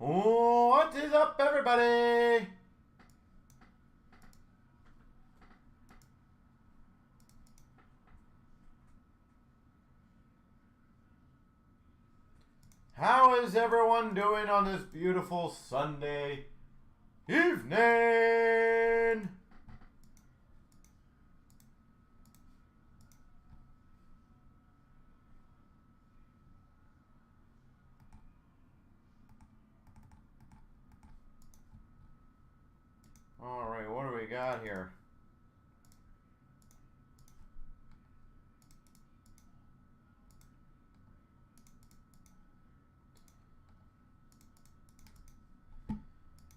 What is up, everybody? How is everyone doing on this beautiful Sunday evening? All right, what do we got here?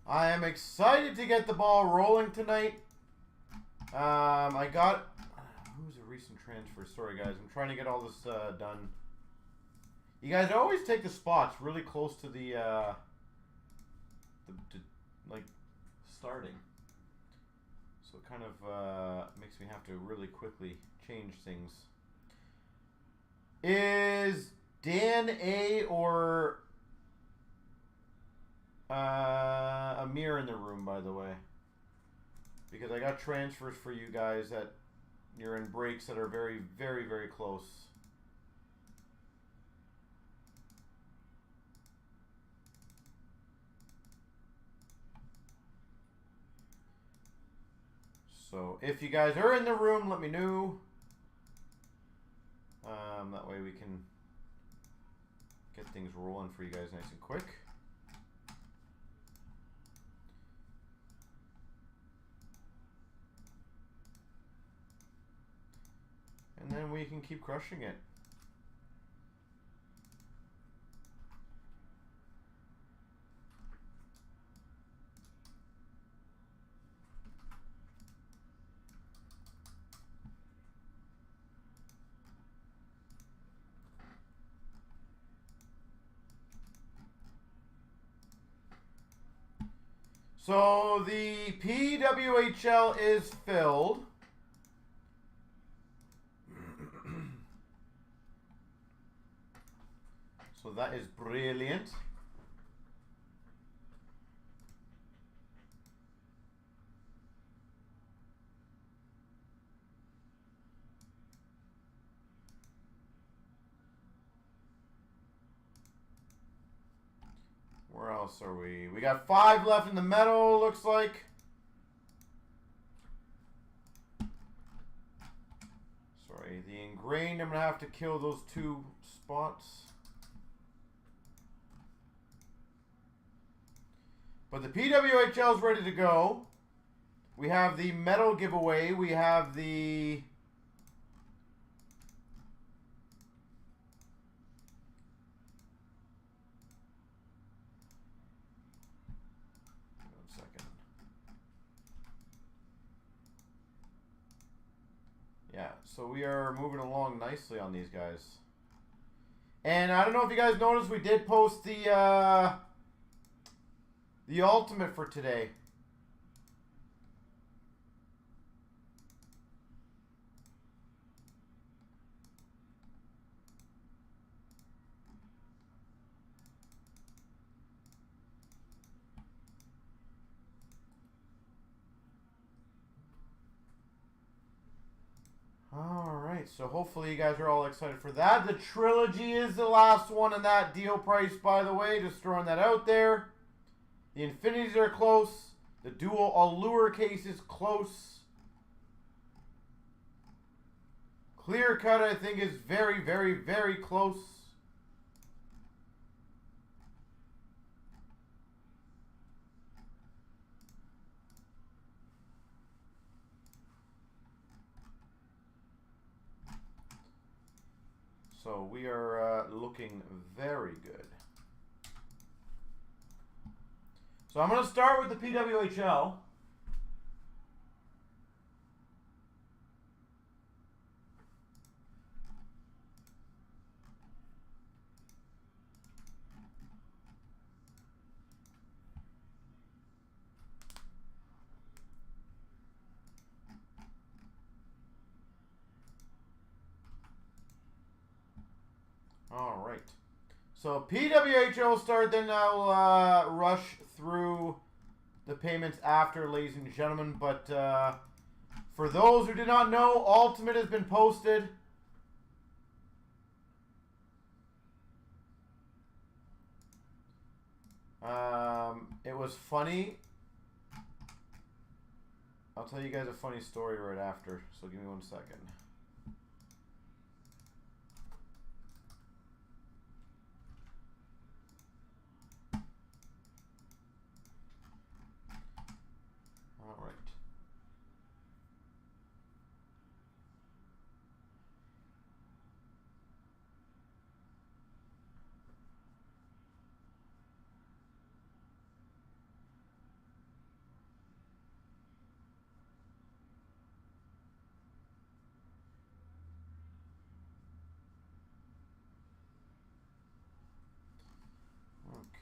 I am excited to get the ball rolling tonight. I got... Who's a recent transfer? Sorry, guys. I'm trying to get all this done. You guys always take the spots really close to the like, starting. So it kind of makes me have to really quickly change things. Is Dan A or... Amir in the room, by the way, because I got transfers for you guys that you're in breaks that are very, very, very close. So if you guys are in the room, let me know. That way we can get things rolling for you guys nice and quick. And then we can keep crushing it. So the PWHL is filled. So that is brilliant. Where else are we? We got 5 left in the metal, looks like. Sorry, the ingrained, I'm going to have to kill those 2 spots. But the PWHL is ready to go. We have the metal giveaway. We have the... One second. Yeah, so we are moving along nicely on these guys. And I don't know if you guys noticed, we did post the ultimate for today. Alright, so hopefully you guys are all excited for that. The trilogy is the last one in that deal price, by the way. Just throwing that out there. The infinities are close. The dual allure case is close. Clear cut, I think, is very, very, very close. So we are looking very good. So I'm going to start with the PWHL. All right. So PWHO will start, then I'll rush through the payments after, ladies and gentlemen. But for those who did not know, Ultimate has been posted. It was funny. I'll tell you guys a funny story right after, so give me 1 second. All right.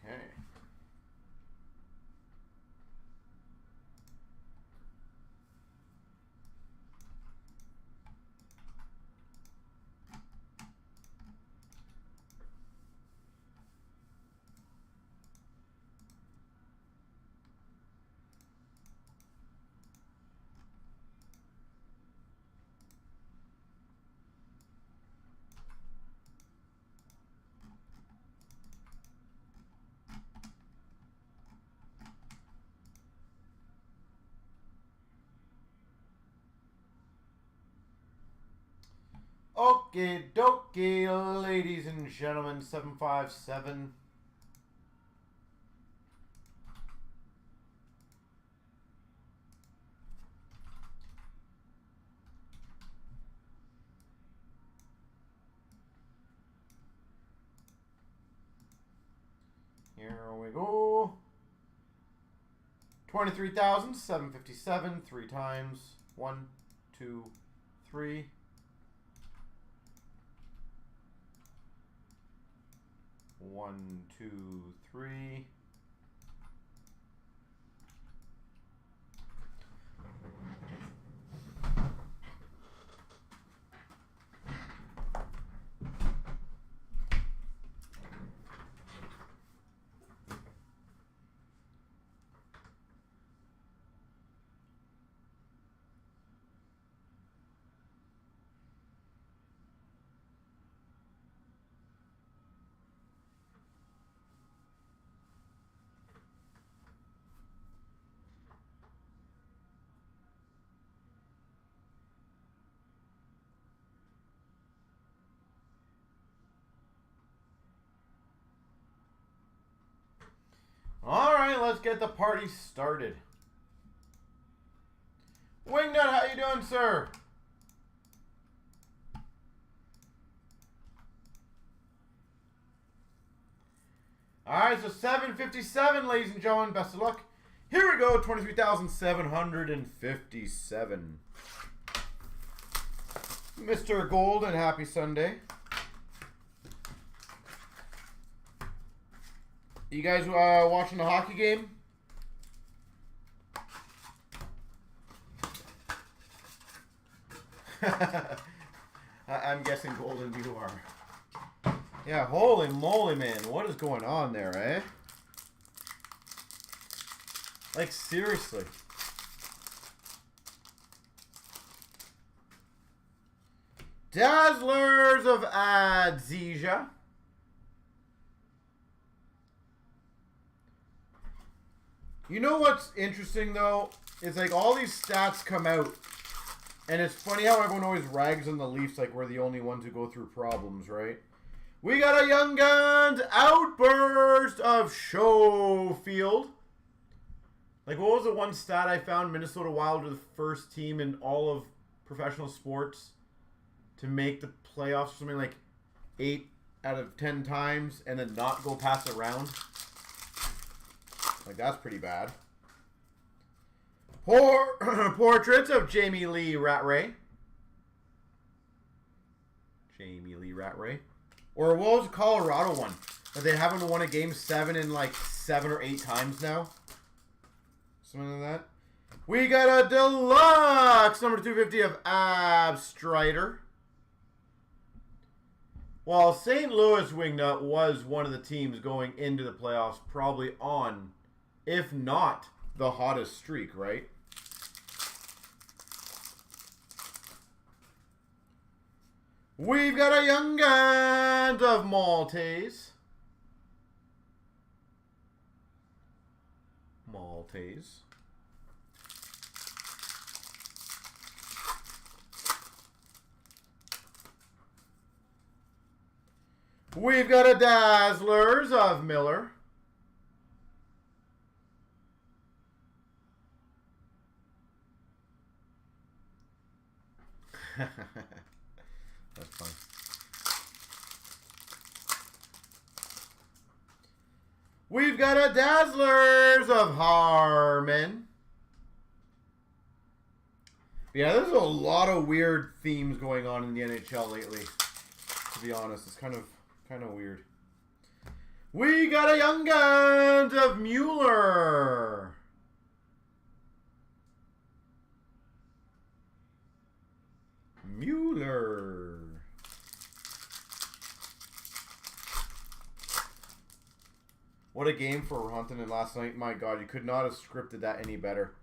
Okay. Okie dokie, ladies and gentlemen, 757. Here we go. 23,757, 3 times. 1, 2, 3. 1, 2, 3. All right, let's get the party started. Wingnut, how you doing, sir? All right, so 757, ladies and gentlemen. Best of luck. Here we go, 23,757. Mr. Golden, happy Sunday. You guys watching the hockey game? I'm guessing Golden you are. Yeah, holy moly, man. What is going on there, eh? Like, seriously. Dazzlers of Adzija. You know what's interesting, though? Is like all these stats come out, and it's funny how everyone always rags on the Leafs like we're the only ones who go through problems, right? We got a Young Guns outburst of Schofield. Like, what was the one stat I found? Minnesota Wild were the first team in all of professional sports to make the playoffs or something like 8 out of 10 times and then not go past a round. Like, that's pretty bad. Portraits of Jamie Lee Rattray. Jamie Lee Rattray. Or what was the Colorado one? That they haven't won a game 7 in like 7 or 8 times now. Something like that. We got a deluxe number 250 of Abstrider. Well, St. Louis Wingnut was one of the teams going into the playoffs, probably on, if not the hottest streak, right? We've got a Young Guns of Maltese. We've got a Dazzlers of Miller. That's fun. We've got a Dazzlers of Harmon. Yeah, there's a lot of weird themes going on in the NHL lately. To be honest, it's kind of weird. We got a Young Guns of Mueller. What a game for Rantanen last night. My God, you could not have scripted that any better.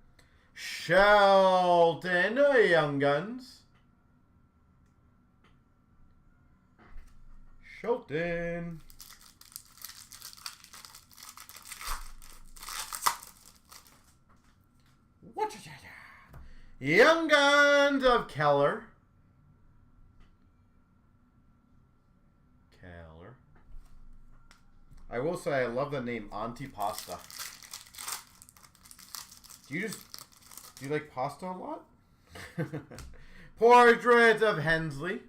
Shelton, Young Guns. Shelton. Young Guns of Keller. I will say I love the name Antipasta. Do you like pasta a lot? Portrait of Hensley.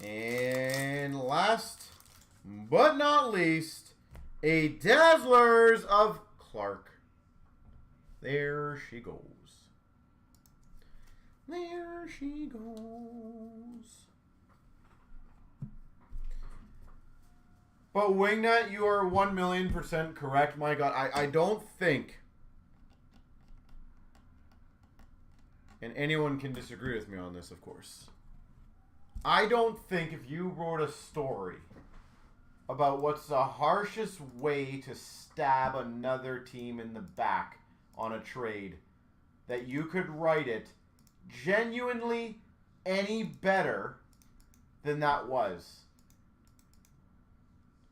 And last but not least, a Dazzlers of Clark. There she goes. There she goes. But Wingnut, you are 1,000,000% correct. My God, I don't think, and anyone can disagree with me on this, of course. I don't think if you wrote a story about what's the harshest way to stab another team in the back on a trade, that you could write it genuinely any better than that was.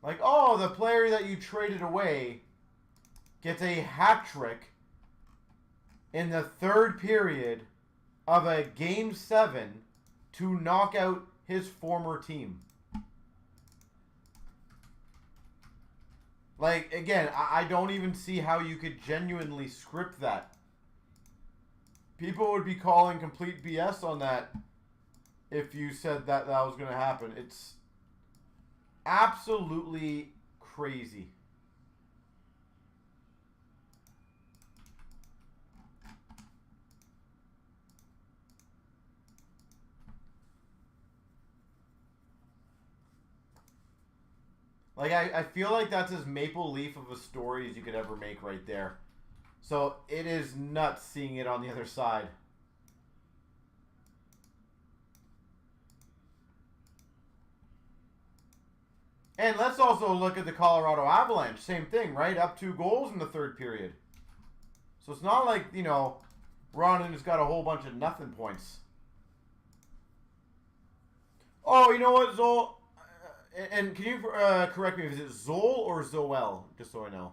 Like, oh, the player that you traded away gets a hat trick in the third period of a Game 7 to knock out his former team. Like, again, I don't even see how you could genuinely script that. People would be calling complete BS on that if you said that was going to happen. It's absolutely crazy. Like, I feel like that's as maple leaf of a story as you could ever make right there. So it is nuts seeing it on the other side. And let's also look at the Colorado Avalanche. Same thing, right? Up 2 goals in the third period. So it's not like, you know, Ronan has got a whole bunch of nothing points. Oh, you know what, Zol? And can you correct me, is it Zol or Zoel? Just so I know.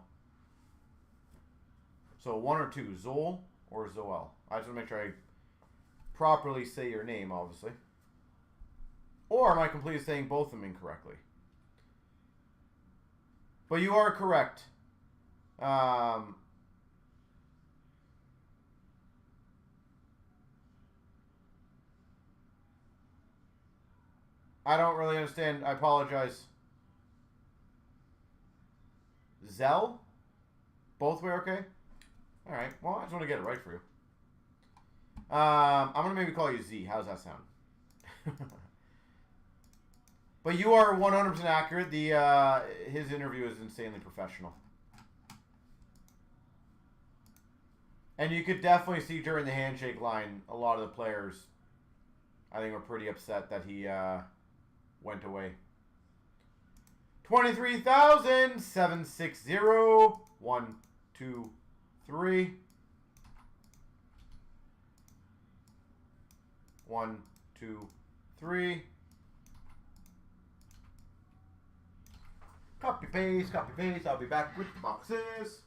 So 1 or 2, Zol or Zoel. I just want to make sure I properly say your name, obviously. Or am I completely saying both of them incorrectly? But you are correct. I don't really understand. I apologize. Zell? Both were okay? Alright. Well, I just want to get it right for you. I'm going to maybe call you Z. How's that sound? But you are 100% accurate. His interview is insanely professional. And you could definitely see during the handshake line, a lot of the players, I think, were pretty upset that he went away. 23,760. 1, 2, 3. 1, 2, 3. Copy paste, copy paste. I'll be back with the boxes.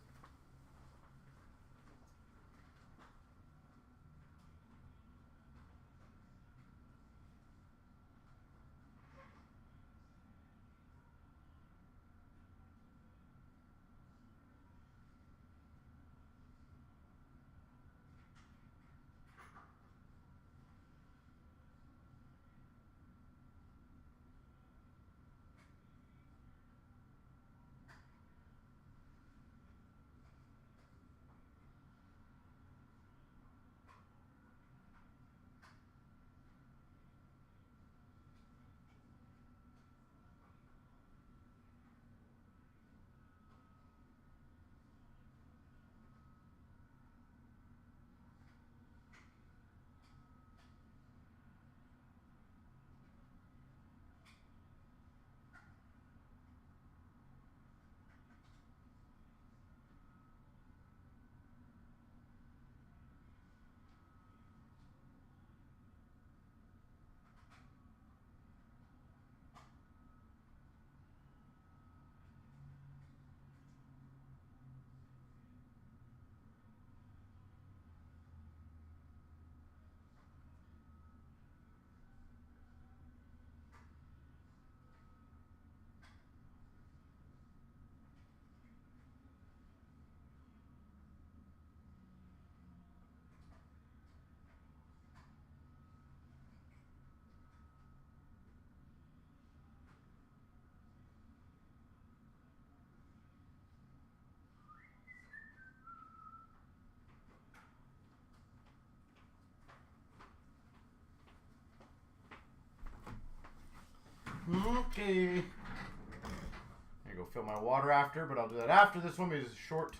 Okay. I go fill my water after, but I'll do that after this one because it's short.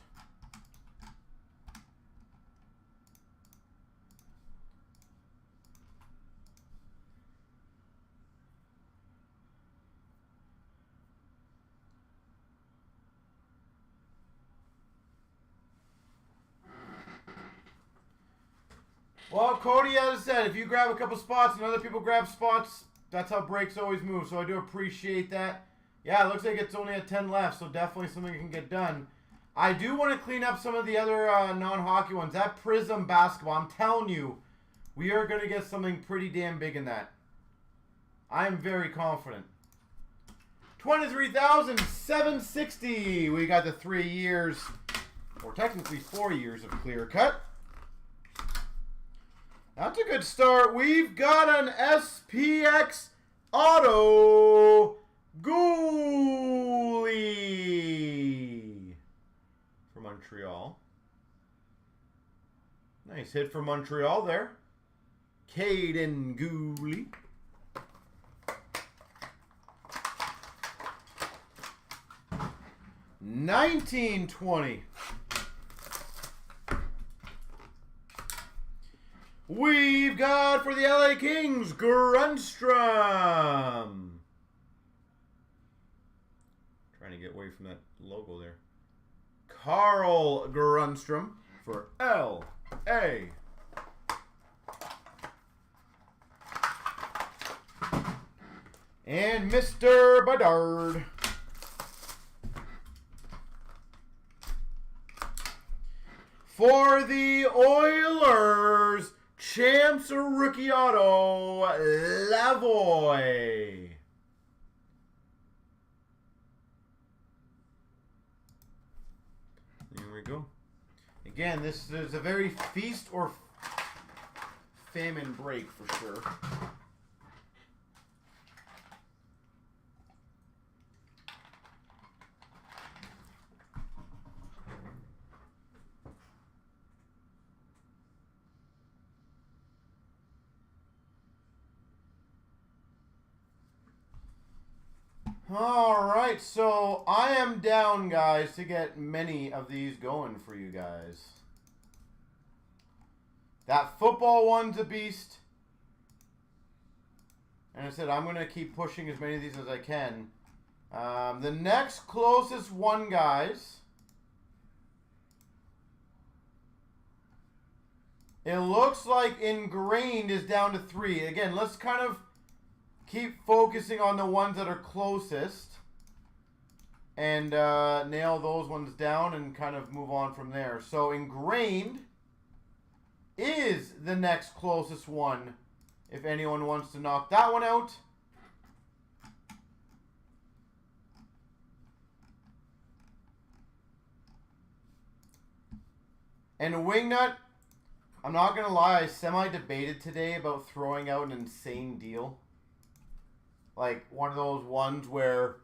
Well, Cody, as I said, if you grab a couple spots and other people grab spots, that's how breaks always move. So I do appreciate that. Yeah, it looks like it's only at 10 left, so definitely something can get done. I do want to clean up some of the other non-hockey ones. That Prism basketball, I'm telling you, we are going to get something pretty damn big in that. I am very confident. 23,760. We got the 3 years, or technically 4 years of clear cut. That's a good start. We've got an SPX Auto Goalie for Montreal. Nice hit for Montreal there. Caden Gooley. $19.20. We've got for the LA Kings, Grunstrom. Trying to get away from that logo there. Carl Grunstrom for LA. And Mr. Bedard. For the Oilers, Champs rookie auto, Lavoie. There we go. Again, this is a very feast or famine break for sure. Alright, so I am down, guys, to get many of these going for you guys. That football one's a beast. And I said, I'm going to keep pushing as many of these as I can. The next closest one, guys. It looks like Ingrained is down to 3. Again, let's kind of keep focusing on the ones that are closest. And nail those ones down and kind of move on from there. So Ingrained is the next closest one. If anyone wants to knock that one out. And Wingnut, I'm not going to lie, I semi-debated today about throwing out an insane deal. Like one of those ones where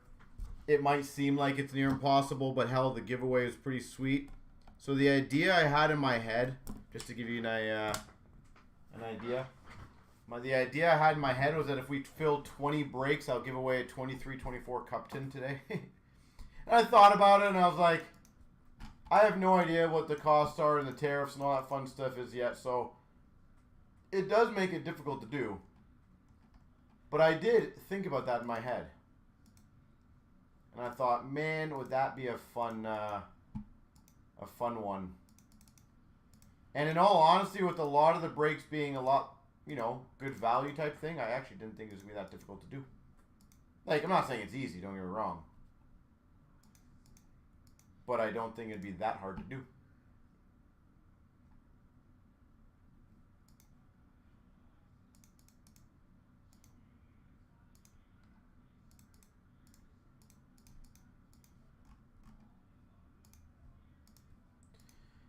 it might seem like it's near impossible, but hell, the giveaway is pretty sweet. So the idea I had in my head, just to give you an idea, the idea I had in my head was that if we filled 20 breaks, I'll give away a 23-24 cup tin today. And I thought about it, and I was like, I have no idea what the costs are and the tariffs and all that fun stuff is yet, so it does make it difficult to do. But I did think about that in my head. And I thought, man, would that be a fun one. And in all honesty, with a lot of the breaks being a lot, you know, good value type thing, I actually didn't think it was going to be that difficult to do. Like, I'm not saying it's easy, don't get me wrong. But I don't think it'd be that hard to do.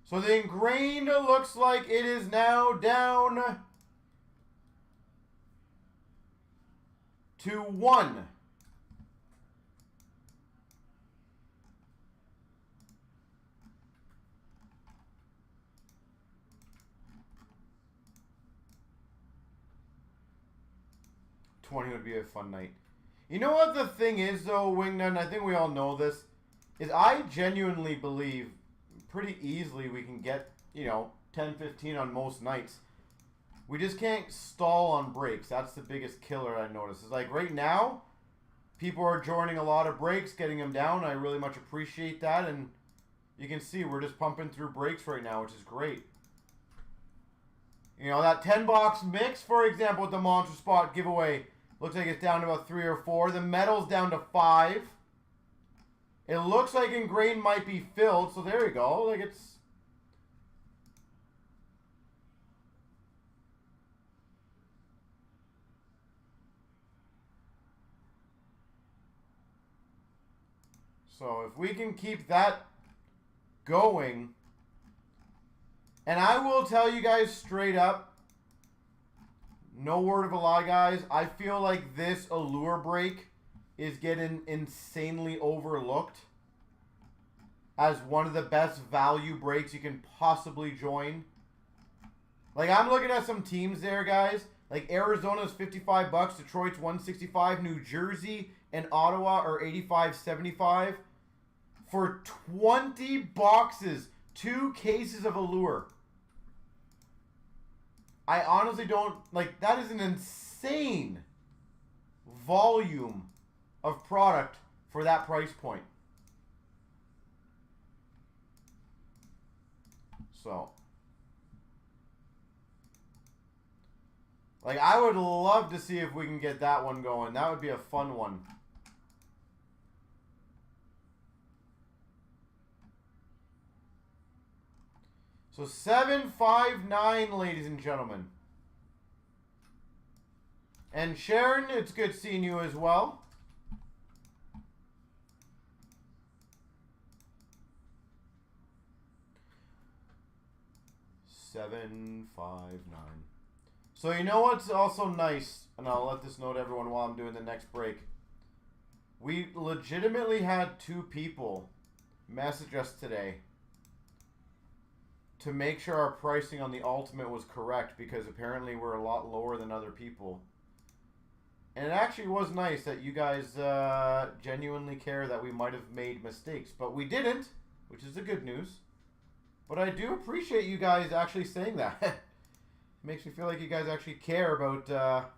So the Ingrained looks like it is now down to 1. $20 would be a fun night. You know what the thing is, though, Wingnut, and I think we all know this, is I genuinely believe pretty easily we can get, you know, 10, 15 on most nights. We just can't stall on breaks. That's the biggest killer I notice. It's like right now, people are joining a lot of breaks, getting them down. I really much appreciate that, and you can see we're just pumping through breaks right now, which is great. You know, that 10-box mix, for example, with the Monster Spot giveaway, looks like it's down to about 3 or 4. The metal's down to 5. It looks like Ingrained might be filled, so there you go. Like it's... So if we can keep that going... And I will tell you guys straight up, no word of a lie, guys, I feel like this Allure break is getting insanely overlooked as one of the best value breaks you can possibly join. Like, I'm looking at some teams there, guys. Like, Arizona's $55, Detroit's $165, New Jersey and Ottawa are $85.75 for 20 boxes, 2 cases of Allure. I honestly don't, like, that is an insane volume of product for that price point. So, like, I would love to see if we can get that one going. That would be a fun one. So 759, ladies and gentlemen. And Sharon, it's good seeing you as well. $759. So you know what's also nice, and I'll let this know to everyone while I'm doing the next break. We legitimately had 2 people message us today to make sure our pricing on the Ultimate was correct, because apparently we're a lot lower than other people. And it actually was nice that you guys genuinely care that we might have made mistakes. But we didn't, which is the good news. But I do appreciate you guys actually saying that. Makes me feel like you guys actually care about...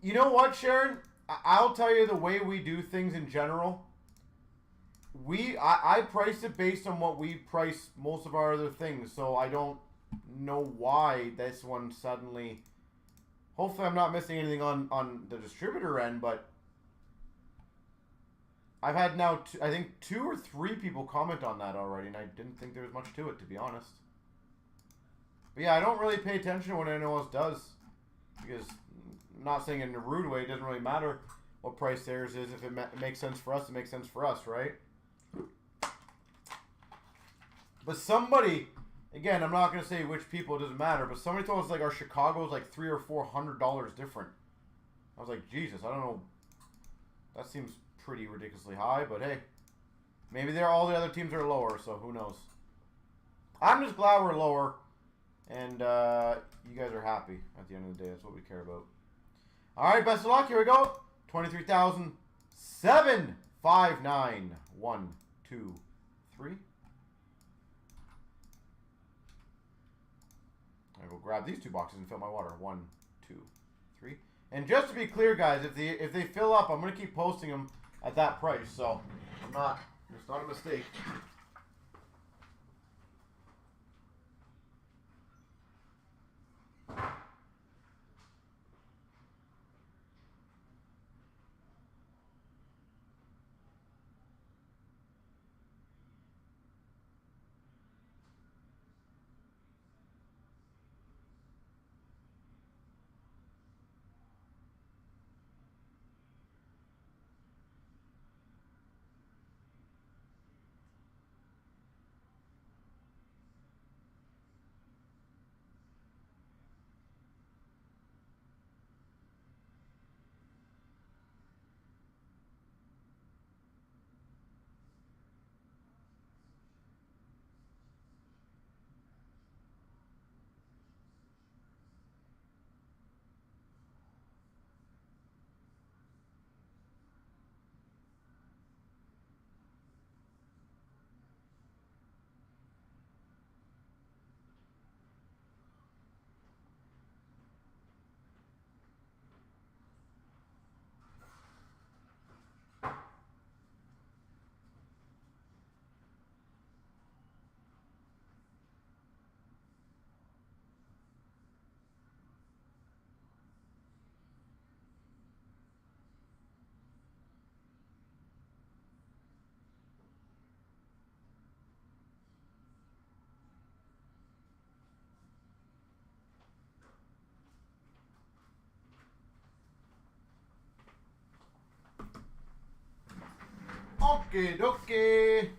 You know what, Sharon? I'll tell you the way we do things in general. I price it based on what we price most of our other things, so I don't know why this one suddenly... Hopefully I'm not missing anything on the distributor end, but I've had now, I think 2 or 3 people comment on that already, and I didn't think there was much to it, to be honest. But yeah, I don't really pay attention to what anyone else does, because I'm not saying in a rude way, it doesn't really matter what price theirs is. If it makes sense for us, it makes sense for us, right? But somebody, again, I'm not going to say which people, it doesn't matter, but somebody told us like our Chicago is like $300 or $400 different. I was like, Jesus, I don't know. That seems pretty ridiculously high, but hey, maybe all the other teams are lower, so who knows. I'm just glad we're lower, and you guys are happy at the end of the day. That's what we care about. All right, best of luck. Here we go. 23,759. 1, 2, 3. I will grab these 2 boxes and fill my water. 1, 2, 3. And just to be clear, guys, if they fill up, I'm gonna keep posting them at that price. So it's not a mistake. Okay, dokie.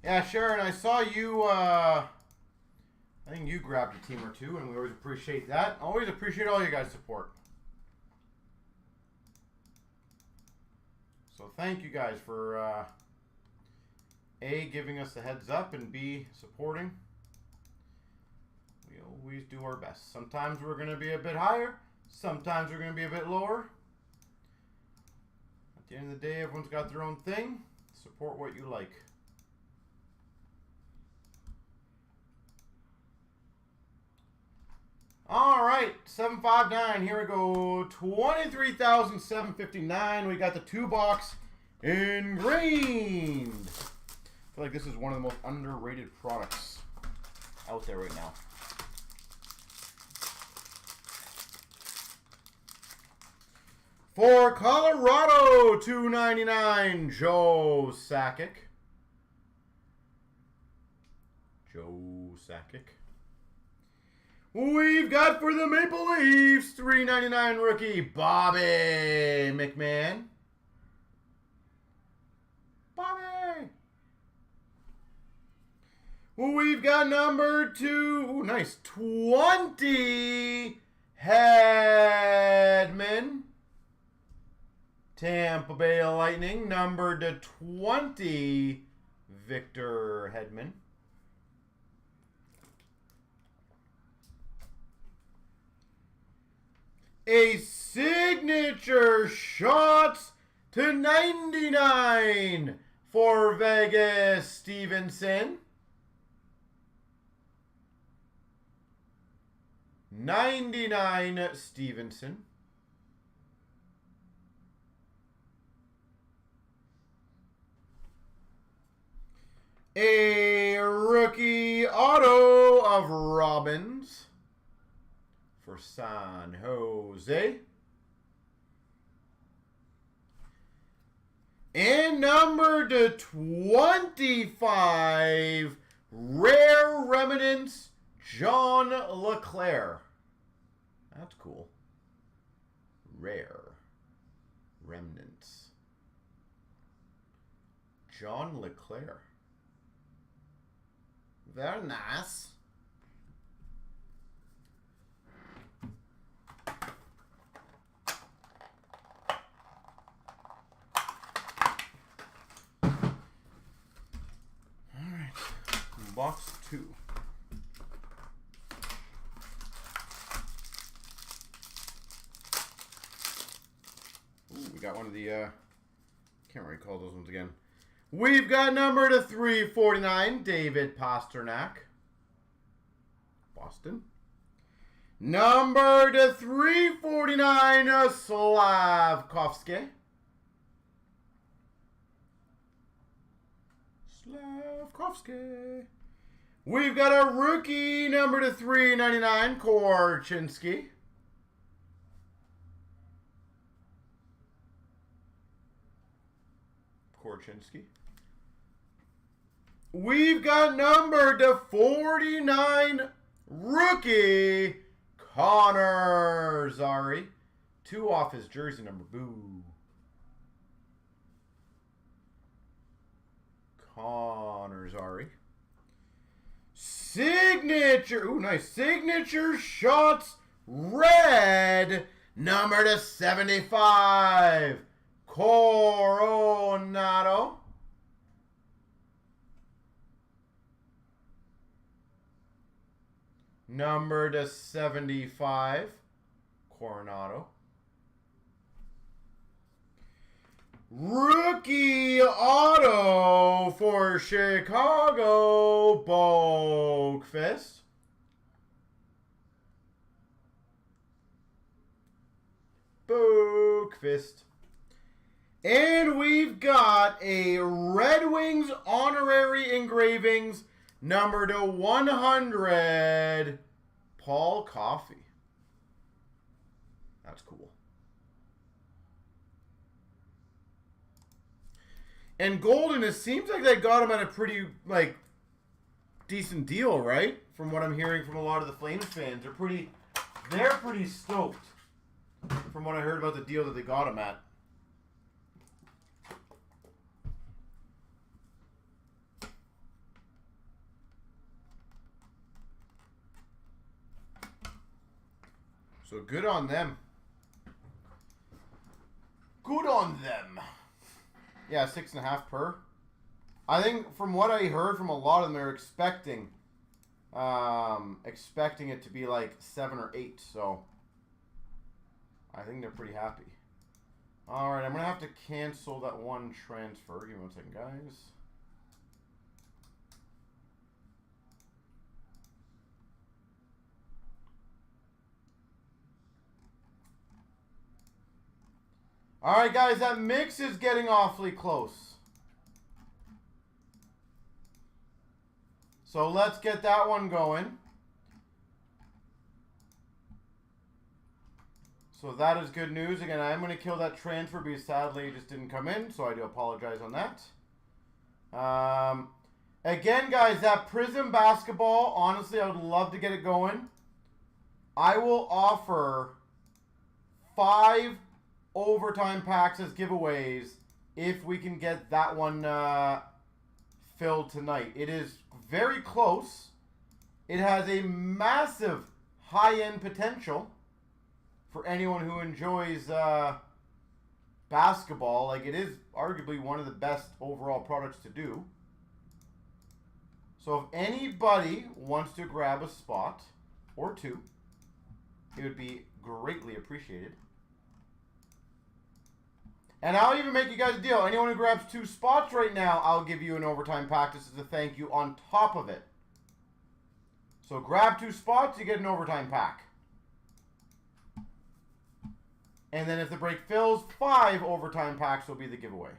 Yeah, Sharon, I saw you, I think you grabbed a team or 2, and we always appreciate that. Always appreciate all you guys' support. So thank you guys for, A, giving us the heads up, and B, supporting. We always do our best. Sometimes we're going to be a bit higher. Sometimes we're going to be a bit lower. At the end of the day, everyone's got their own thing. Support what you like. All right, 759. Here we go. 23,759. We got the 2-box ingrained. I feel like this is one of the most underrated products out there right now. For Colorado, $2.99, Joe Sakic. We've got for the Maple Leafs, $3.99 rookie, Bobby McMahon. We've got number 2, nice, 20, Hedman. Tampa Bay Lightning, number to 20, Victor Hedman. A signature shots 2/99 for Vegas, Stevenson. 99 Stevenson. A rookie auto of Robbins for San Jose. And number to 25, rare remnants, John LeClaire. That's cool. Rare remnants, John LeClaire. Very nice. Box 2. Ooh, we got one of the, can't recall those ones again. We've got number to 349, David Pasternak. Boston. Number to 349, Slavkovsky. Slavkovsky. We've got a rookie number to 399, Cnc. We've got number to 49, rookie Connor Zary. 2 off his jersey number. Boo. Connor Zary. Signature. Ooh, nice. Signature shots red. Number to 75. Coronado. Number to 75. Coronado. Rookie auto for Chicago, Boakfist. Boakfist. And we've got a Red Wings honorary engravings, number to 100, Paul Coffey. That's cool. And Golden, it seems like they got him at a pretty, like, decent deal, right? From what I'm hearing from a lot of the Flames fans. They're pretty stoked from what I heard about the deal that they got him at. So good on them. Good on them. Yeah, 6.5 per. I think from what I heard from a lot of them, they're expecting it to be like 7 or 8. So I think they're pretty happy. All right, I'm gonna have to cancel that one transfer. Give me 1 second, guys. All right, guys, that mix is getting awfully close. So let's get that one going. So that is good news. Again, I am going to kill that transfer because sadly it just didn't come in, so I do apologize on that. Again, guys, that Prism basketball, honestly, I would love to get it going. I will offer 5 overtime packs as giveaways if we can get that one filled tonight. It is very close. It has a massive high-end potential for anyone who enjoys basketball. Like, it is arguably one of the best overall products to do. So if anybody wants to grab a spot or 2, it would be greatly appreciated. And I'll even make you guys a deal. Anyone who grabs 2 spots right now, I'll give you an overtime pack. This is a thank you on top of it. So grab 2 spots, you get an overtime pack. And then if the break fills, 5 overtime packs will be the giveaway.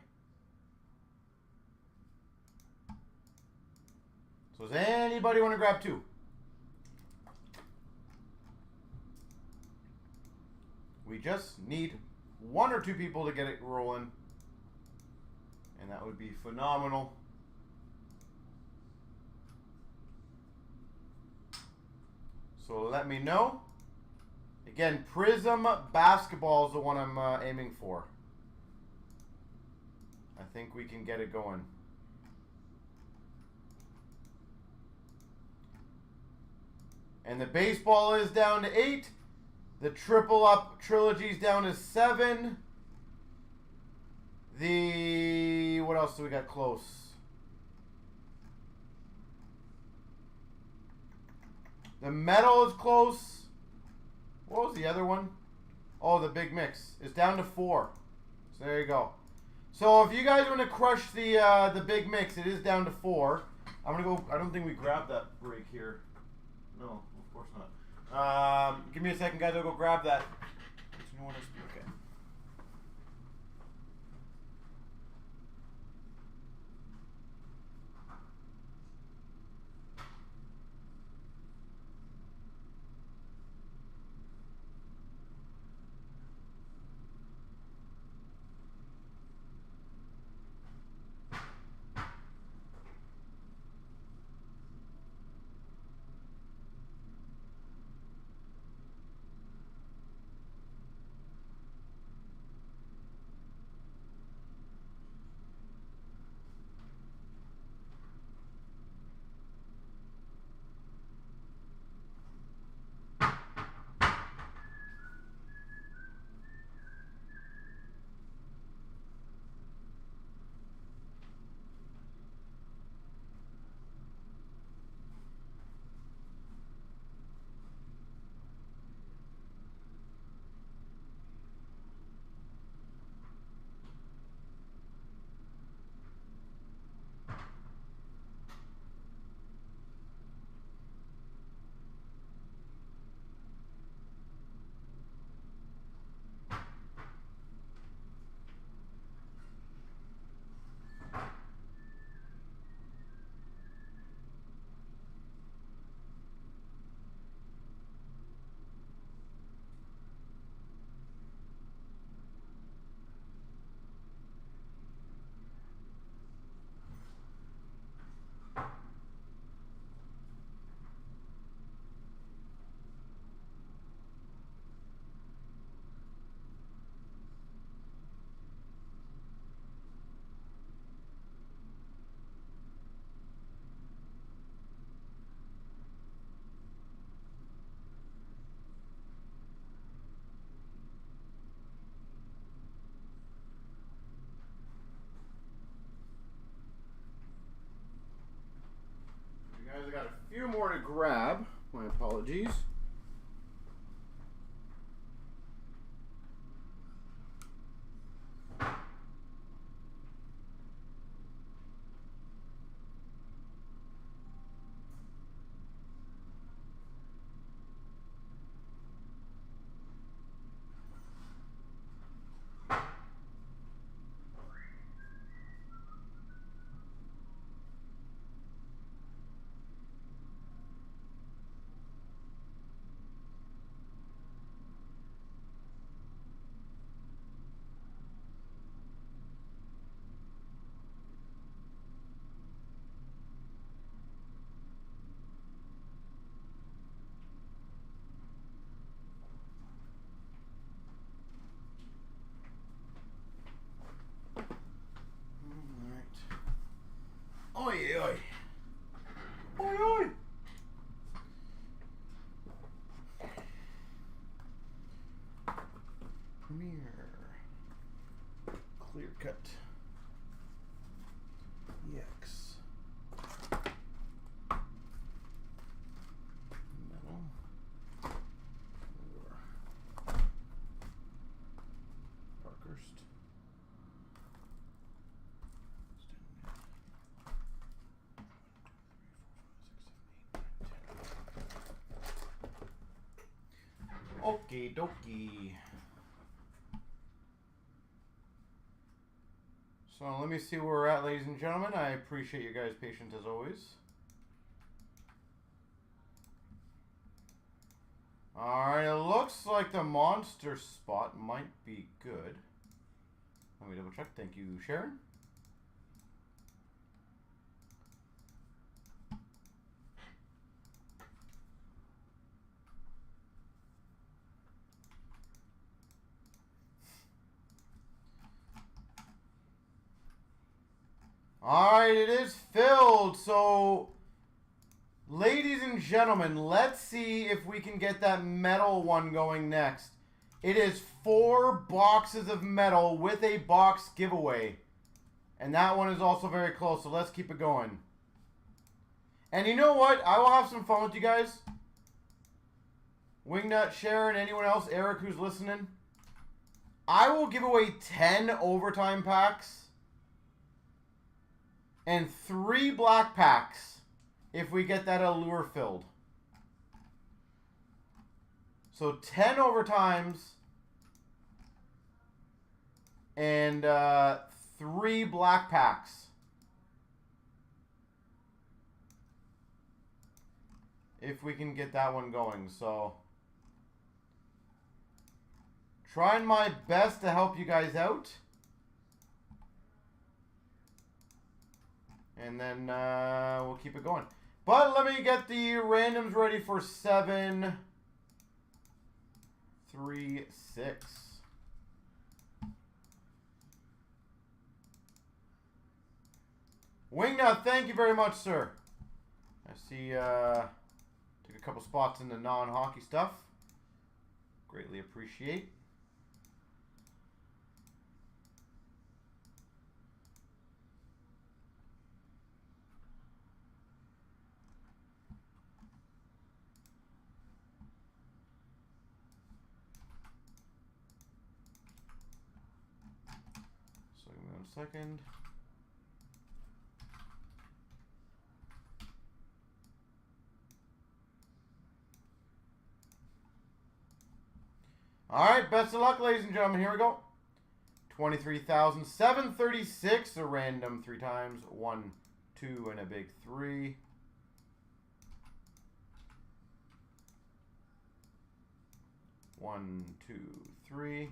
So does anybody want to grab 2? We just need 1 or 2 people to get it rolling. And that would be phenomenal. So let me know. Again, Prism Basketball is the one I'm aiming for. I think we can get it going. And the baseball is down to 8. The triple up trilogy's down to 7. What else do we got close? The metal is close. What was the other one? Oh, the big mix. It's down to 4. So there you go. So if you guys want to crush the big mix, it is down to 4. I'm gonna go. I don't think we grabbed that break here. No, of course not. Give me a second, guys. I'll go grab that. Okay. Guys, I got a few more to grab. My apologies. Okie dokie. So let me see where we're at, ladies and gentlemen. I appreciate you guys' patience as always. Alright, it looks like the monster spot might be good. Let me double check. Thank you, Sharon. Alright, it is filled. So, ladies and gentlemen, let's see if we can get that metal one going next. It is 4 boxes of metal with a box giveaway. And that one is also very close, so let's keep it going. And you know what? I will have some fun with you guys. Wingnut, Sharon, anyone else, Eric who's listening. I will give away 10 overtime packs. And 3 black packs if we get that allure filled. So 10 overtimes and 3 black packs. If we can get that one going. So trying my best to help you guys out. And then we'll keep it going. But let me get the randoms ready for 7, 3, 6. Wingnut, thank you very much, sir. I see took a couple spots in the non-hockey stuff. Greatly appreciate. Second. All right, best of luck, ladies and gentlemen. Here we go. 23,736, a random 3 times. 1, 2, and a big 3. 1, 2, 3.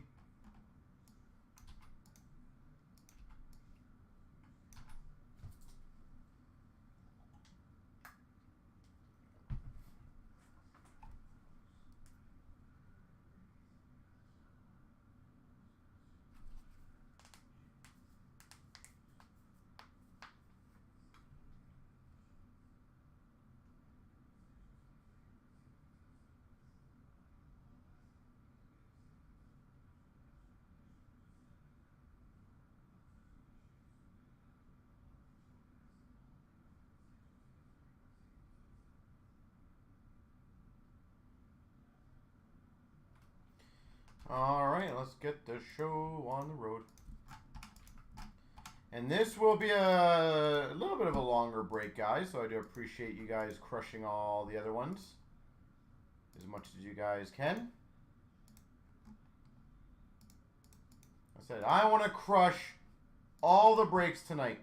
All right, let's get the show on the road. And this will be a little bit of a longer break, guys, so I do appreciate you guys crushing all the other ones as much as you guys can. I said, I want to crush all the breaks tonight.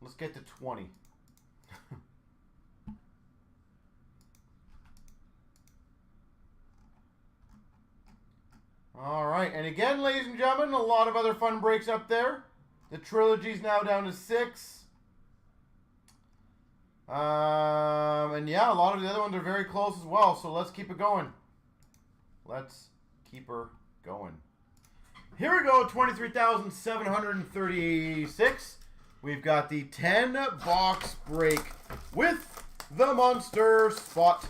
Let's get to 20. All right, and again, ladies and gentlemen, a lot of other fun breaks up there. The trilogy's now down to 6. And yeah, a lot of the other ones are very close as well, so let's keep it going. Let's keep her going. Here we go, 23,736. We've got the 10-box break with the Monster Spot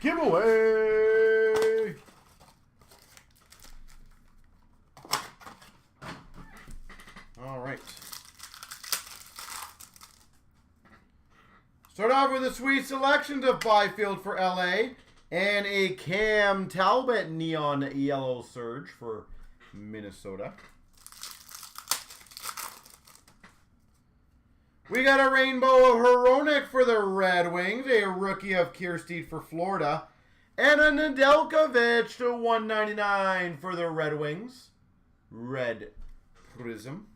giveaway. All right. Start off with a sweet selection of Byfield for LA and a Cam Talbot Neon Yellow Surge for Minnesota. We got a Rainbow of Hronek for the Red Wings, a rookie of Kiersteed for Florida, And a Nedeljkovic to 199 for the Red Wings. Red Prism.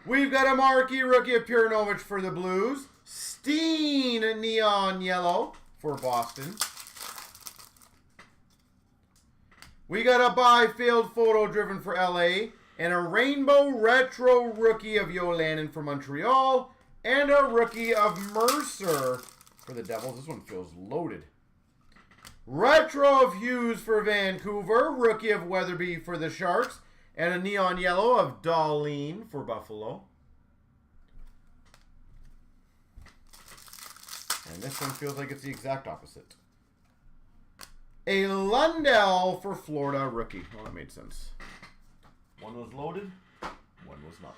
We've got a marquee rookie of Purinovich for the Blues. Steen Neon Yellow for Boston. We got a Byfield photo driven for LA. And a Rainbow Retro rookie of Yolanin for Montreal. And a rookie of Mercer for the Devils. This one feels loaded. Retro of Hughes for Vancouver. Rookie of Weatherby for the Sharks. And a neon yellow of Darlene for Buffalo. And this one feels like it's the exact opposite. A Lundell for Florida rookie. Well, that made sense. One was loaded, one was not.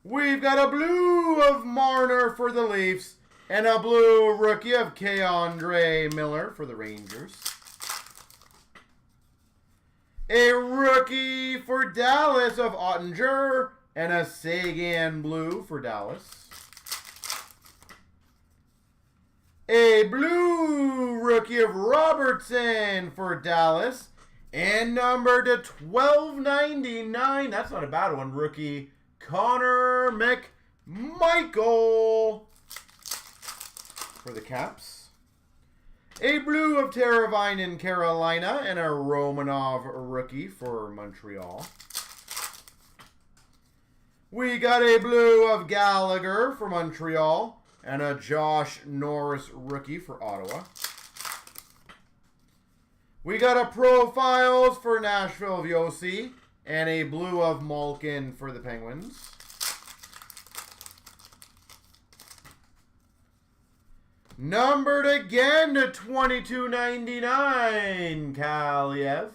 We've got a blue of Marner for the Leafs and a blue rookie of K'Andre Miller for the Rangers. A rookie for Dallas of Ottinger and a Sagan blue for Dallas. A blue rookie of Robertson for Dallas and numbered to 1299. That's not a bad one. Rookie Connor McMichael for the Caps. A blue of Teravainen in Carolina and a Romanov rookie for Montreal. We got a blue of Gallagher for Montreal and a Josh Norris rookie for Ottawa. We got a profiles for Nashville of Yossi and a blue of Malkin for the Penguins. Numbered again to 2299, Kaliev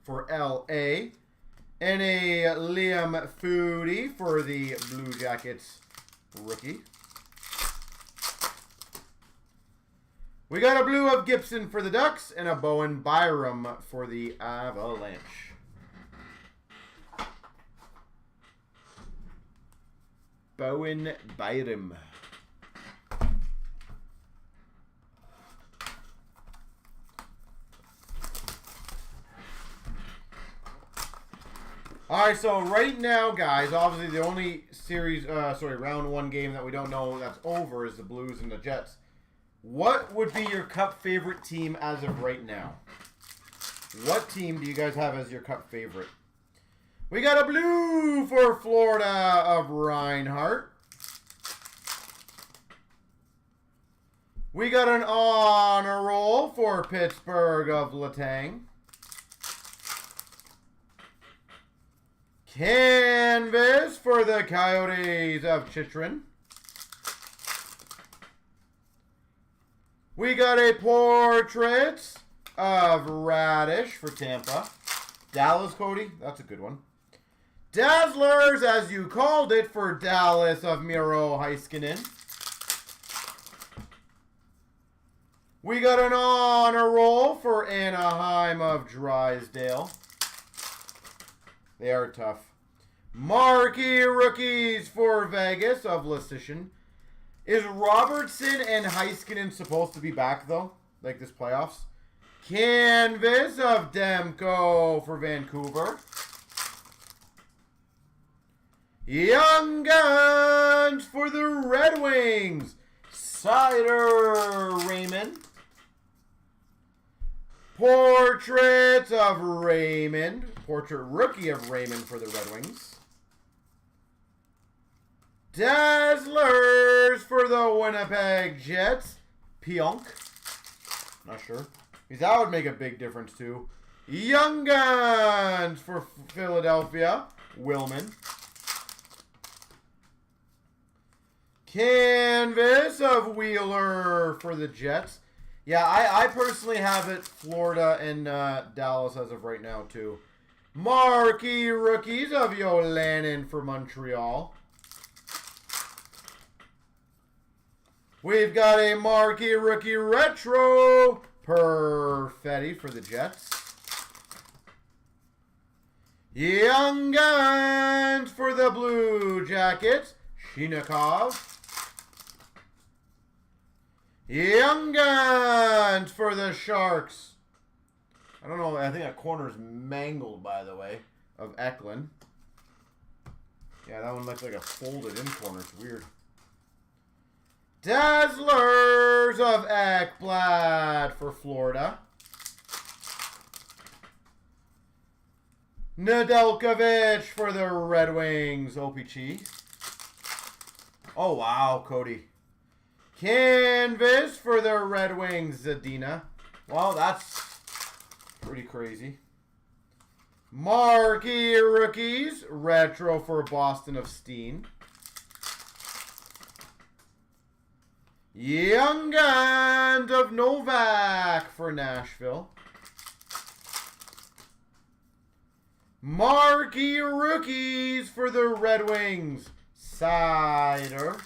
for LA. And a Liam Foodie for the Blue Jackets rookie. We got a blue of Gibson for the Ducks and a Bowen Byram for the Avalanche. Bowen Byram. All right, so right now, guys, obviously the only series, round one game that we don't know that's over is the Blues and the Jets. What would be your Cup favorite team as of right now? What team do you guys have as your Cup favorite? We got a blue for Florida of Reinhart. We got an honor roll for Pittsburgh of Letang. Canvas for the Coyotes of Chitrin. We got a portrait of Radish for Tampa. Dallas, Cody. That's a good one. Dazzlers, as you called it, for Dallas of Miro Heiskanen. We got an honor roll for Anaheim of Drysdale. They are tough. Marquee rookies for Vegas of Lecition. Is Robertson and Heiskanen supposed to be back, though? Like this playoffs? Canvas of Demko for Vancouver. Young Guns for the Red Wings. Cider Raymond. Portrait of Raymond. Portrait rookie of Raymond for the Red Wings. Dazzlers for the Winnipeg Jets. Pionk. Not sure. That would make a big difference too. Young Guns for Philadelphia. Willman. Canvas of Wheeler for the Jets. Yeah, I personally have it Florida and Dallas as of right now, too. Marquee rookies of Yolanin for Montreal. We've got a Marquee Rookie Retro Perfetti for the Jets. Young Guns for the Blue Jackets, Shinikov. Young Guns for the Sharks. I don't know, I think that corner's mangled, by the way, of Eklund. Yeah, that one looks like a folded in corner. It's weird. Dazzlers of Ekblad for Florida. Nedeljkovic for the Red Wings, OPG. Oh, wow, Cody. Canvas for the Red Wings, Zadina. Well, that's pretty crazy. Marquee Rookies, retro for Boston of Steen. Young Guns of Novak for Nashville. Marquee Rookies for the Red Wings, Sider.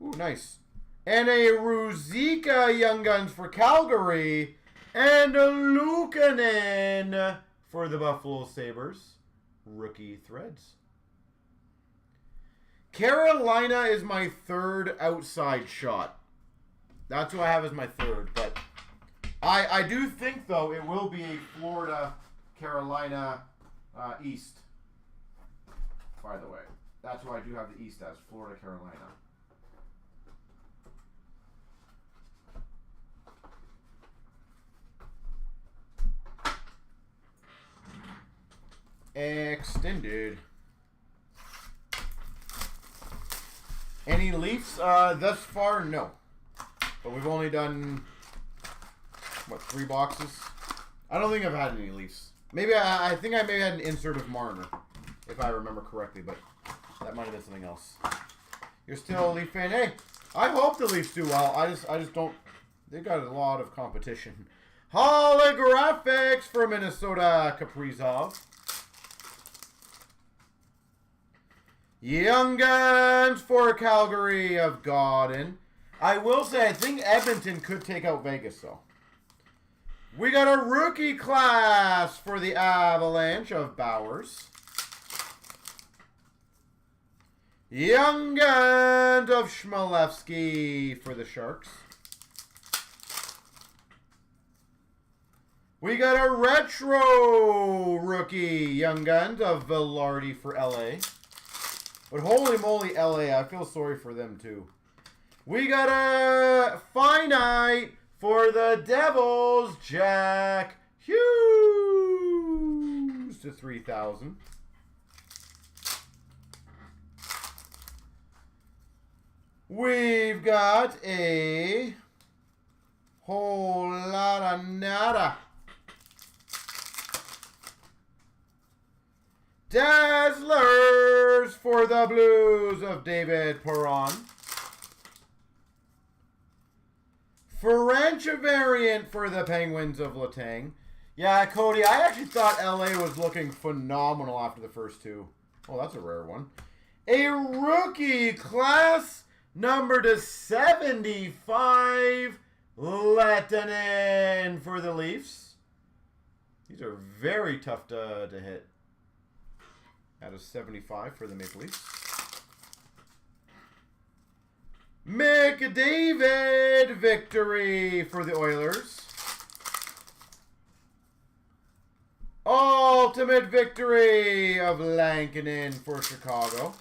Ooh, nice. And a Ruzicka Young Guns for Calgary. And a Luukkonen for the Buffalo Sabres. Rookie threads. Carolina is my third outside shot. That's who I have as my third. But I do think, though, it will be a Florida, Carolina, East. By the way. That's who I do have the East as. Florida, Carolina. Extended. Any Leafs thus far? No. But we've only done, what, 3 boxes? I don't think I've had any Leafs. Maybe I think I maybe had an insert of Marner, if I remember correctly, but that might have been something else. You're still a Leaf fan? Hey, I hope the Leafs do well. I just don't. They've got a lot of competition. Holographics for Minnesota, Kaprizov. Young Guns for Calgary of Godin. I will say, I think Edmonton could take out Vegas, though. We got a rookie class for the Avalanche of Bowers. Young Guns of Schmalevsky for the Sharks. We got a retro rookie Young Guns of Velarde for LA. But holy moly, LA, I feel sorry for them too. We got a finite for the Devils, Jack Hughes to 3,000. We've got a whole lot of nada. Dazzlers for the Blues of David Perron. French variant for the Penguins of Letang. Yeah, Cody, I actually thought LA was looking phenomenal after the first 2. Oh, that's a rare one. A rookie class number to 75. Lettinen for the Leafs. These are very tough to hit. Out of 75 for the Maple Leafs. McDavid victory for the Oilers. Ultimate victory of Lankinen for Chicago.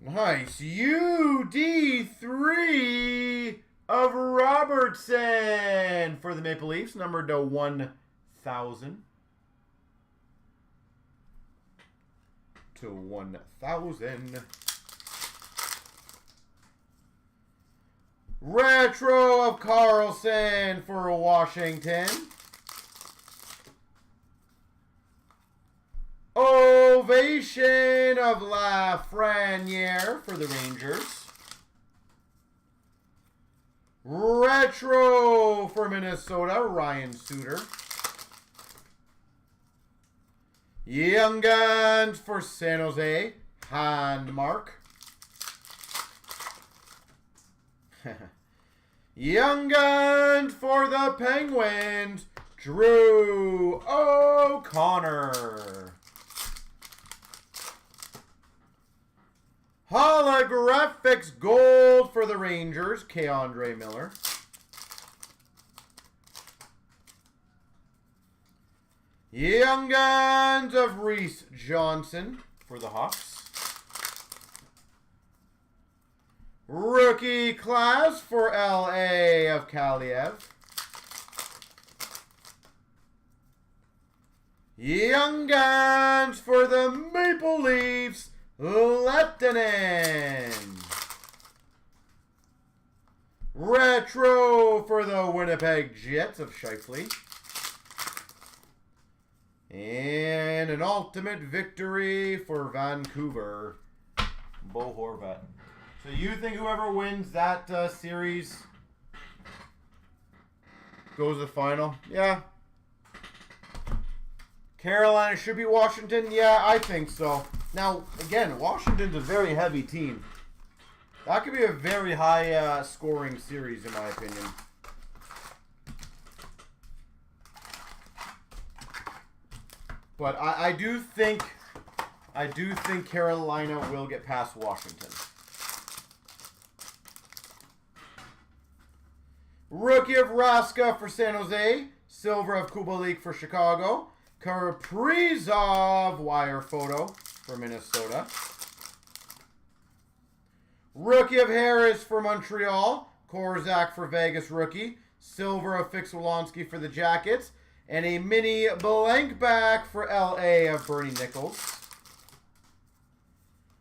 Nice. UD3 of Robertson for the Maple Leafs, numbered to 1,000. To 1,000. Retro of Carlson for Washington. Ovation of Lafreniere for the Rangers. Retro for Minnesota, Ryan Suter. Young Guns for San Jose, Hand mark. Young Guns for the Penguins, Drew O'Connor. Holographics Gold for the Rangers, K'Andre Miller. Young Guns of Reese Johnson for the Hawks. Rookie class for LA of Kaliev. Young Guns for the Maple Leafs, Lehtinen. Retro for the Winnipeg Jets of Scheifele. And an ultimate victory for Vancouver, Bo Horvat. So you think whoever wins that series goes to the final? Yeah. Carolina should beat Washington? Yeah, I think so. Now, again, Washington's a very heavy team. That could be a very high scoring series in my opinion. But I do think Carolina will get past Washington. Rookie of Raska for San Jose. Silver of Kubalik for Chicago. Kaprizov wire photo for Minnesota. Rookie of Harris for Montreal. Korzak for Vegas rookie. Silver of Fix-Wolansky for the Jackets. And a mini blank back for LA of Bernie Nichols.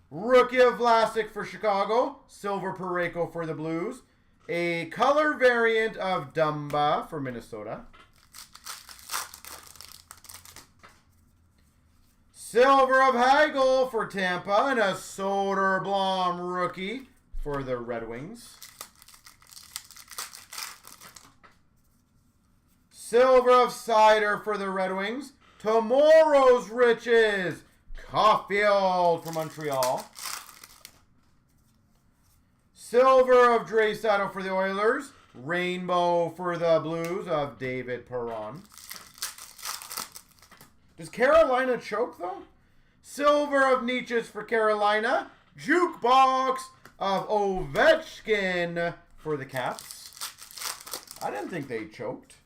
Rookie of Vlasic for Chicago. Silver Parayko for the Blues. A color variant of Dumba for Minnesota. Silver of Hagel for Tampa. And a Soderblom rookie for the Red Wings. Silver of Cider for the Red Wings. Tomorrow's Riches. Caulfield for Montreal. Silver of Draisaitl for the Oilers. Rainbow for the Blues of David Perron. Does Carolina choke, though? Silver of Nietzsche's for Carolina. Jukebox of Ovechkin for the Caps. I didn't think they choked.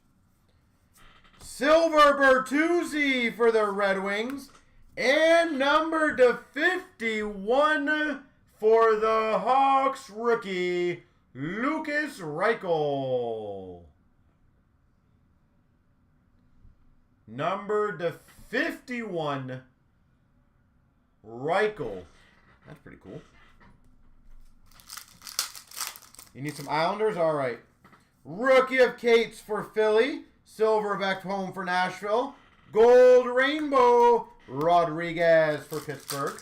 Silver Bertuzzi for the Red Wings. And number to 51 for the Hawks rookie, Lucas Reichel. Number to 51, Reichel. That's pretty cool. You need some Islanders? All right. Rookie of Cates for Philly. Silver of Ekholm for Nashville. Gold Rainbow, Rodriguez for Pittsburgh.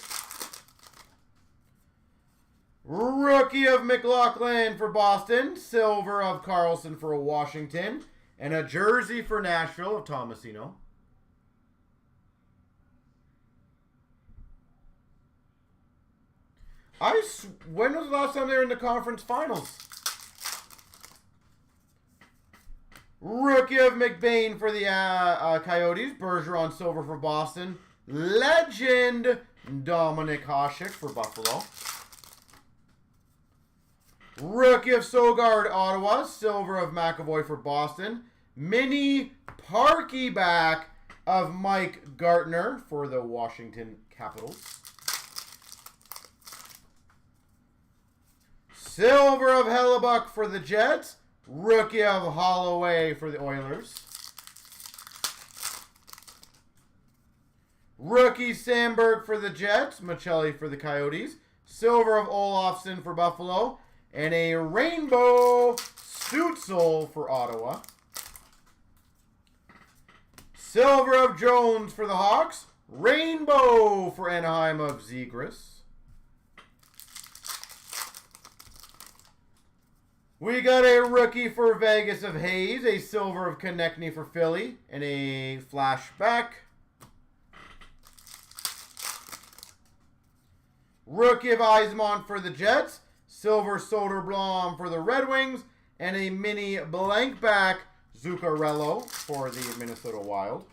Rookie of McLaughlin for Boston. Silver of Carlson for Washington. And a jersey for Nashville of Tomasino. When was the last time they were in the conference finals? Rookie of McBain for the Coyotes. Bergeron silver for Boston. Legend Dominic Hasek for Buffalo. Rookie of Sogard, Ottawa. Silver of McAvoy for Boston. Mini Parky back of Mike Gartner for the Washington Capitals. Silver of Hellebuck for the Jets. Rookie of Holloway for the Oilers. Rookie Sandberg for the Jets. Michelli for the Coyotes. Silver of Olofsson for Buffalo. And a rainbow Stützle for Ottawa. Silver of Jones for the Hawks. Rainbow for Anaheim of Zegras. We got a rookie for Vegas of Hayes. A silver of Konechny for Philly. And a flashback. Rookie of Eismont for the Jets. Silver Soderblom for the Red Wings. And a mini blank back Zuccarello for the Minnesota Wild.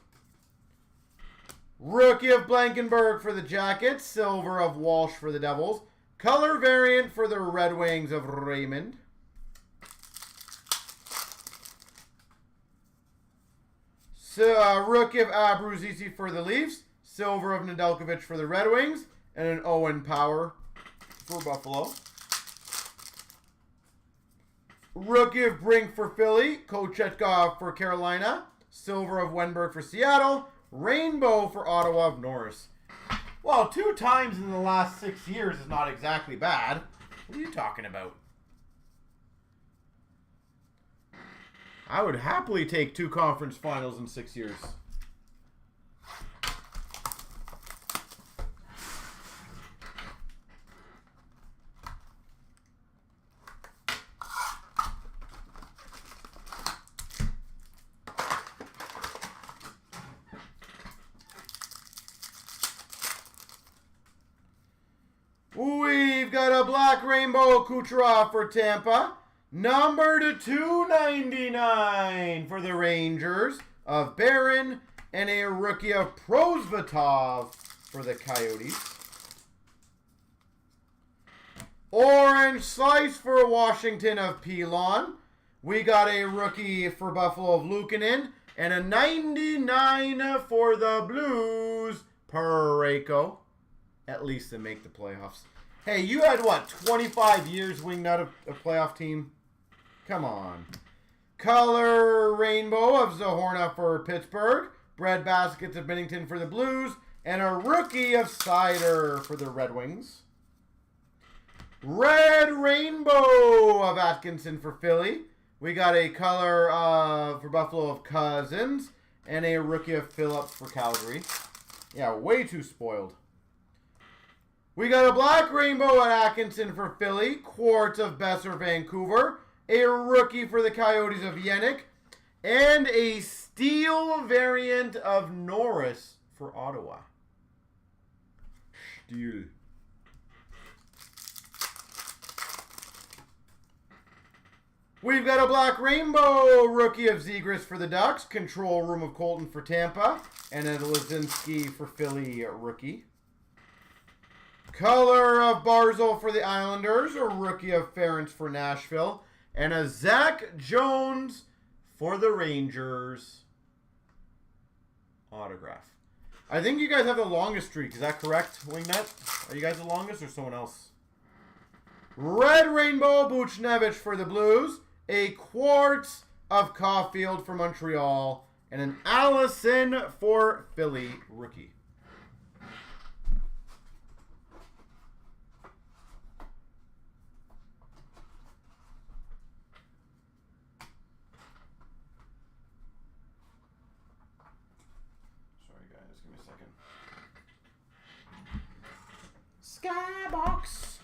Rookie of Blankenberg for the Jackets. Silver of Walsh for the Devils. Color variant for the Red Wings of Raymond. Rookie of Abruzzese for the Leafs. Silver of Nedeljkovic for the Red Wings. And an Owen Power for Buffalo. Rookie of Brink for Philly. Kochetkov for Carolina. Silver of Wenberg for Seattle. Rainbow for Ottawa of Norris. Well, 2 times in the last 6 years is not exactly bad. What are you talking about? I would happily take 2 conference finals in 6 years. We've got a black rainbow Kucherov for Tampa. Numbered to 299 for the Rangers of Barron. And a rookie of Prosvetov for the Coyotes. Orange slice for Washington of Pilon. We got a rookie for Buffalo of Luukkonen. And a 99 for the Blues, Parayko. At least they make the playoffs. Hey, you had what, 25 years winged out of a playoff team? Come on. Color rainbow of Zahorna for Pittsburgh. Bread baskets of Bennington for the Blues. And a rookie of Cider for the Red Wings. Red rainbow of Atkinson for Philly. We got a color for Buffalo of Cousins. And a rookie of Phillips for Calgary. Yeah, way too spoiled. We got a black rainbow at Atkinson for Philly. Quartz of Besser, Vancouver. A rookie for the Coyotes of Yannick. And a steel variant of Norris for Ottawa. Steel. We've got a black rainbow rookie of Zegras for the Ducks. Control room of Colton for Tampa. And a Lazinski for Philly rookie. Color of Barzal for the Islanders. A rookie of Ferentz for Nashville. And a Zach Jones for the Rangers. Autograph. I think you guys have the longest streak. Is that correct, Wingnut? Are you guys the longest or someone else? Red rainbow Buchnevich for the Blues. A quartz of Caulfield for Montreal. And an Allison for Philly rookie. Skybox.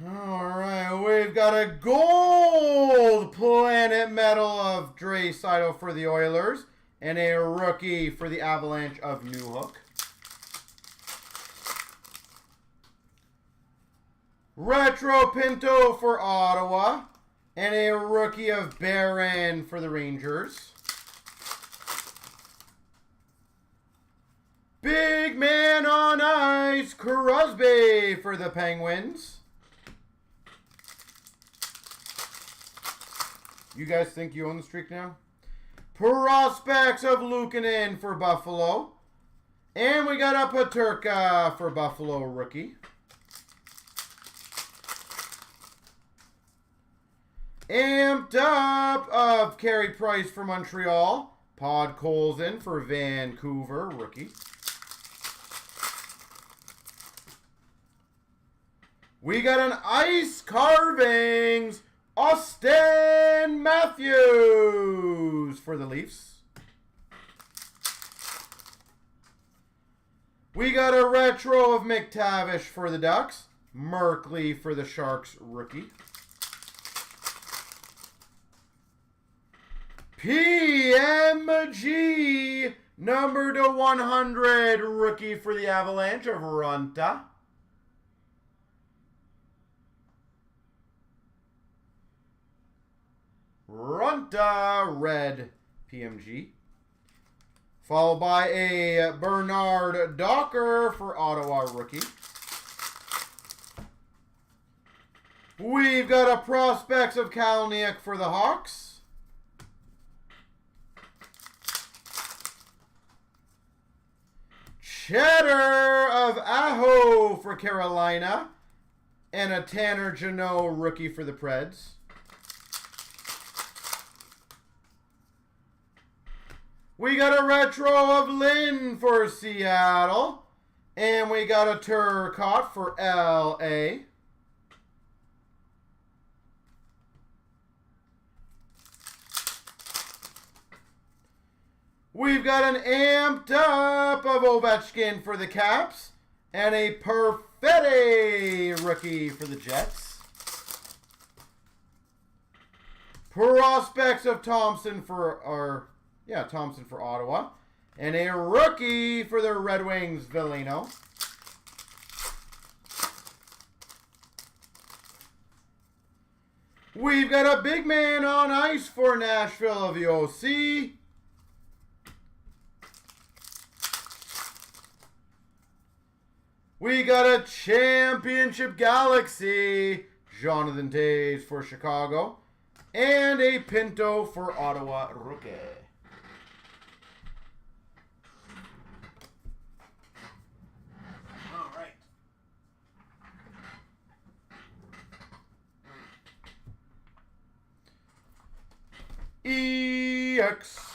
All right, we've got a gold Planet Medal of Draisaitl for the Oilers and a rookie for the Avalanche of Newhook. Retro Pinto for Ottawa. And a rookie of Barron for the Rangers. Big man on ice, Crosby for the Penguins. You guys think you own the streak now? Prospects of Luukkonen for Buffalo. And we got a Peterka for Buffalo rookie. Amped up of Carey Price for Montreal. Pod Colson for Vancouver, rookie. We got an Ice Carvings, Austin Matthews for the Leafs. We got a retro of McTavish for the Ducks. Merkley for the Sharks rookie. PMG number to 100 rookie for the Avalanche of Runta. Runta red PMG. Followed by a Bernard Docker for Ottawa rookie. We've got a Prospects of Kalnick for the Hawks. Cheddar of Aho for Carolina. And a Tanner Jeannot rookie for the Preds. We got a retro of Lynn for Seattle. And we got a Turcotte for LA. We've got an amped up of Ovechkin for the Caps. And a Perfetti rookie for the Jets. Prospects of Thompson for Thompson for Ottawa. And a rookie for the Red Wings, Villino. We've got a big man on ice for Nashville of the OC. We got a Championship Galaxy, Jonathan Toews for Chicago. And a Pinto for Ottawa rookie. All right. EX.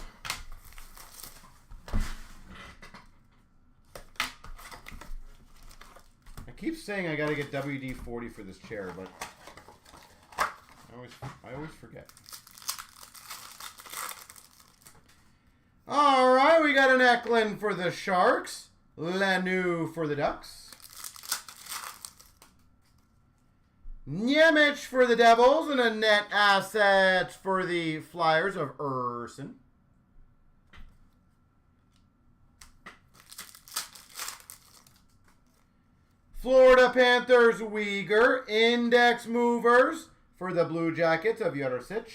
I keep saying I got to get WD-40 for this chair, but I always forget. All right, we got an Eklund for the Sharks, Lanu for the Ducks, Nemec for the Devils, and a net asset for the Flyers of Urson. Florida Panthers, Uyghur. Index movers for the Blue Jackets of Jurisic.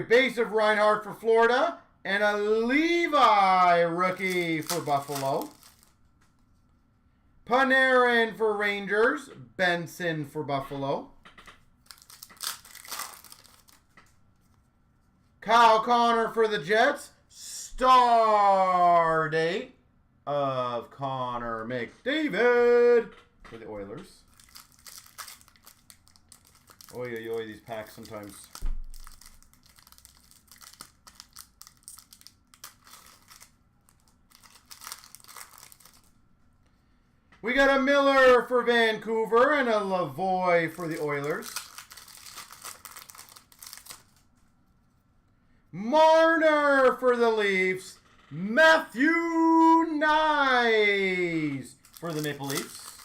Base of Reinhardt for Florida. And a Levi rookie for Buffalo. Panarin for Rangers. Benson for Buffalo. Kyle Connor for the Jets. Star date of Connor McDavid for the Oilers. Oy, these packs sometimes. We got a Miller for Vancouver and a Lavoie for the Oilers. Marner for the Leafs. Matthew Nyes for the Maple Leafs.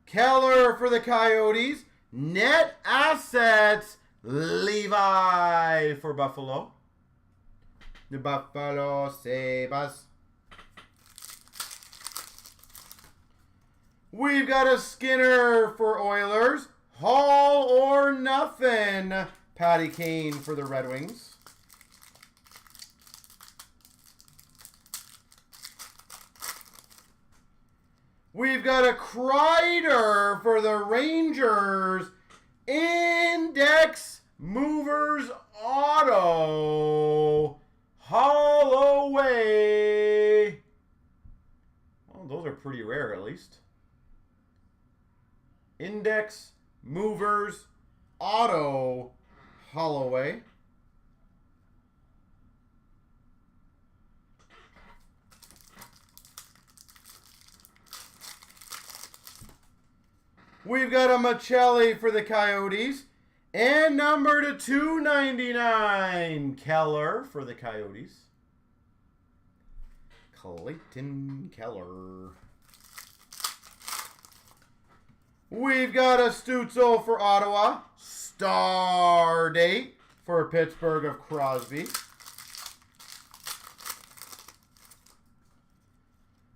Keller for the Coyotes. Net assets. Levi for Buffalo. The Buffalo Sabres. We've got a Skinner for Oilers. Hall or nothing. Patty Kane for the Red Wings. We've got a Kreider for the Rangers. Index movers auto. Holloway. Well, those are pretty rare at least. Index movers auto Holloway. We've got a Michelli for the Coyotes. And number to 299, Keller for the Coyotes. Clayton Keller. We've got a Stutzel for Ottawa. Star date for Pittsburgh of Crosby.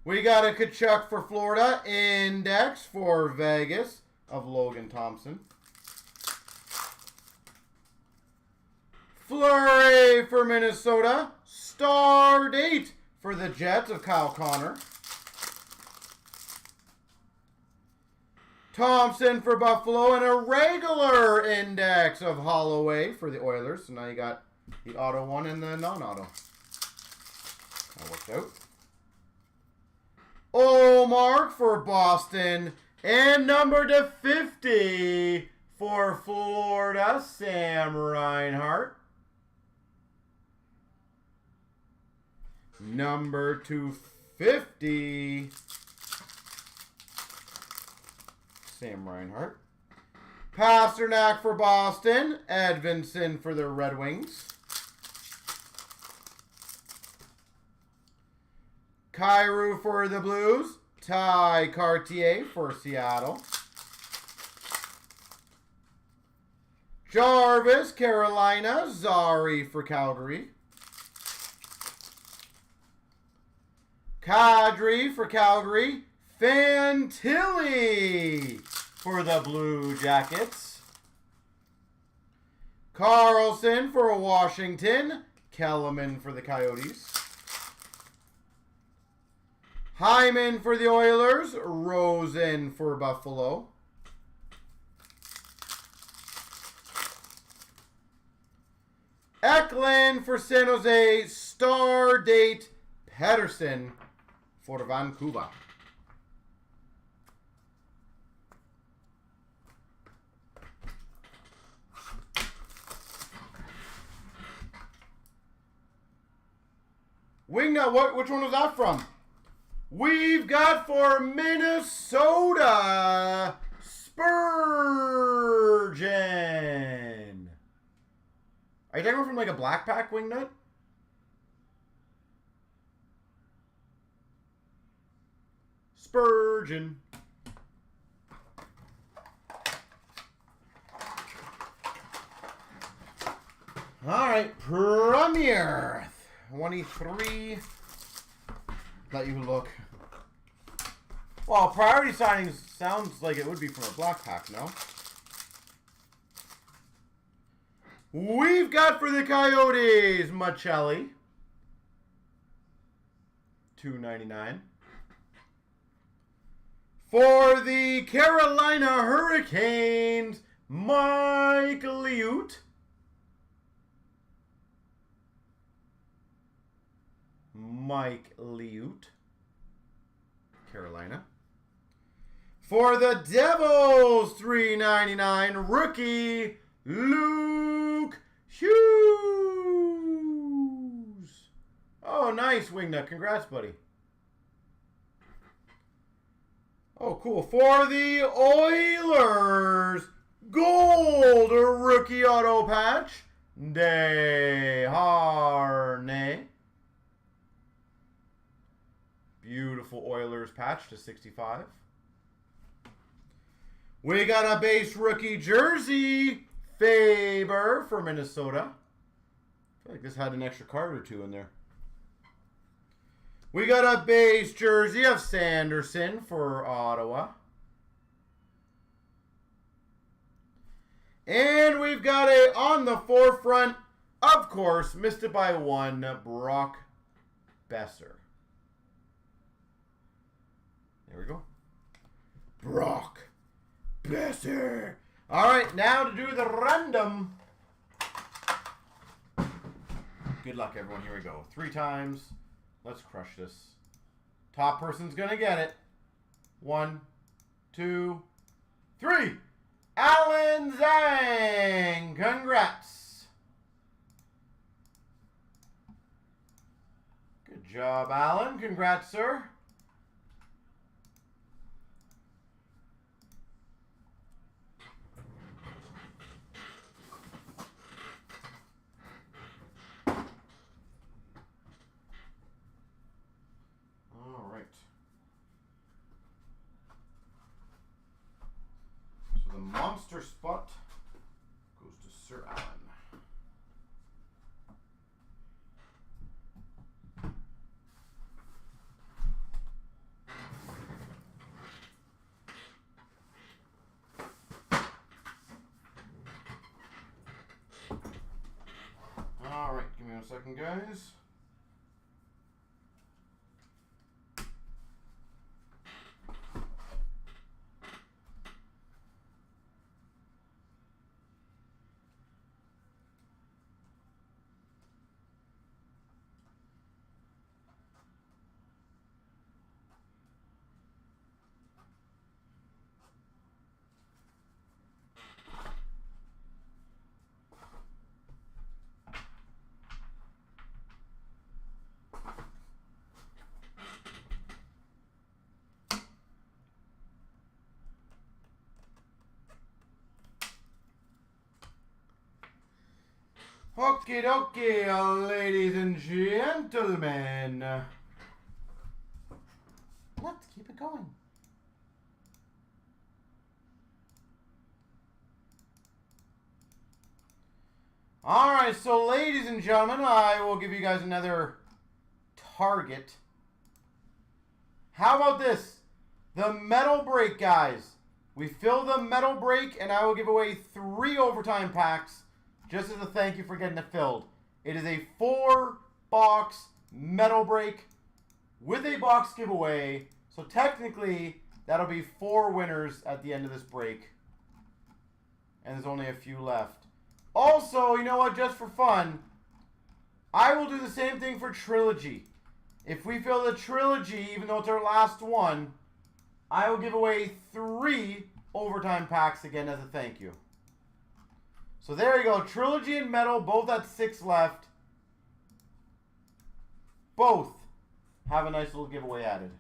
We got a Kachuk for Florida. Index for Vegas of Logan Thompson. Fleury for Minnesota. Star date for the Jets of Kyle Connor. Thompson for Buffalo, and a regular index of Holloway for the Oilers. So now you got the auto one and the non-auto. That worked out. Olmark for Boston, and number to 50 for Florida, Sam Reinhart. Number 250. Sam Reinhart. Pasternak for Boston. Edvinson for the Red Wings. Kyrou for the Blues. Ty Cartier for Seattle. Jarvis, Carolina. Zari for Calgary. Kadri for Calgary. Fantilli for the Blue Jackets. Carlson for Washington. Kellerman for the Coyotes. Hyman for the Oilers. Rosen for Buffalo. Eklund for San Jose. Star date Pedersen for Vancouver. Wingnut, which one was that from? We've got for Minnesota, Spurgeon. Are you talking from like a black pack wingnut? Spurgeon. All right, Premier 23. Let you look. Well, priority signings sounds like it would be from a black pack, no? We've got for the Coyotes, Machelli. $2.99. For the Carolina Hurricanes, Mike Liut. Mike Liut, Carolina. For the Devils, $3.99, rookie Luke Hughes. Oh, nice, Wingnut. Congrats, buddy. Oh, cool. For the Oilers, gold rookie auto patch, Desharnais. Beautiful Oilers patch to 65. We got a base rookie jersey, Faber for Minnesota. I feel like this had an extra card or two in there. We got a base jersey of Sanderson for Ottawa. And we've got a on the forefront, of course, missed it by one, Brock Besser. There we go. Brock Besser. All right, now to do the random. Good luck, everyone. Here we go. 3 times. Let's crush this. Top person's going to get it. 1, 2, 3. Alan Zhang. Congrats. Good job, Alan. Congrats, sir. extra spot goes to Sir Alan. All right, give me 1 second, guys. Okie dokie, ladies and gentlemen. Let's keep it going. Alright, so ladies and gentlemen, I will give you guys another target. How about this? The metal break, guys. We fill the metal break, and I will give away 3 overtime packs. Just as a thank you for getting it filled. It is a 4-box metal break with a box giveaway. So technically, that'll be 4 winners at the end of this break. And there's only a few left. Also, you know what? Just for fun, I will do the same thing for Trilogy. If we fill the Trilogy, even though it's our last one, I will give away 3 overtime packs again as a thank you. So there you go. Trilogy and Metal, both at 6 left. Both have a nice little giveaway added.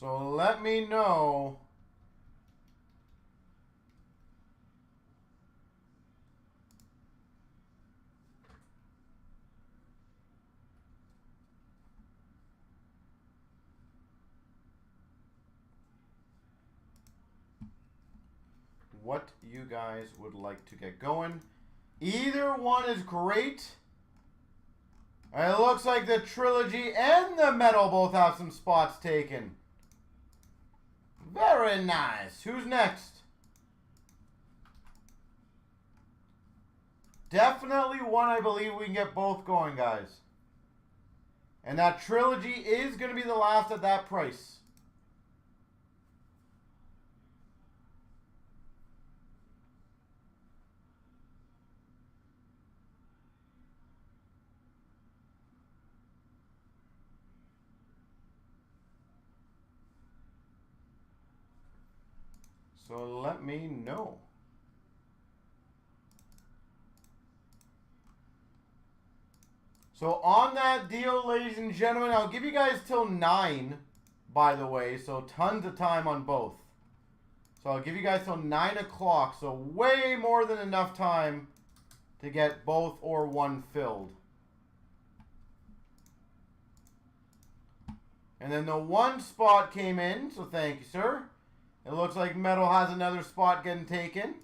So let me know what you guys would like to get going. Either one is great. It looks like the Trilogy and the Metal both have some spots taken. Very nice. Who's next? Definitely one I believe we can get both going, guys. And that Trilogy is going to be the last at that price. So let me know. So on that deal, ladies and gentlemen, I'll give you guys till 9, by the way. So tons of time on both. So I'll give you guys till 9 o'clock. So way more than enough time to get both or one filled. And then the 1 spot came in, so thank you, sir. It looks like Metal has another spot getting taken.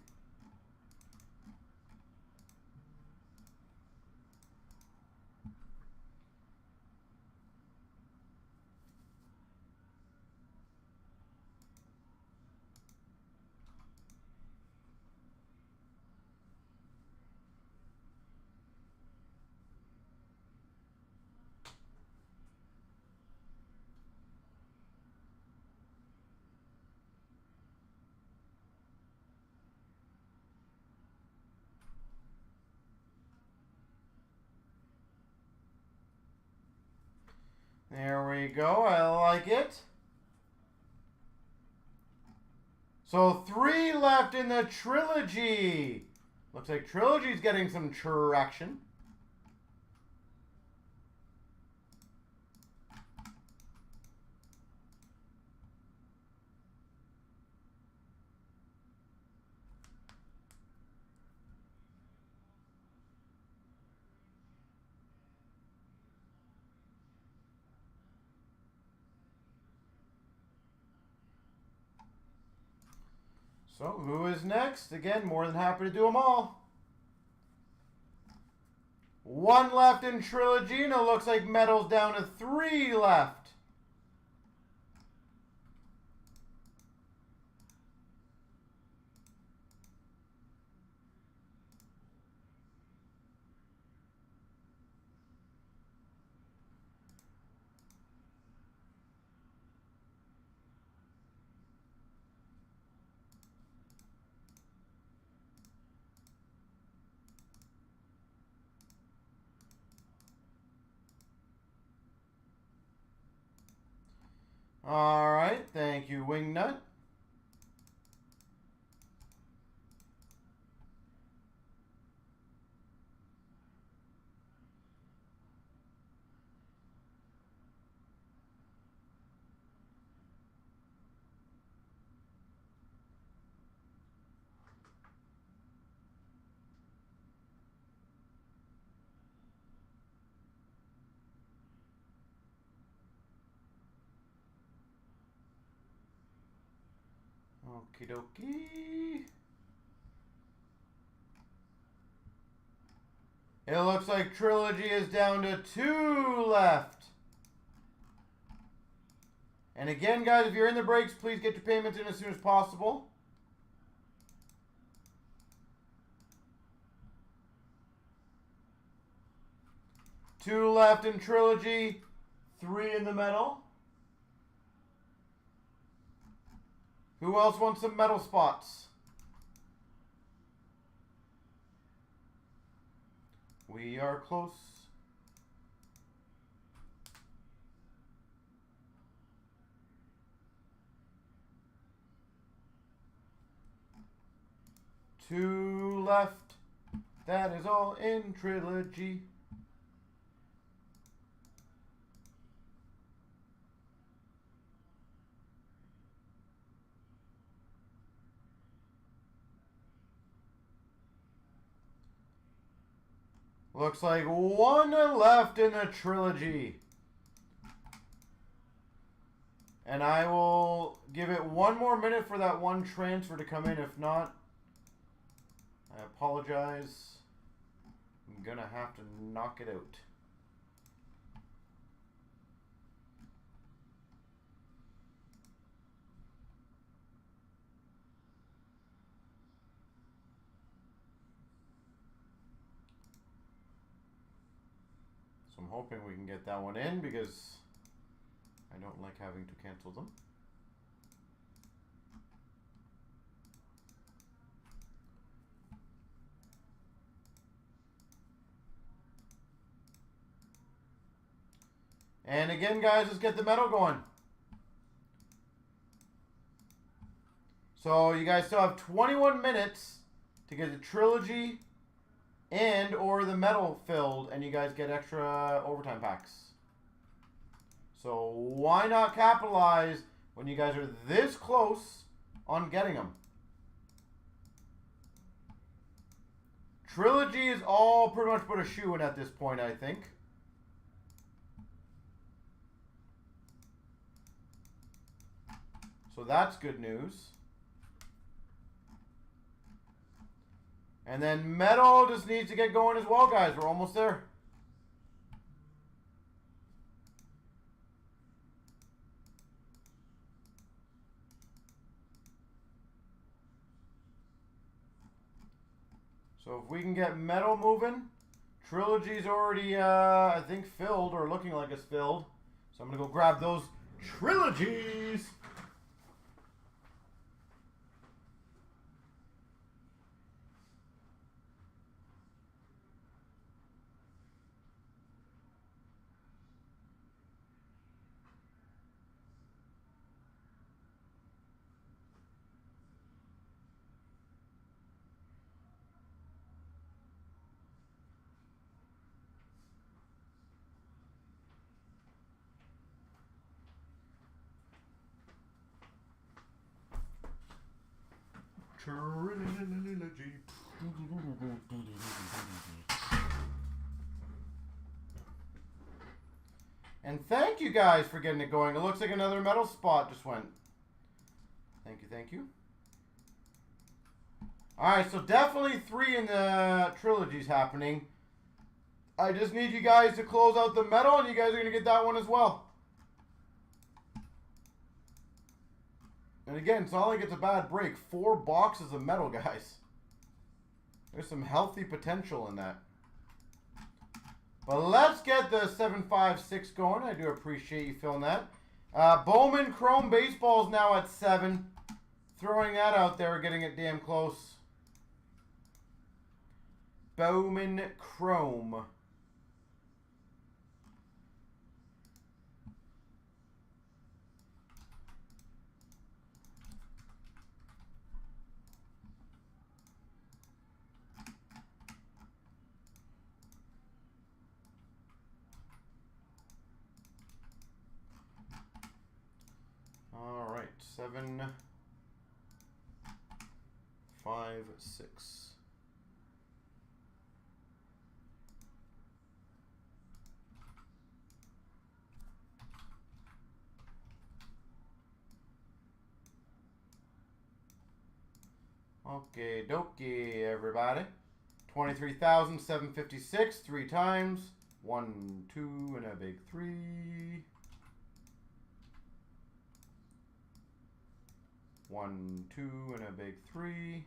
There we go. I like it. So 3 left in the Trilogy. Looks like Trilogy's getting some traction. So, who is next? Again, more than happy to do them all. One left in Trilogy, and it looks like Metal's down to 3 left. All right, thank you, Wingnut. Okie dokie. It looks like Trilogy is down to 2 left. And again, guys, if you're in the breaks, please get your payments in as soon as possible. Two left in Trilogy, 3 in the metal. Who else wants some metal spots? We are close. Two left. That is all in Trilogy. Looks like 1 left in the Trilogy. And I will give it 1 more minute for that 1 transfer to come in. If not, I apologize. I'm going to have to knock it out. So I'm hoping we can get that one in because I don't like having to cancel them. And again, guys, let's get the metal going. So you guys still have 21 minutes to get the Trilogy and or the metal filled, and you guys get extra overtime packs. So why not capitalize when you guys are this close on getting them? Trilogy is all pretty much put a shoe in at this point, I think. So that's good news. And then metal just needs to get going as well, guys. We're almost there. So if we can get metal moving, Trilogy's already, I think, filled or looking like it's filled. So I'm going to go grab those Trilogies. Trilogy. And thank you guys for getting it going. It looks like another metal spot just went. Thank you, thank you. Alright, so definitely 3 in the trilogies happening. I just need you guys to close out the metal, and you guys are going to get that one as well. And again, it's not like it's a bad break. 4 boxes of metal, guys. There's some healthy potential in that. But let's get the 756 going. I do appreciate you filling that. Bowman Chrome Baseball is now at 7. Throwing that out there, getting it damn close. Bowman Chrome. All right, 7, 5, 6. Okay, dokie, everybody. 23,756 3 times. 1, 2, and a big 3. 1, 2, and a big 3.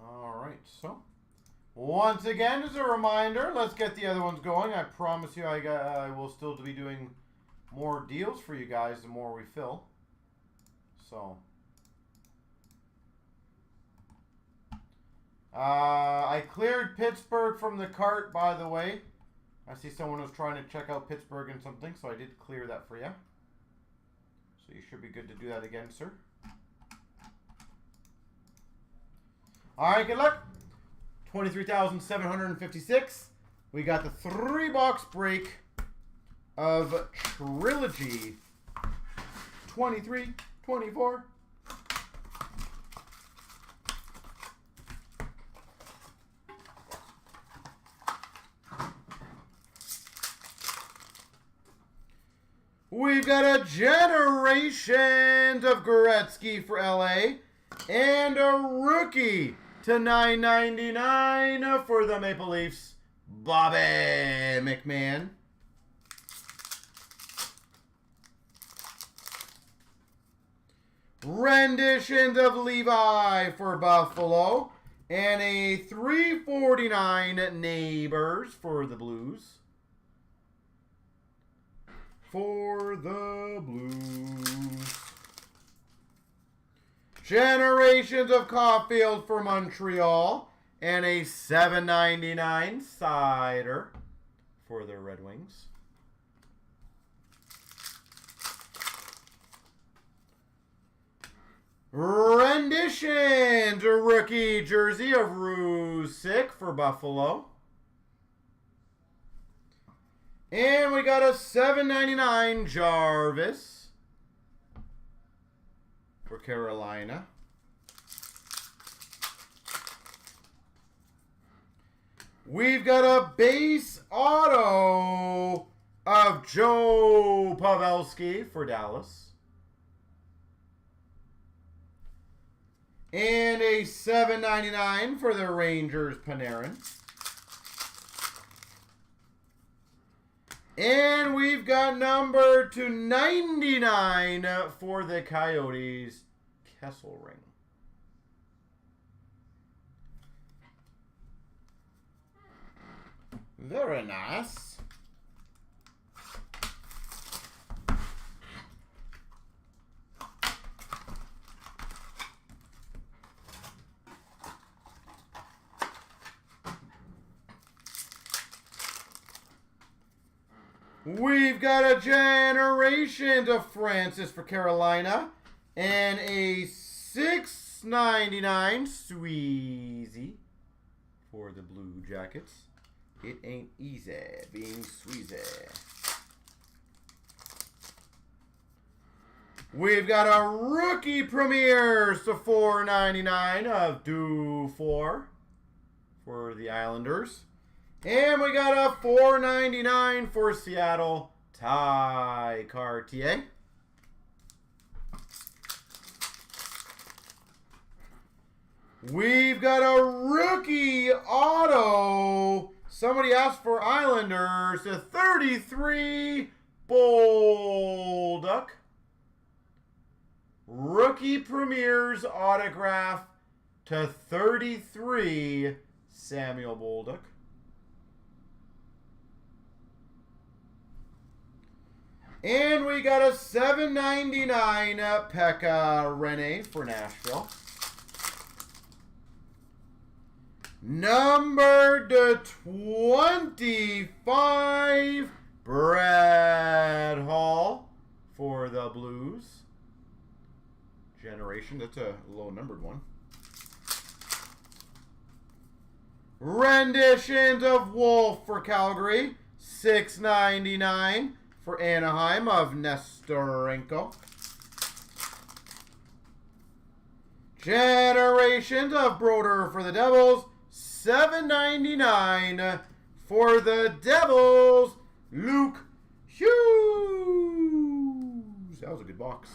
All right, so once again, as a reminder, let's get the other ones going. I promise you I will still be doing more deals for you guys the more we fill. So, I cleared Pittsburgh from the cart, by the way. I see someone was trying to check out Pittsburgh and something, so I did clear that for you. So you should be good to do that again, sir. All right, good luck. 23,756. We got the 3-box break of Trilogy 23, 24. We've got a Generations of Gretzky for LA and a rookie to 9.99 for the Maple Leafs, Bobby McMahon. Renditions of Levi for Buffalo and a 349 Neighbors for the Blues. For the Blues. Generations of Caulfield for Montreal. And a $7.99 Cider for the Red Wings. Renditions, a rookie jersey of Rusick for Buffalo. And we got a $7.99 Jarvis for Carolina. We've got a base auto of Joe Pavelski for Dallas. And a $7.99 for the Rangers Panarin. And we've got number /99 for the Coyotes, Kesselring. Very nice. We've got a generation of Francis for Carolina and a $6.99 Sweezy for the Blue Jackets. It ain't easy being Sweezy. We've got a rookie premieres to $4.99 of Dufour for the Islanders. And we got a $4.99 for Seattle, Ty Cartier. We've got a rookie auto. Somebody asked for Islanders, a 33 Bolduc. Rookie premieres autograph to 33 Samuel Bolduc. And we got a $7.99 Pekka Rinne for Nashville. Number /25, Brad Hall for the Blues. Generation, that's a low numbered one. Renditions of Wolf for Calgary, $6.99 for Anaheim of Nestorenko. Generations of Broder for the Devils, $7.99 for the Devils, Luke Hughes. That was a good box.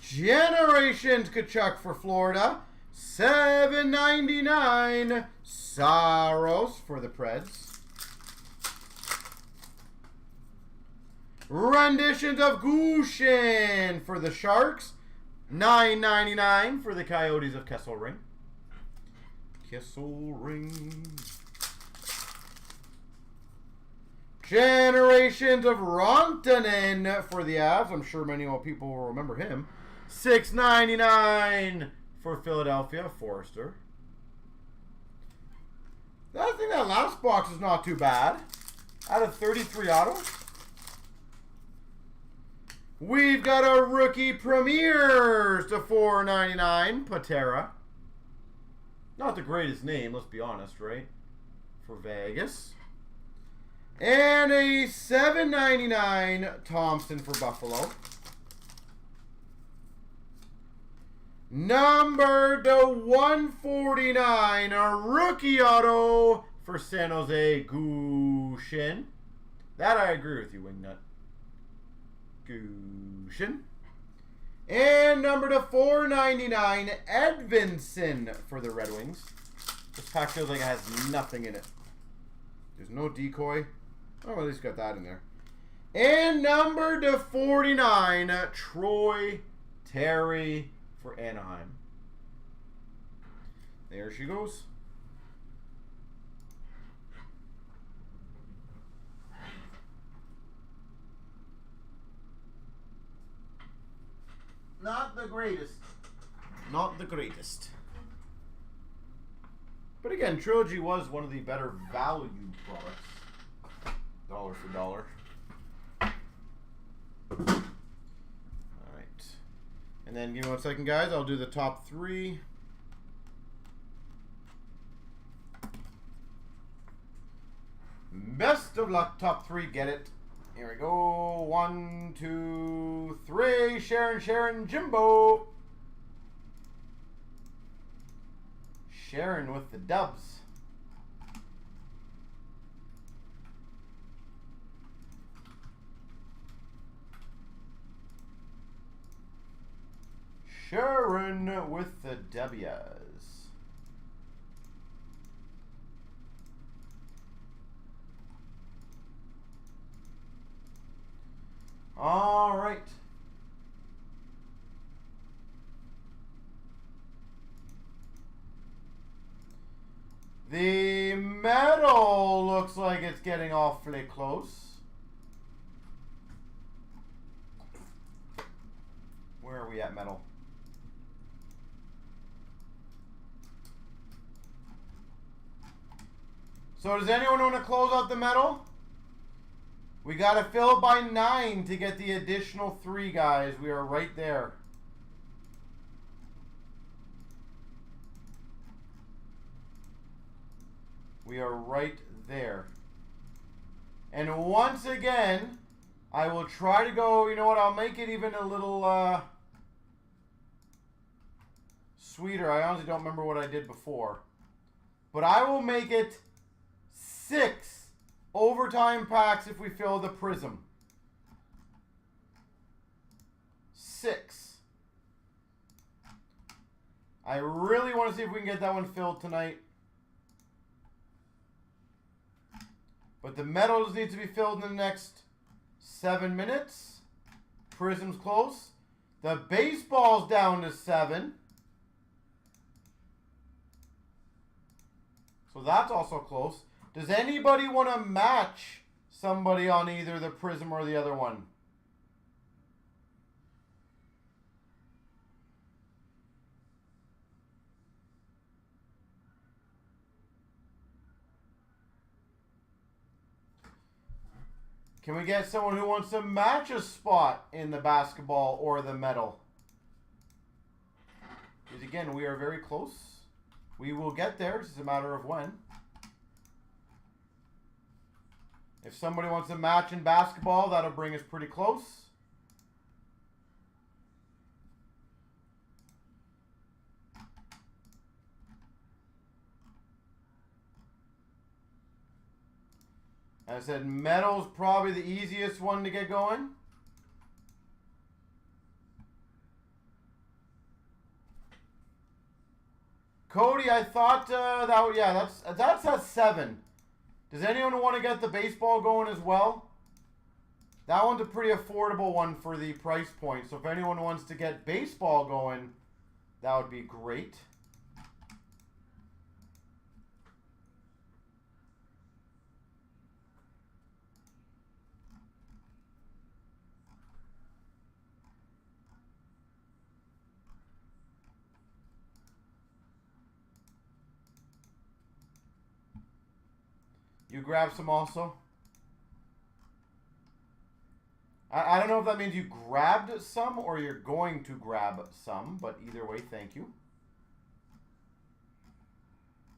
Generations Kachuk for Florida, $7.99. Saros for the Preds. Renditions of Gushin for the Sharks, $9.99 for the Coyotes of Kesselring. Generations of Rantanen for the Avs. I'm sure many people will remember him. $6.99 for Philadelphia, Forrester. I think that last box is not too bad. Out of 33 autos. We've got a rookie premieres to $4.99, Patera. Not the greatest name, let's be honest, right? For Vegas. And a $7.99 Thompson for Buffalo. Number /149, a rookie auto for San Jose, Gushin. That I agree with you, Wingnut. Gushin. And number /499, Edvinson for the Red Wings. This pack feels like it has nothing in it. There's no decoy. Oh, at least got that in there. And number /49, Troy Terry for Anaheim. There she goes. Not the greatest. Not the greatest. But again, Trilogy was one of the better value products. Dollar for dollar. Alright. And then give me 1 second, guys. I'll do the top 3. Best of luck, top 3. Get it. Here we go. 1, 2, 3. Sharon, Jimbo. Sharon with the dubs. Sharon with the W's. All right. The metal looks like it's getting awfully close. Where are we at, metal? So does anyone want to close out the metal? We got to fill it by 9 to get the additional 3, guys. We are right there. We are right there. And once again, I will try to go, you know what, I'll make it even a little sweeter. I honestly don't remember what I did before. But I will make it 6 overtime packs if we fill the prism. 6. I really want to see if we can get that one filled tonight. But the metals need to be filled in the next 7 minutes. Prism's close. The baseball's down to 7. So that's also close. Does anybody want to match somebody on either the prism or the other one? Can we get someone who wants to match a spot in the basketball or the metal? Because again, we are very close. We will get there. It's just a matter of when. If somebody wants to match in basketball, that'll bring us pretty close. As I said, metal's probably the easiest one to get going. Cody, I thought that's at 7. Does anyone want to get the baseball going as well? That one's a pretty affordable one for the price point. So if anyone wants to get baseball going, that would be great. You grab some also? I don't know if that means you grabbed some or you're going to grab some, but either way, thank you.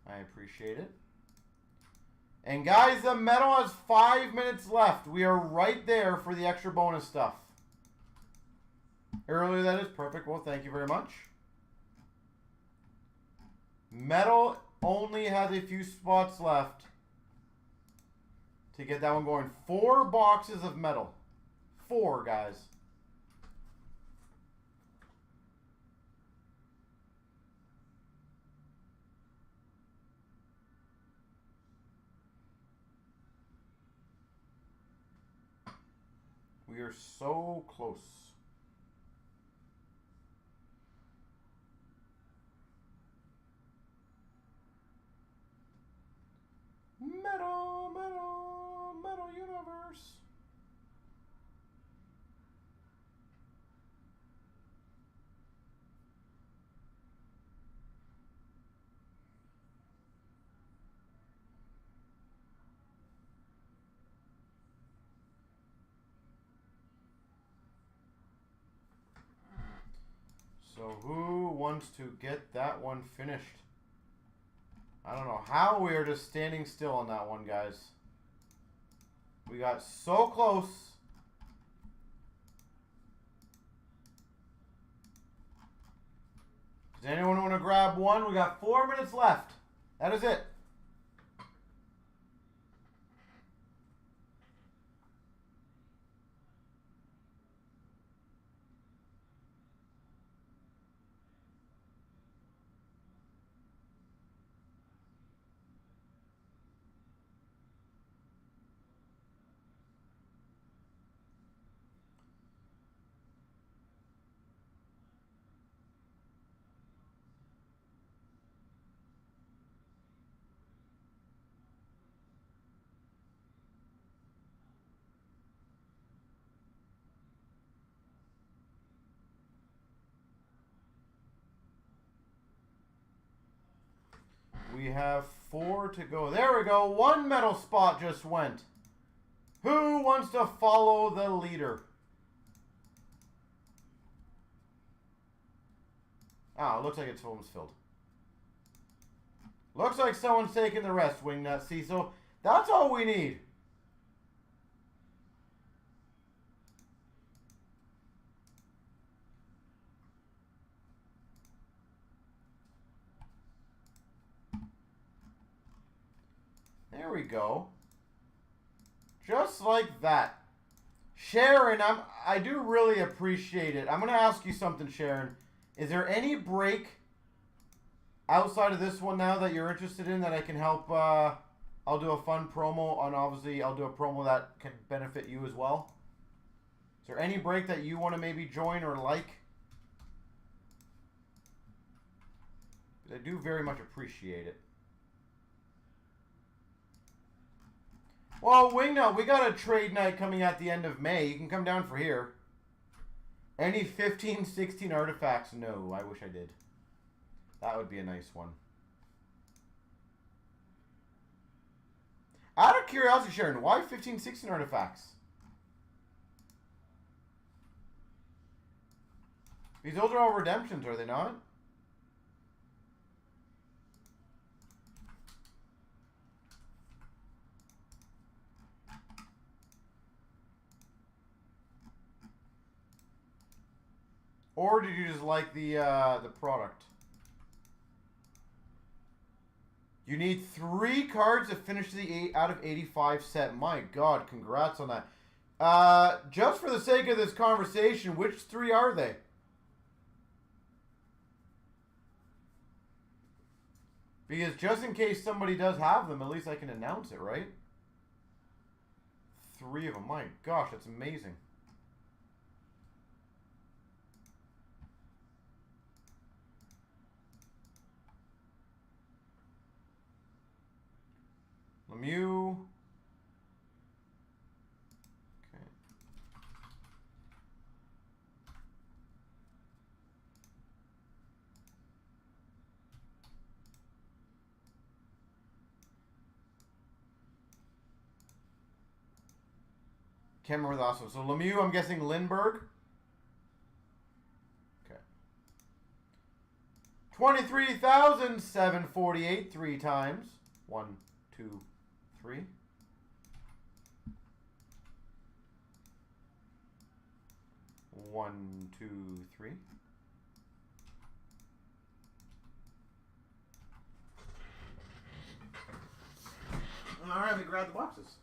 I appreciate it. And guys, the metal has 5 minutes left. We are right there for the extra bonus stuff. Earlier, that is perfect. Well, thank you very much. Metal only has a few spots left to get that one going. 4 boxes of metal. 4, guys. We are so close. Metal, metal, metal universe. So who wants to get that one finished? I don't know how we are just standing still on that one, guys. We got so close. Does anyone want to grab one? We got 4 minutes left. That is it. We have 4 to go. There we go. 1 metal spot just went. Who wants to follow the leader? Ah, looks like it's almost filled. Looks like someone's taking the rest, Wingnut Cecil. That's all we need. There we go. Just like that. Sharon, I do really appreciate it. I'm going to ask you something, Sharon. Is there any break outside of this one now that you're interested in that I can help? I'll do a fun promo on, obviously, I'll do a promo that can benefit you as well. Is there any break that you want to maybe join or like? I do very much appreciate it. Well, Wingnut, we got a trade night coming at the end of May. You can come down for here. Any 15, 16 artifacts? No, I wish I did. That would be a nice one. Out of curiosity, Sharon, why 15, 16 artifacts? These those are all redemptions, are they not? Or did you just like the product? You need 3 cards to finish the 8 out of 85 set. My God, congrats on that. Just for the sake of this conversation, which 3 are they? Because just in case somebody does have them, at least I can announce it, right? 3 of them. My gosh, that's amazing. Lemieux. Okay. Can't remember the last one. So Lemieux, I'm guessing Lindbergh. Okay. 23,748 3 times. 1, 2, 3. One, two, three. All right, let me grab the boxes.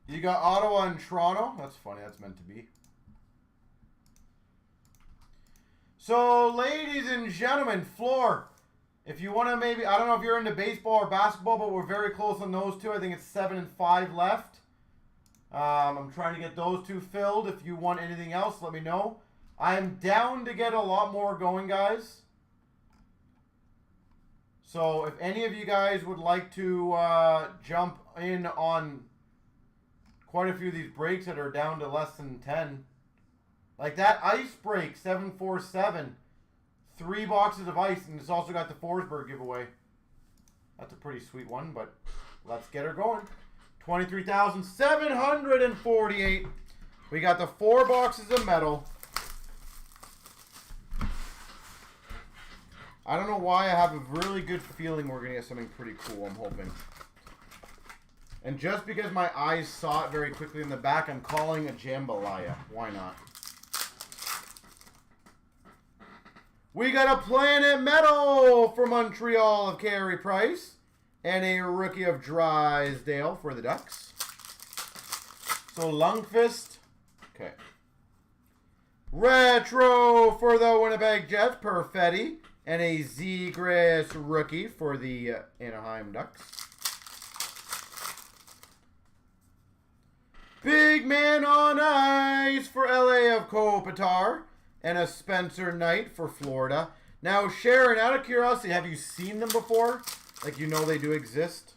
You got Ottawa and Toronto. That's funny. That's meant to be. So, ladies and gentlemen, floor. If you want to maybe, I don't know if you're into baseball or basketball, but we're very close on those two. I think it's 7 and 5 left. I'm trying to get those 2 filled. If you want anything else, let me know. I'm down to get a lot more going, guys. So, if any of you guys would like to jump in on quite a few of these breaks that are down to less than 10. Like that ice break, 747. 3 boxes of ice, and it's also got the Forsberg giveaway. That's a pretty sweet one, but let's get her going. 23,748. We got the 4 boxes of metal. I don't know why I have a really good feeling we're going to get something pretty cool, I'm hoping. And just because my eyes saw it very quickly in the back, I'm calling a jambalaya. Why not? We got a Planet Metal for Montreal of Carey Price. And a rookie of Drysdale for the Ducks. So Lundqvist. Okay. Retro for the Winnipeg Jets, Perfetti. And a Zegras rookie for the Anaheim Ducks. Big Man on Ice for LA of Kopitar. And a Spencer Knight for Florida. Now, Sharon, out of curiosity, have you seen them before? Like, you know they do exist.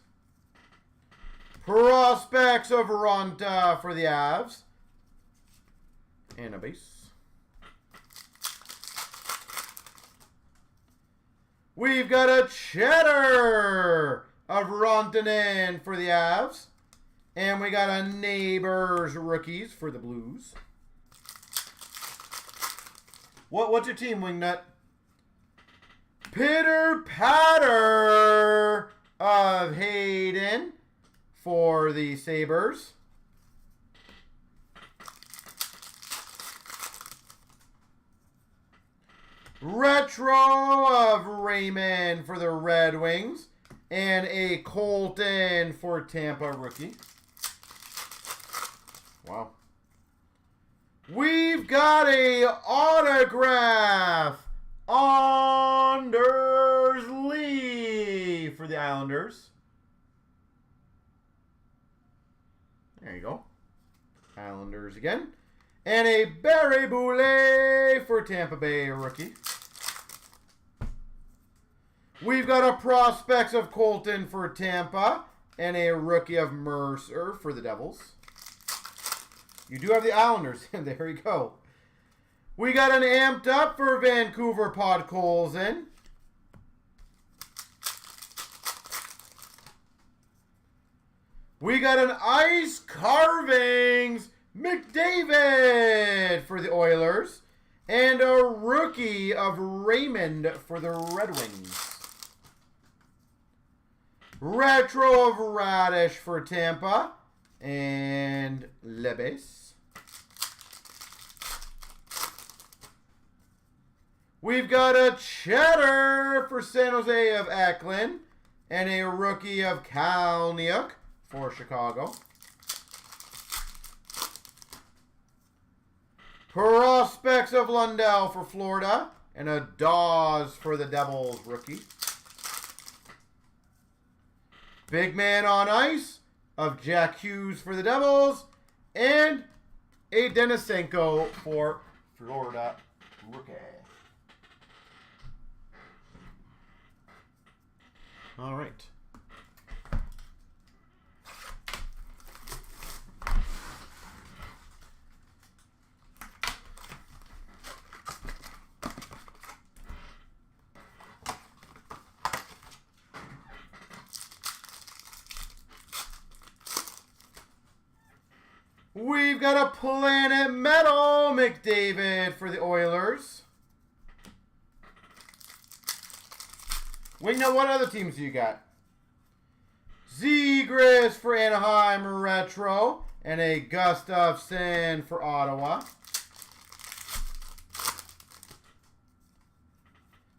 Prospects of Ronta for the Avs. And a base. We've got a Cheddar of Rontanen for the Avs. And we got a Neighbors rookies for the Blues. What's your team, Wingnut? Pitter Patter of Hayden for the Sabres. Retro of Raymond for the Red Wings. And a Colton for Tampa rookie. Wow. We've got a autograph. Anders Lee for the Islanders. There you go. Islanders again. And a Barry Boulay for Tampa Bay rookie. We've got a Prospects of Colton for Tampa. And a rookie of Mercer for the Devils. You do have the Islanders. There you go. We got an amped up for Vancouver Podkolzin. We got an Ice Carvings McDavid for the Oilers. And a rookie of Raymond for the Red Wings. Retro of Radish for Tampa. And Lebes. We've got a Cheddar for San Jose of Eklund. And a rookie of Kalniuk for Chicago. Prospects of Lundell for Florida. And a Dawes for the Devils rookie. Big Man on Ice of Jack Hughes for the Devils. And a Denisenko for Florida rookie. All right. We've got a Planet Metal McDavid for the Oilers. Wingnut, what other teams do you got? Zegras for Anaheim Retro. And a Gustafsson for Ottawa.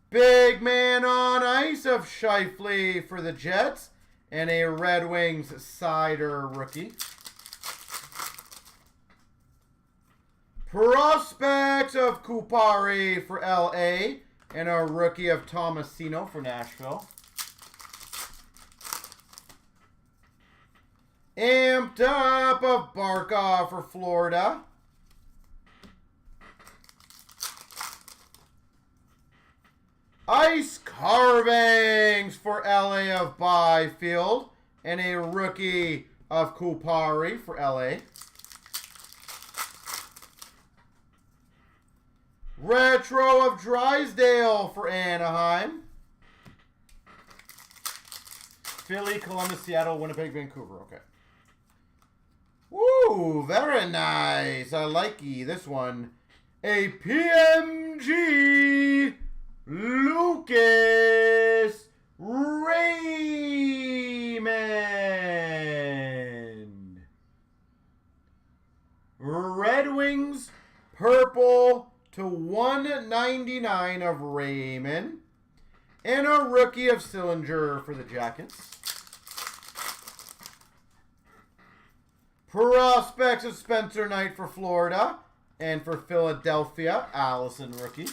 Big Man on Ice of Scheifele for the Jets. And a Red Wings Cider rookie. Prospects of Kupari for LA. And a rookie of Tomasino for Nashville. Amped up of Barkov for Florida. Ice Carvings for LA of Byfield. And a rookie of Kupari for LA. Retro of Drysdale for Anaheim. Philly, Columbus, Seattle, Winnipeg, Vancouver. Okay. Woo, very nice. I like this one. A PMG Lucas Raymond. Red Wings, purple to 199 of Raymond. And a rookie of Sillinger for the Jackets. Prospects of Spencer Knight for Florida. And for Philadelphia, Allison rookie.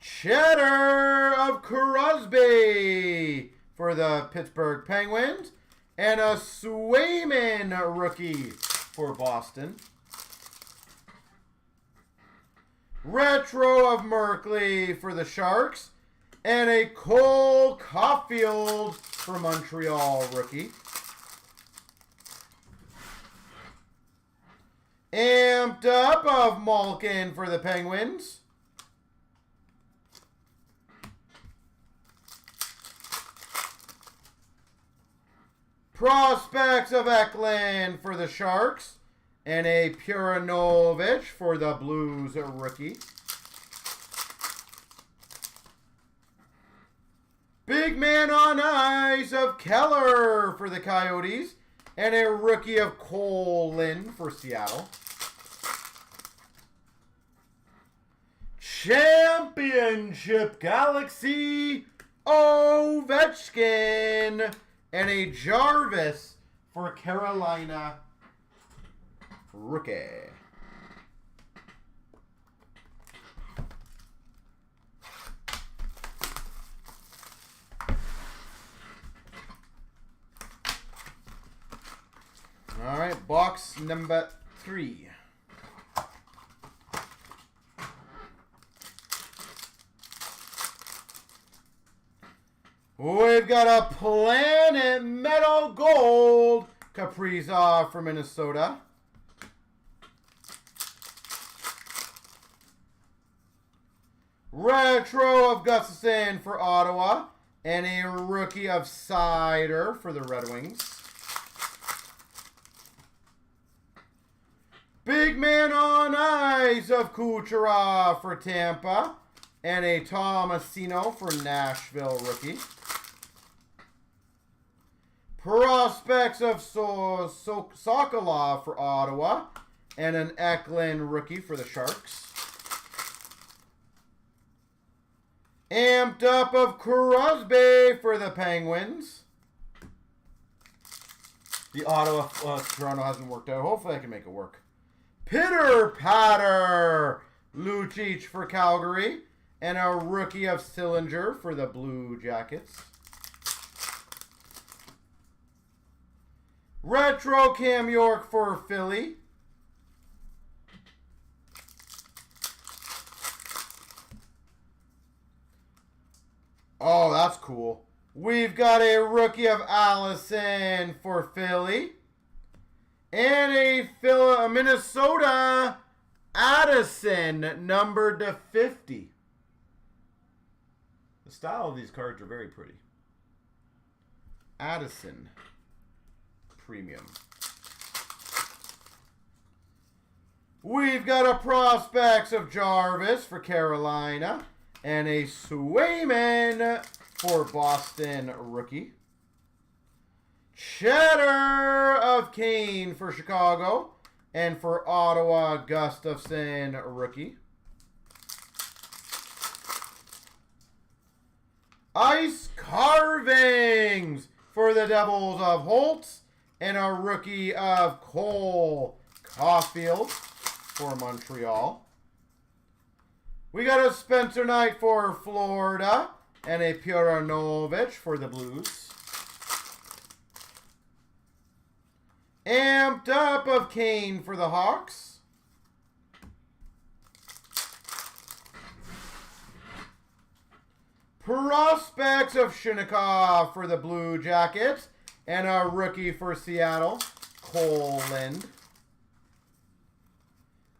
Cheddar of Crosby for the Pittsburgh Penguins. And a Swayman rookie for Boston. Retro of Merkley for the Sharks. And a Cole Caulfield for Montreal rookie. Amped up of Malkin for the Penguins. Prospects of Eklund for the Sharks. And a Puranovich for the Blues rookie. Big man on ice of Keller for the Coyotes. And a rookie of Colin for Seattle. Championship Galaxy Ovechkin. And a Jarvis for Carolina rookie. All right, box number 3. We've got a Planet Metal Gold Kaprizov for Minnesota. Retro of Gustafsson for Ottawa. And a rookie of Sider for the Red Wings. Big man on ice of Kucherov for Tampa. And a Tomasino for Nashville rookie. Prospects of Sokolov for Ottawa. And an Eklund rookie for the Sharks. Amped up of Crosby for the Penguins. The Ottawa, Toronto hasn't worked out. Hopefully I can make it work. Pitter Patter Lucic for Calgary. And a rookie of Sillinger for the Blue Jackets. Retro Cam York for Philly. Oh, that's cool. We've got a rookie of Allison for Philly. And a Minnesota Addison, numbered to 50. The style of these cards are very pretty. Addison. Premium. We've got a Prospects of Jarvis for Carolina. And a Swayman for Boston rookie. Cheddar of Kane for Chicago. And for Ottawa, Gustafsson rookie. Ice Carvings for the Devils of Holtz. And a rookie of Cole Caulfield for Montreal. We got a Spencer Knight for Florida. And a Puranovich for the Blues. Amped up of Kane for the Hawks. Prospects of Shinnikov for the Blue Jackets. And a rookie for Seattle, Cole Lind.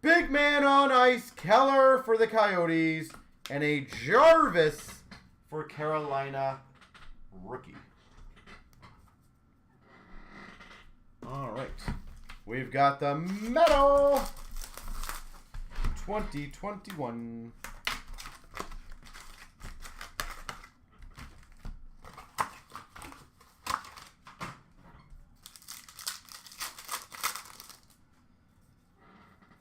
Big man on ice, Keller for the Coyotes. And a Jarvis for Carolina rookie. All right. We've got the medal 2021.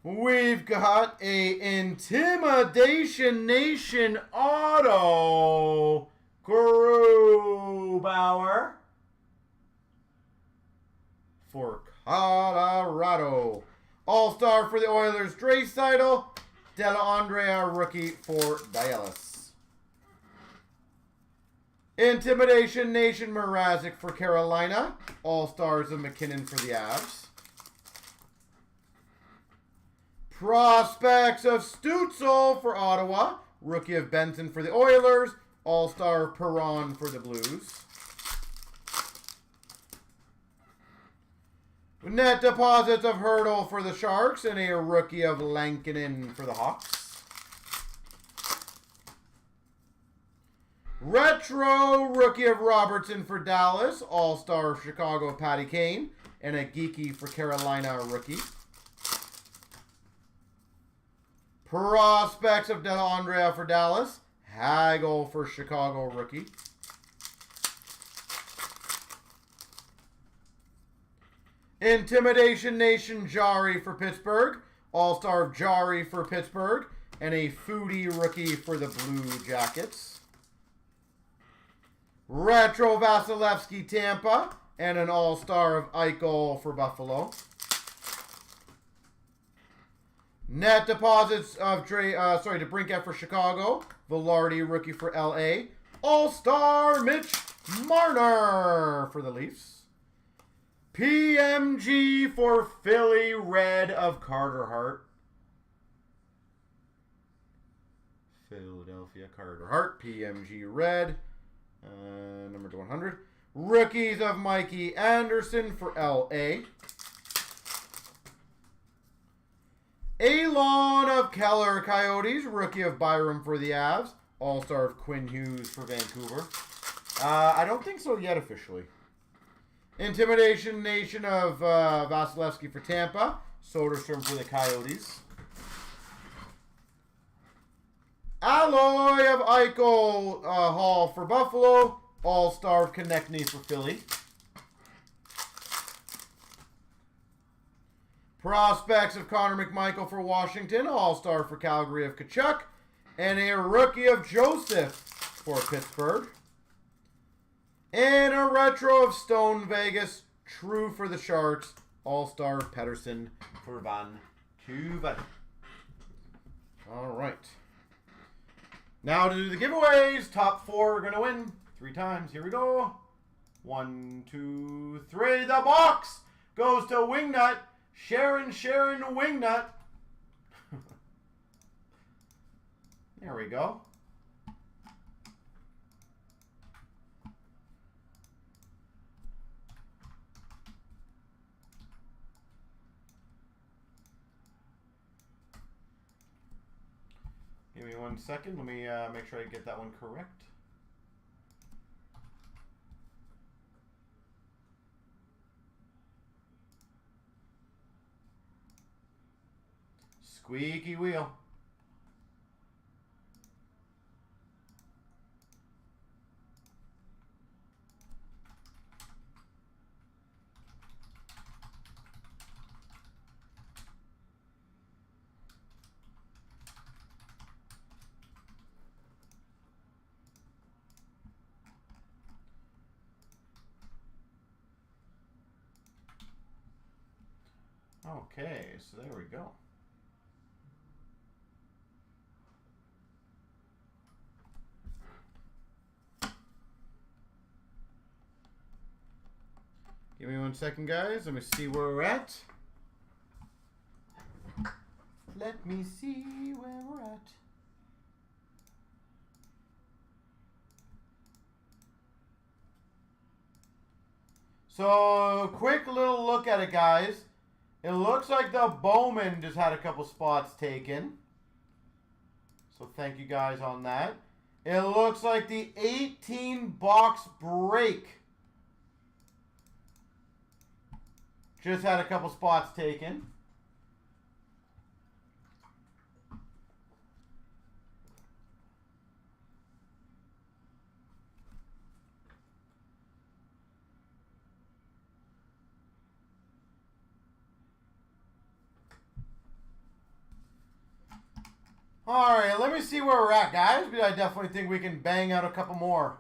We've got a Intimidation Nation auto, Grubauer for Colorado. All-Star for the Oilers, Draisaitl. Della Andrea, rookie for Dallas. Intimidation Nation, Mrazek for Carolina. All-Stars of McKinnon for the Avs. Prospects of Stützle for Ottawa. Rookie of Benson for the Oilers. All-Star Perron for the Blues. Net deposits of Hurdle for the Sharks. And a rookie of Lankinen for the Hawks. Retro rookie of Robertson for Dallas. All-Star of Chicago, Patty Kane. And a Geeky for Carolina rookie. Prospects of Della Andrea for Dallas. Hagel for Chicago rookie. Intimidation Nation Jari for Pittsburgh. All-Star of Jari for Pittsburgh. And a Foodie rookie for the Blue Jackets. Retro Vasilevsky Tampa. And an All-Star of Eichel for Buffalo. Net deposits of DeBrincat for Chicago. Velarde, rookie for LA. All-Star Mitch Marner for the Leafs. PMG for Philly, red of Carter Hart. Philadelphia Carter Hart, PMG red. Number 100. Rookies of Mikey Anderson for LA. Alon of Keller Coyotes, rookie of Byram for the Avs. All-Star of Quinn Hughes for Vancouver. I don't think so yet officially. Intimidation Nation of Vasilevsky for Tampa. Soderstrom for the Coyotes. Alloy of Eichel Hall for Buffalo. All-Star of Konechny for Philly. Prospects of Connor McMichael for Washington. All-Star for Calgary of Tkachuk. And a rookie of Joseph for Pittsburgh. And a retro of Stone Vegas. True for the Sharks. All-Star Pettersson for Vancouver. All right. Now to do the giveaways. Top 4 are going to win 3 times. Here we go. 1, 2, 3. The box goes to Wingnut. Sharon Wingnut. There we go. Give me 1 second. Let me make sure I get that one correct. Squeaky wheel. Okay, so there we go. Give me 1 second, guys. Let me see where we're at. Let me see where we're at. So, quick little look at it, guys. It looks like the Bowman just had a couple spots taken. So thank you guys on that. It looks like the 18-box break just had a couple spots taken. All right, let me see where we're at, guys. But I definitely think we can bang out a couple more.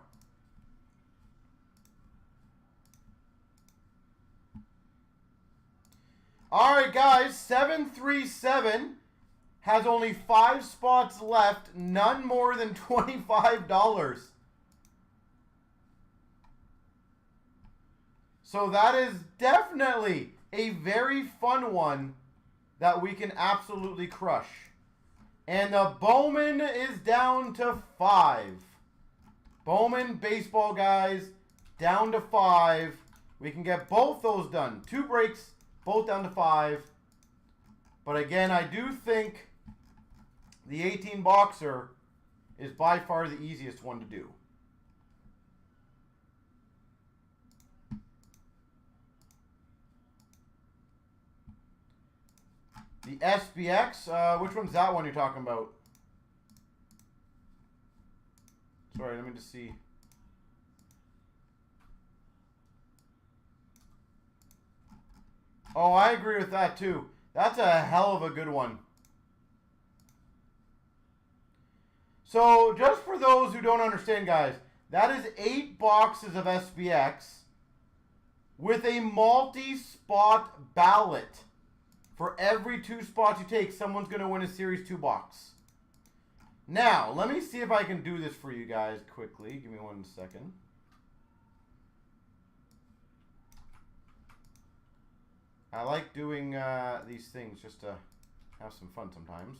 All right, guys. 737 has only 5 spots left. None more than $25. So that is definitely a very fun one that we can absolutely crush. And the Bowman is down to 5. Bowman baseball, guys, down to 5. We can get both those done. 2 breaks, both down to 5. But again, I do think the 18 boxer is by far the easiest one to do. The SBX, which one's that one you're talking about? Sorry, let me just see. Oh, I agree with that too. That's a hell of a good one. So, just for those who don't understand, guys, that is 8 boxes of SBX with a multi-spot ballot. For every 2 spots you take, someone's going to win a Series 2 box. Now, let me see if I can do this for you guys quickly. Give me 1 second. I like doing these things just to have some fun sometimes.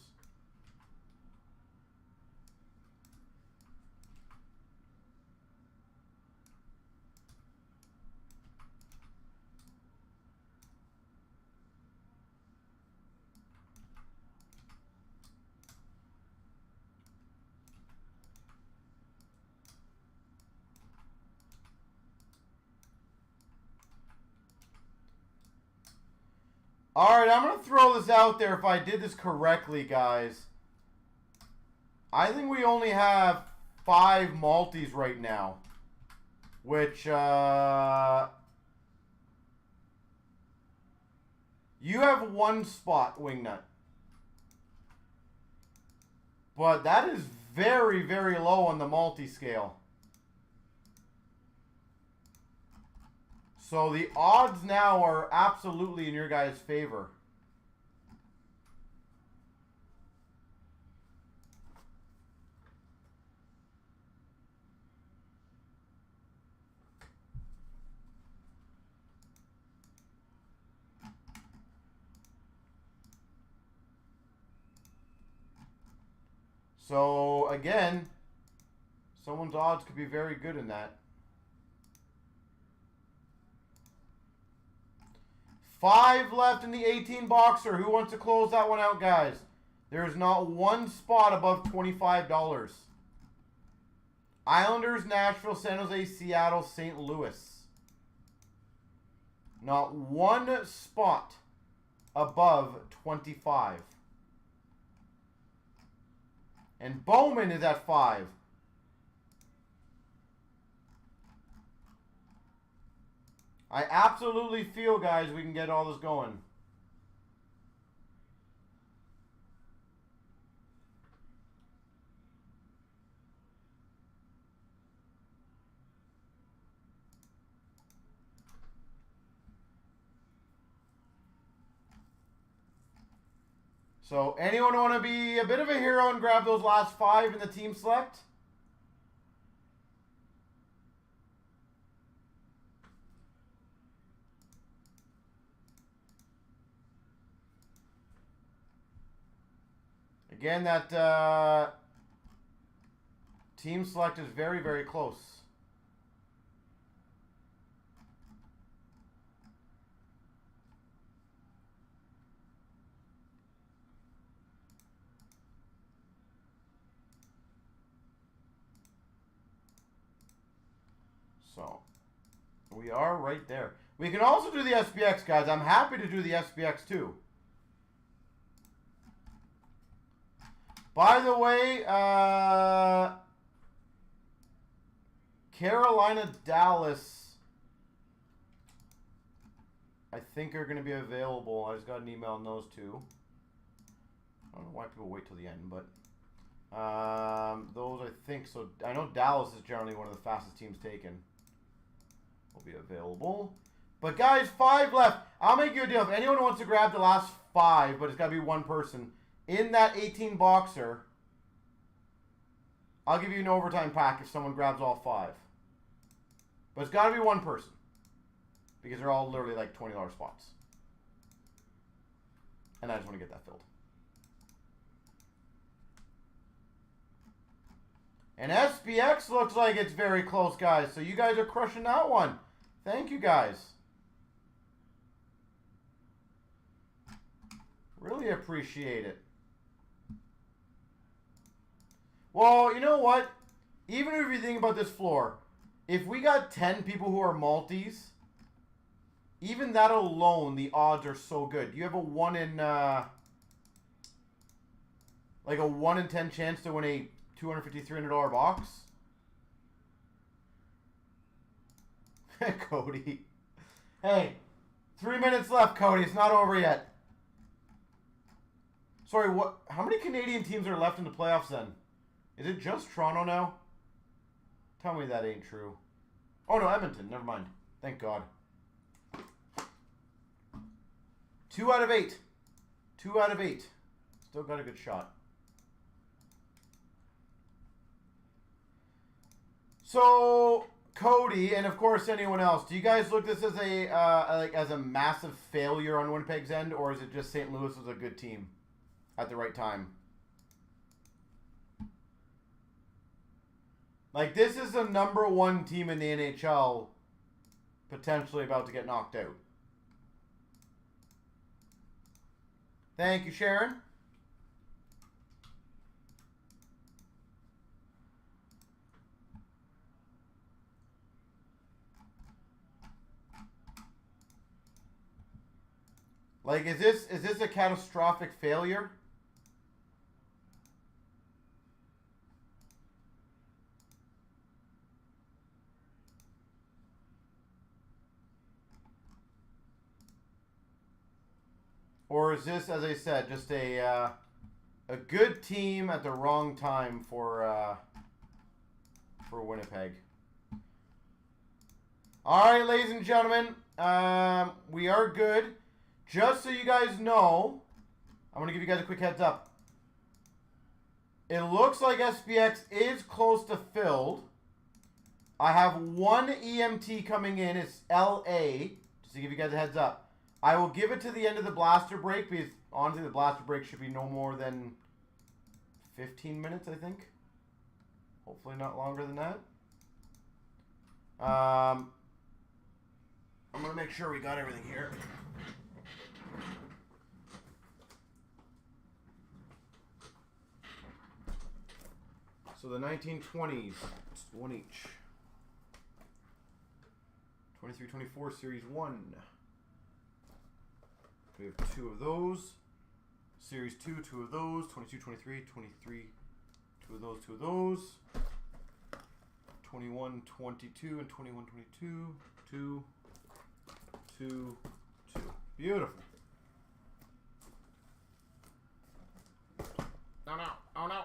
Alright, I'm going to throw this out there if I did this correctly, guys. I think we only have 5 multis right now. Which, you have 1 spot, Wingnut. But that is very, very low on the multi-scale. So the odds now are absolutely in your guys' favor. So again, someone's odds could be very good in that. 5 left in the 18 boxer. Who wants to close that one out, guys? There's not 1 spot above $25. Islanders, Nashville, San Jose, Seattle, St. Louis. Not 1 spot above 25. And Bowman is at 5. I absolutely feel, guys, we can get all this going. So, anyone want to be a bit of a hero and grab those last 5 in the team select? Again, that team select is very, very close. So, we are right there. We can also do the SPX, guys. I'm happy to do the SPX, too. By the way, Carolina, Dallas, I think are going to be available. I just got an email on those two. I don't know why people wait till the end, but those I think so. I know Dallas is generally one of the fastest teams taken. Will be available. But guys, 5 left. I'll make you a deal. If anyone wants to grab the last 5, but it's got to be one person in that 18 boxer, I'll give you an overtime pack if someone grabs all 5. But it's got to be one person because they're all literally like $20 spots, and I just want to get that filled. And SPX looks like it's very close, guys. So you guys are crushing that one. Thank you, guys. Really appreciate it. Well, you know what? Even if you think about this floor, if we got 10 people who are multis, even that alone, the odds are so good. You have a 1 in, like a 1 in 10 chance to win a $250, $300 box. Cody. Hey, 3 minutes left, Cody. It's not over yet. Sorry, what? How many Canadian teams are left in the playoffs then? Is it just Toronto now? Tell me that ain't true. Oh no, Edmonton. Never mind. Thank God. 2 out of 8. 2 out of 8. Still got a good shot. So, Cody, and of course anyone else, do you guys look at this as a like as a massive failure on Winnipeg's end, or is it just St. Louis was a good team at the right time? Like, this is the #1 team in the NHL potentially about to get knocked out. Thank you, Sharon. Like, is this a catastrophic failure? Or is this, as I said, just a good team at the wrong time for Winnipeg? All right, ladies and gentlemen, we are good. Just so you guys know, I'm going to give you guys a quick heads up. It looks like SPX is close to filled. I have 1 EMT coming in. It's LA, just to give you guys a heads up. I will give it to the end of the blaster break because, honestly, the blaster break should be no more than 15 minutes, I think. Hopefully not longer than that. I'm going to make sure we got everything here. So the 1920s, it's 1 each. 23-24 Series 1. We have 2 of those. Series 2, 2 of those. 22-23, 23, 2 of those, 2 of those. 21-22 and 21-22. 2, 2, 2. Beautiful. No, no, oh no.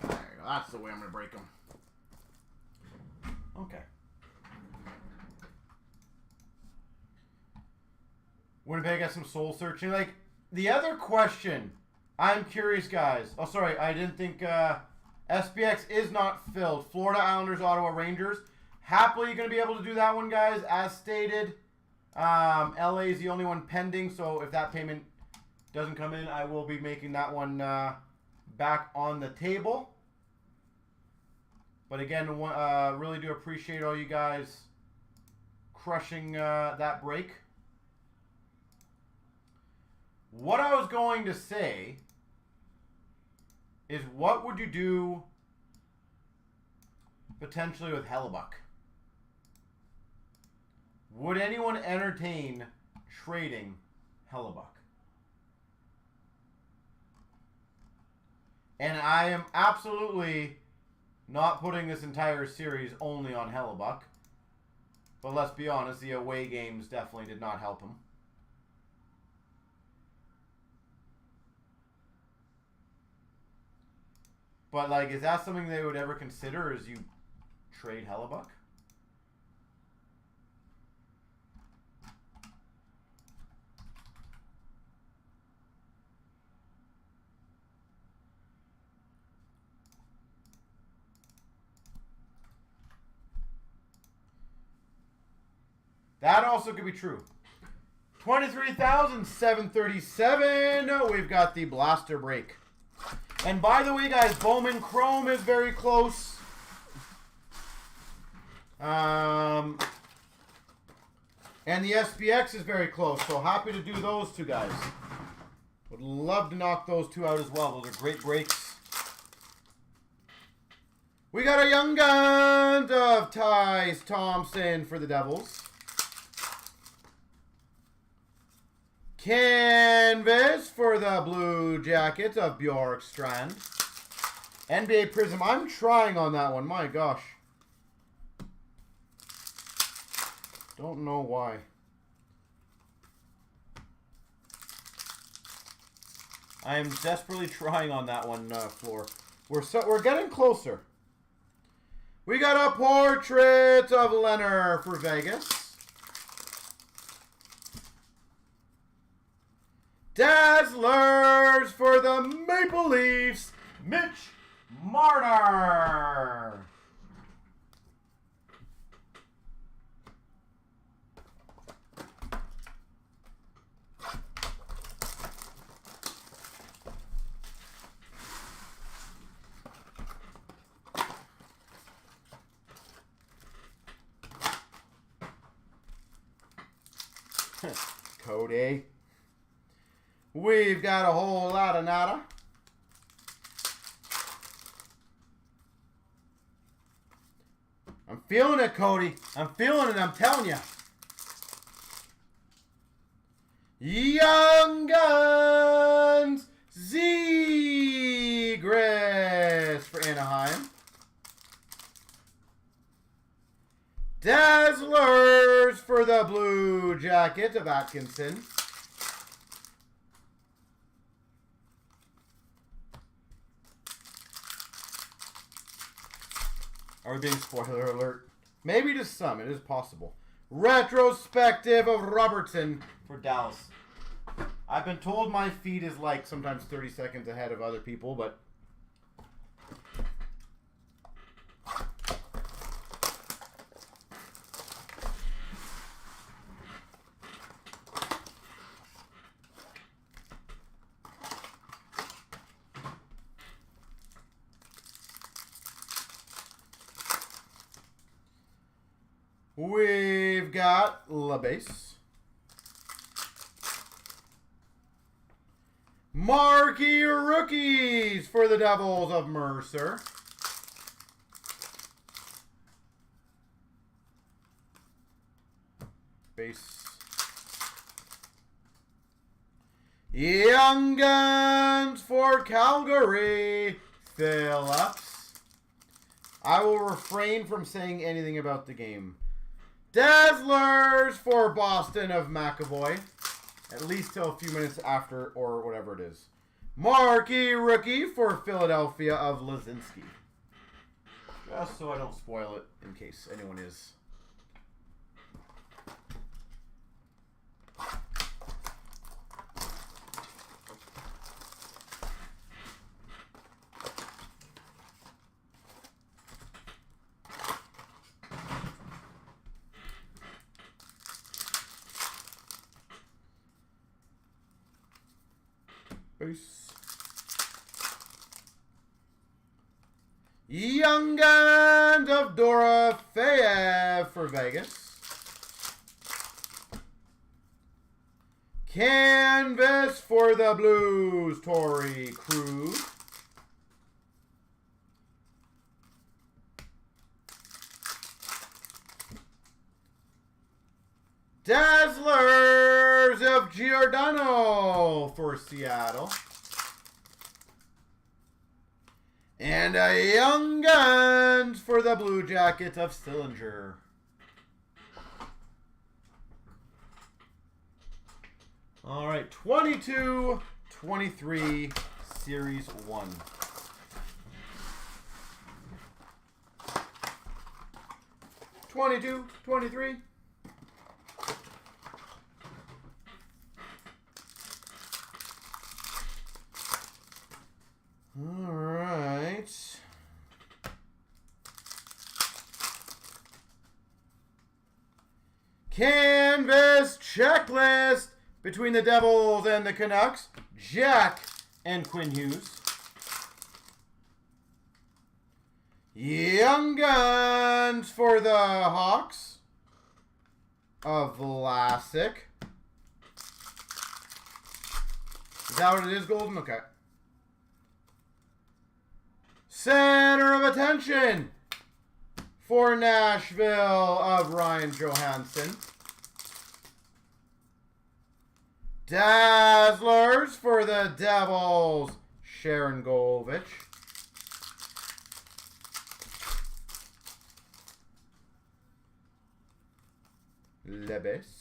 There we go. That's the way I'm going to break them. Okay. Winnipeg has some soul searching. Like, the other question, I'm curious, guys. Oh, sorry, I didn't think SPX is not filled. Florida Islanders, Ottawa Rangers. Happily going to be able to do that one, guys, as stated. LA is the only one pending, so if that payment doesn't come in, I will be making that one back on the table. But again, really do appreciate all you guys crushing that break. What I was going to say is what would you do potentially with Hellebuck? Would anyone entertain trading Hellebuck? And I am absolutely not putting this entire series only on Hellebuck. But let's be honest, the away games definitely did not help him. But, like, is that something they would ever consider as you trade Hellebuck? That also could be true. 23,737. We've got the blaster break. And by the way, guys, Bowman Chrome is very close. And the SPX is very close. So happy to do those two, guys. Would love to knock those two out as well. Those are great breaks. We got a Young Guns of Tyce Thompson for the Devils. Canvas for the Blue Jackets of Bjorkstrand. NBA Prism. I'm trying on that one. My gosh. Don't know why. I am desperately trying on that one, Floor. We're getting closer. We got a portrait of Leonard for Vegas. Dazzlers for the Maple Leafs, Mitch Marner. Cody. We've got a whole lot of nada. I'm feeling it, Cody. I'm feeling it, I'm telling you. Young Guns Zegras for Anaheim. Dazzlers for the Blue Jackets of Atkinson. Are we being spoiler alert? Maybe to some. It is possible. Retrospective of Robertson for Dallas. I've been told my feed is like sometimes 30 seconds ahead of other people, but... We've got LaBase. Marquee rookies for the Devils of Mercer. Base. Young Guns for Calgary, Phillips. I will refrain from saying anything about the game. Dazzlers for Boston of McAvoy. At least till a few minutes after or whatever it is. Marquee rookie for Philadelphia of Lazinski. Just so I don't spoil it in case anyone is. Base. Young Guns of Dorofeyev for Vegas. Canvas for the Blues, Torrey Krug. Dazzlers of Giordano for Seattle. And a Young Guns for the Blue Jackets of Sillinger. All right, 22-23, Series 1. All right. Canvas checklist between the Devils and the Canucks. Jack and Quinn Hughes. Young Guns for the Hawks of Vlasic. Is that what it is, Golden? Okay. Center of attention for Nashville of Ryan Johansson. Dazzlers for the Devils, Sharon Govich. Lebes.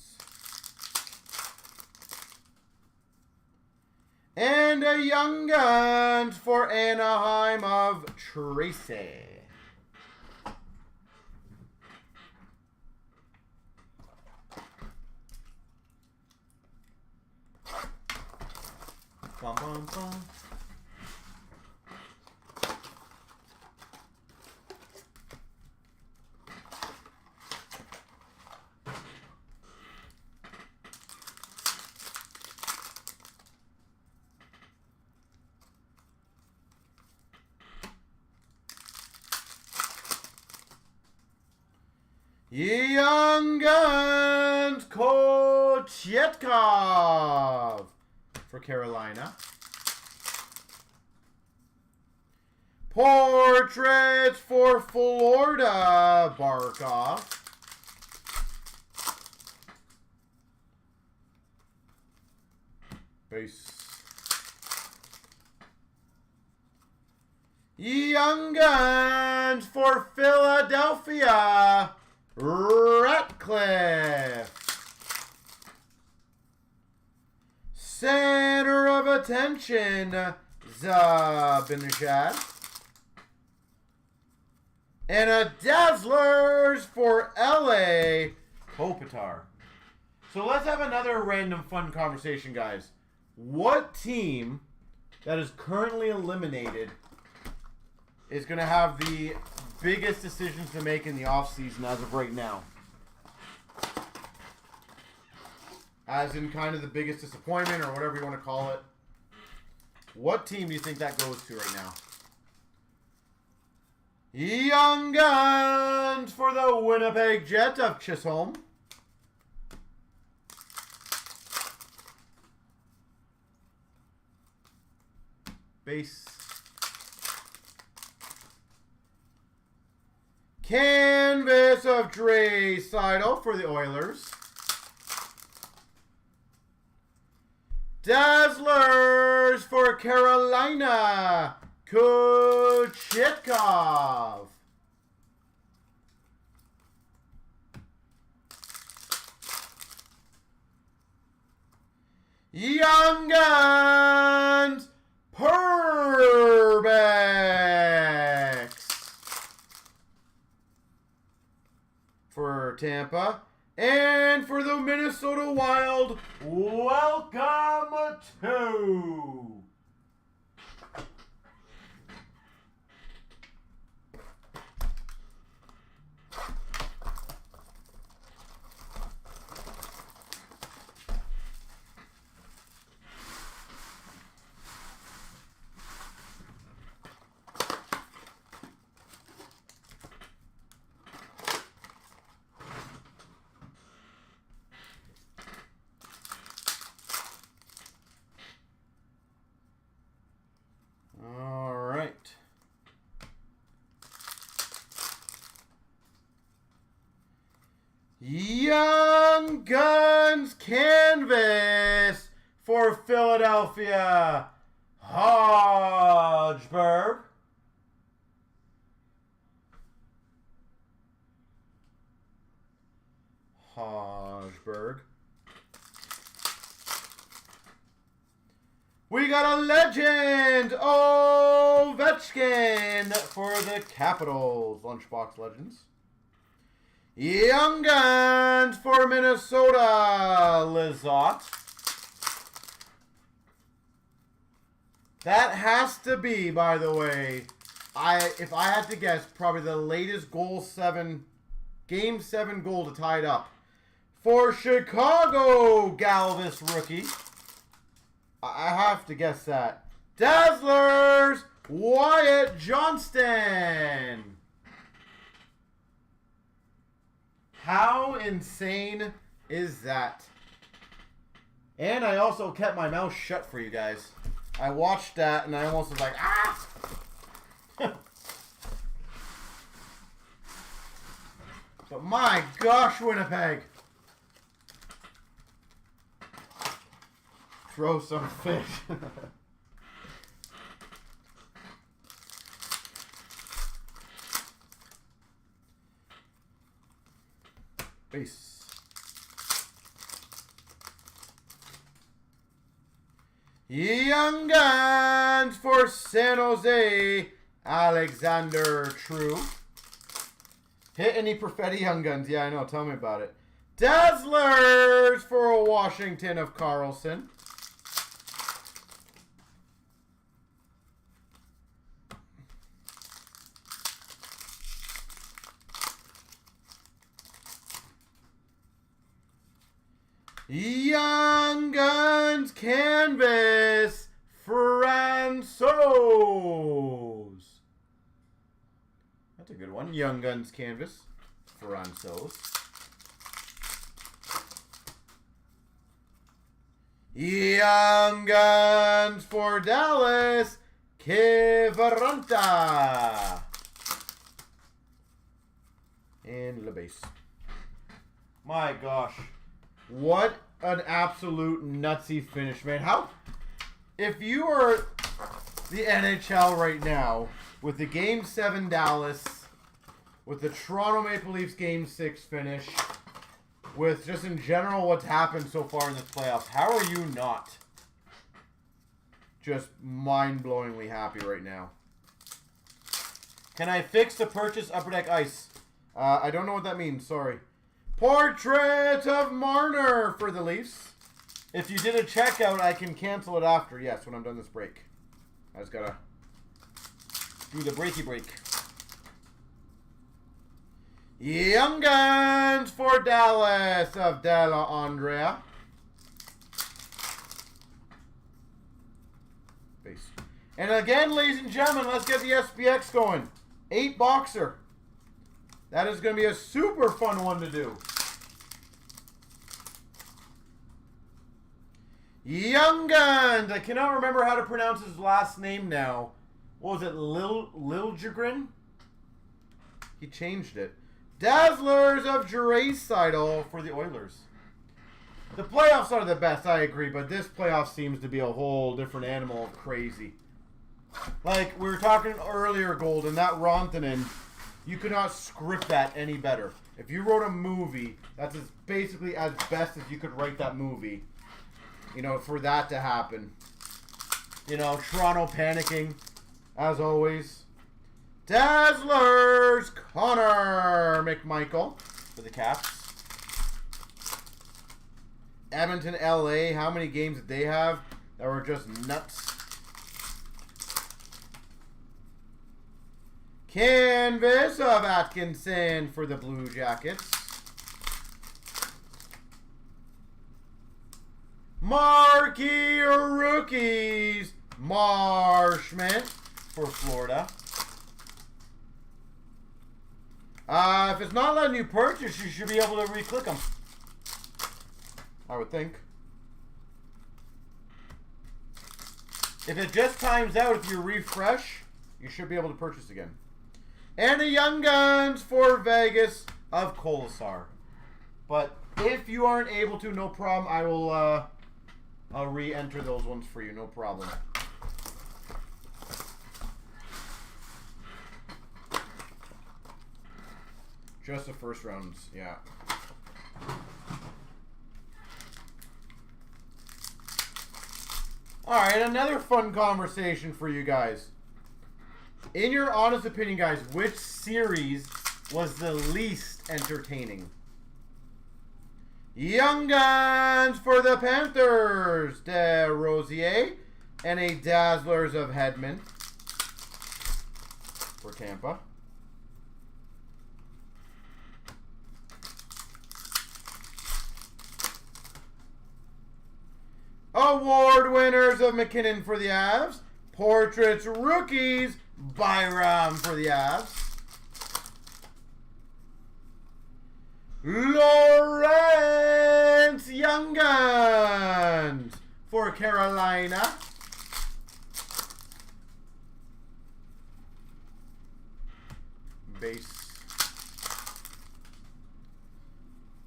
And a Young Guns for Anaheim of Tracy. Bum, bum, bum. Young Guns, Kochetkov for Carolina. Portraits for Florida, Barkov. Base. Young Guns for Philadelphia, Ratcliffe. Center of attention, Zabinajad. And a Dazzlers for LA, Kopitar. So let's have another random fun conversation, guys. What team that is currently eliminated is going to have the biggest decisions to make in the offseason as of right now? As in kind of the biggest disappointment or whatever you want to call it. What team do you think that goes to right now? Young Guns for the Winnipeg Jets of Chisholm. Base. Canvas of Draisaitl for the Oilers. Dazzlers for Carolina, Kochetkov. Young Guns, Perbix for Tampa. And for the Minnesota Wild, welcome to... Young Young Guns canvas for Philadelphia, Hodgeberg. We got a legend, Ovechkin for the Capitals, Lunchbox Legends. Young Guns for Minnesota, Lizotte. That has to be, by the way, if I had to guess, probably the latest Game 7 goal to tie it up. For Chicago, Galvis rookie. I have to guess that. Dazzlers, Wyatt Johnston. How insane is that? And I also kept my mouth shut for you guys. I watched that and I almost was like, ah! But my gosh, Winnipeg. Throw some fish. Base. Young Guns for San Jose, Alexander True. Hit any Perfetti Young Guns? Yeah, I know. Tell me about it. Dazzlers for Washington of Carlson. Young Guns canvas, Francouz. That's a good one. Young Guns canvas, Francouz. Young Guns for Dallas, Kivaranta. And the base. My gosh. What an absolute nutsy finish, man. How, if you are the NHL right now with the Game 7 Dallas, with the Toronto Maple Leafs Game 6 finish, with just in general what's happened so far in this playoffs, how are you not just mind-blowingly happy right now? Can I fix the purchase Upper Deck Ice? I don't know what that means. Sorry. Portrait of Marner for the Leafs. If you did a checkout, I can cancel it after. Yes, when I'm done this break. I just gotta do the breaky break. Young Guns for Dallas of Della Andrea. Base. And again, ladies and gentlemen, let's get the SPX going. 8 boxer. That is going to be a super fun one to do. Young Guns. I cannot remember how to pronounce his last name now. What was it? Liljegren? He changed it. Dazzlers of Draisaitl for the Oilers. The playoffs are the best, I agree, but this playoff seems to be a whole different animal of crazy. Like, we were talking earlier, Golden, that Rantanen, you could not script that any better. If you wrote a movie, that's basically as best as you could write that movie. You know, for that to happen. You know, Toronto panicking, as always. Dazzlers, Connor McMichael for the Caps. Edmonton, LA, how many games did they have that were just nuts? Canvas of Atkinson for the Blue Jackets. Marquee rookies, Marshman for Florida. If it's not letting you purchase, you should be able to re-click them. I would think. If it just times out, if you refresh, you should be able to purchase again. And the Young Guns for Vegas of Colasar. But If you aren't able to, no problem. I will I'll re-enter those ones for you, no problem. Just the first rounds, yeah. Alright, another fun conversation for you guys. In your honest opinion, guys, which series was the least entertaining? Young Guns for the Panthers, De Rosier, and a Dazzlers of Hedman for Tampa. Award winners of McKinnon for the Avs. Portraits rookies, Byram for the Avs. Lawrence Young Guns for Carolina. Base.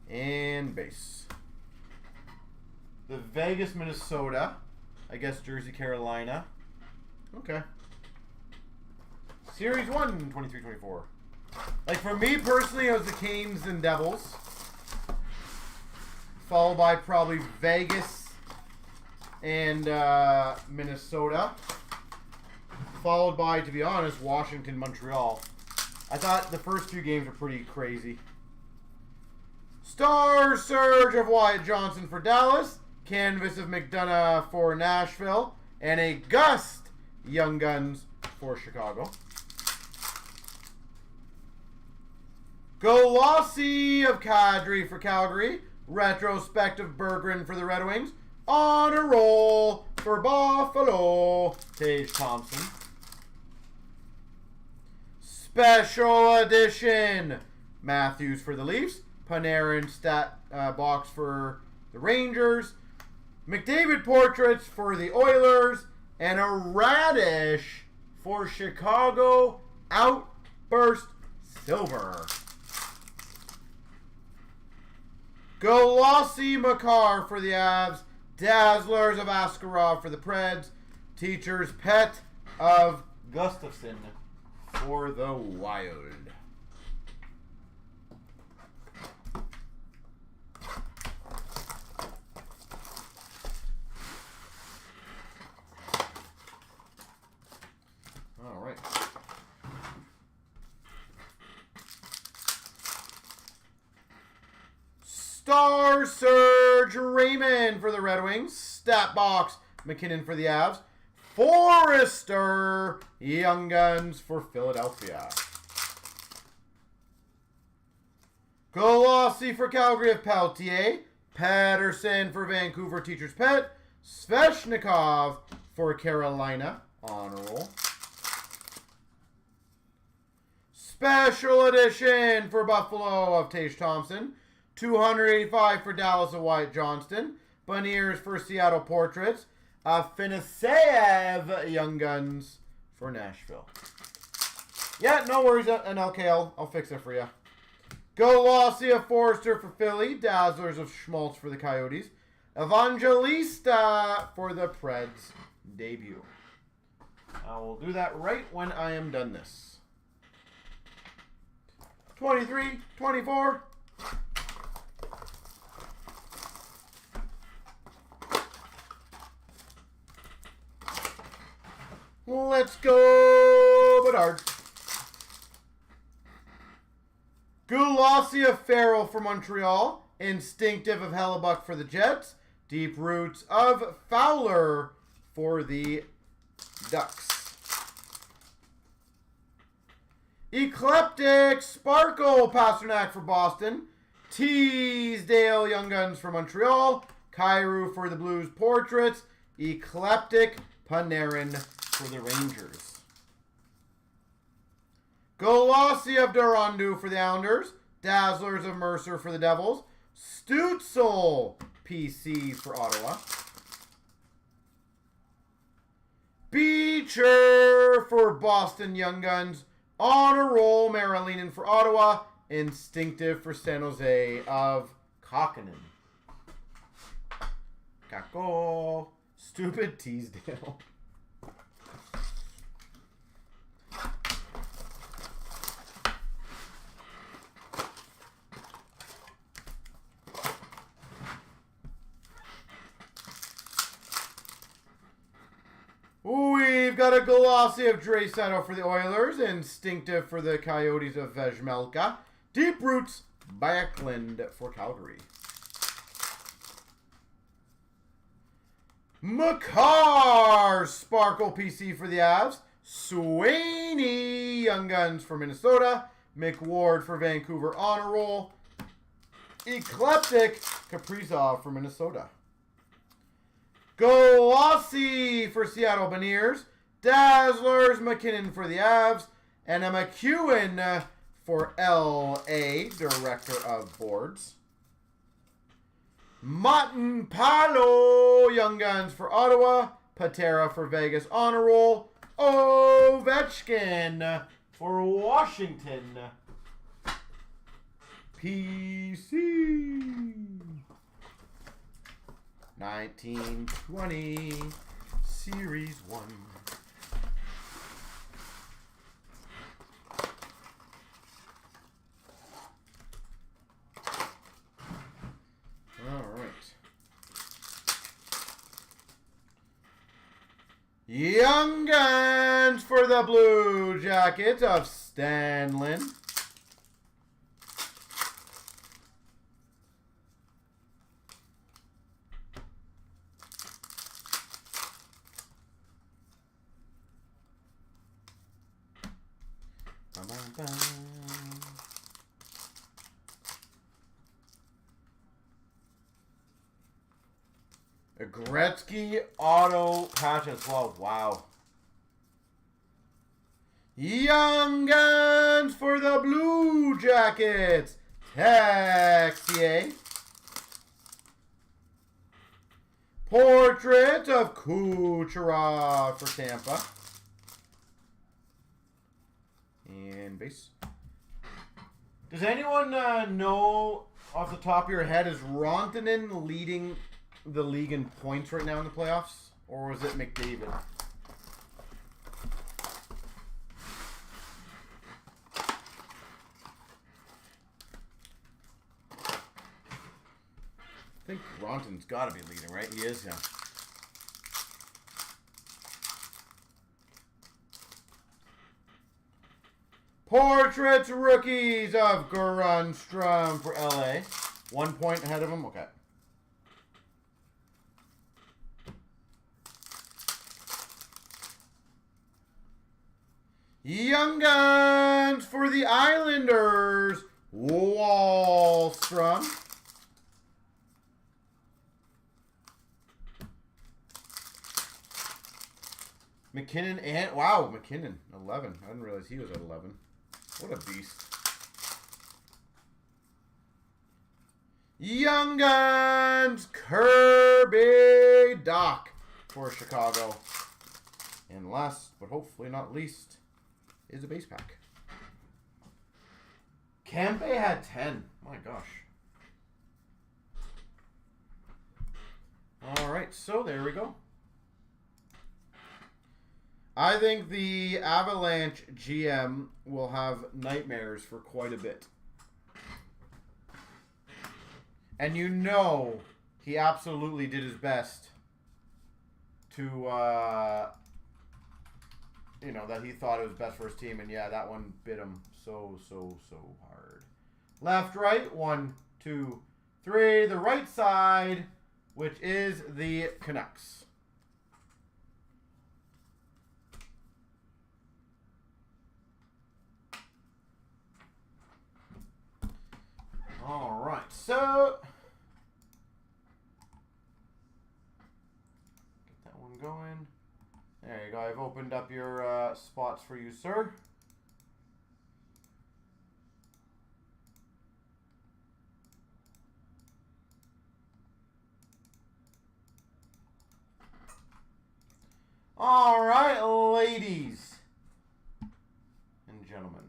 And base. The Vegas, Minnesota. I guess Jersey, Carolina. Okay. Series 1, 23-24. Like, for me personally, it was the Canes and Devils. Followed by probably Vegas and Minnesota. Followed by, to be honest, Washington, Montreal. I thought the first few games were pretty crazy. Star Surge of Wyatt Johnson for Dallas. Canvas of McDonough for Nashville. And a Gust Young Guns for Chicago. Golossi of Kadri for Calgary. Retrospective Berggren for the Red Wings. On a roll for Buffalo, Tage Thompson. Special edition Matthews for the Leafs. Panarin stat box for the Rangers. McDavid portraits for the Oilers. And a Radish for Chicago. Outburst Silver. Golossi Makar for the Avs. Dazzlers of Askarov for the Preds. Teacher's Pet of Gustafsson for the Wild. All right. Star Surge Raymond for the Red Wings. Stat box McKinnon for the Avs. Forrester Young Guns for Philadelphia. Golossi for Calgary of Peltier. Patterson for Vancouver Teacher's Pet. Sveshnikov for Carolina. Honor roll. Special edition for Buffalo of Tage Thompson. 285 for Dallas of Wyatt Johnston. Beniers for Seattle Portraits. Afinaseyev Young Guns for Nashville. Yeah, no worries, NLK. I'll fix it for you. Golossi of Forrester for Philly. Dazzlers of Schmaltz for the Coyotes. Evangelista for the Preds debut. I will do that right when I am done this. 23, 24. Let's go, Bedard. Golossi of Farrell for Montreal. Instinctive of Hellebuck for the Jets. Deep Roots of Fowler for the Ducks. Eclectic Sparkle Pasternak for Boston. Teasdale Young Guns for Montreal. Kyrou for the Blues Portraits. Eclectic Panarin for the Rangers. Golossi of Durandu for the Islanders. Dazzlers of Mercer for the Devils. Stutzel PC for Ottawa. Beecher for Boston Young Guns. On a roll, Marilinen for Ottawa. Instinctive for San Jose of Kakkonen. Kakko. Stupid Teasdale. We've got a glossy of Draisaitl for the Oilers. Instinctive for the Coyotes of Vejmelka. Deep Roots Backlund for Calgary. Makar Sparkle PC for the Avs. Sweeney Young Guns for Minnesota. McWard for Vancouver Honor Roll. Eclectic Kaprizov for Minnesota. Glossy for Seattle Beniers. Dazzlers McKinnon for the Avs. And a McEwen for LA, Director of Boards. Mutton Palo, Young Guns for Ottawa. Patera for Vegas Honor Roll. Ovechkin for Washington. PC. 1920 Series 1. All right. Young Guns for the Blue Jackets of Stanley. A Gretzky auto patch as well. Wow. Young Guns for the Blue Jackets. Texier. Portrait of Kucherov for Tampa. And base. Does anyone know off the top of your head, is Rantanen leading the league in points right now in the playoffs? Or was it McDavid? I think Rantanen's got to be leading, right? He is, yeah. Portraits rookies of Grunstrom for LA. 1 point ahead of him. Okay. Young Guns for the Islanders. Wallstrom. McKinnon and wow, McKinnon 11. I didn't realize he was at 11. What a beast. Young Guns Kirby Doc for Chicago. And last, but hopefully not least, is a base pack. Kempe had 10. My gosh. All right, so there we go. I think the Avalanche GM will have nightmares for quite a bit. And you know he absolutely did his best to, you know, that he thought it was best for his team. And yeah, that one bit him so hard. Left, right, 1, 2, 3. The right side, which is the Canucks. All right, so get that one going. There you go. I've opened up your spots for you, sir. All right, ladies and gentlemen.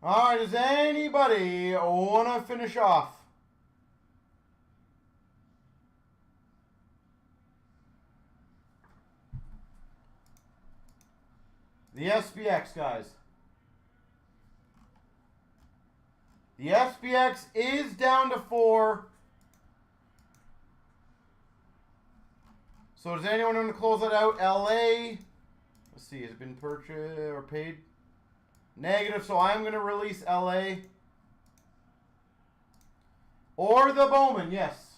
All right, does anybody want to finish off? The SPX, guys. The SPX is down to 4. So does anyone want to close that out? LA. Let's see, has it been purchased or paid? Negative, so I'm going to release LA. Or the Bowman, yes.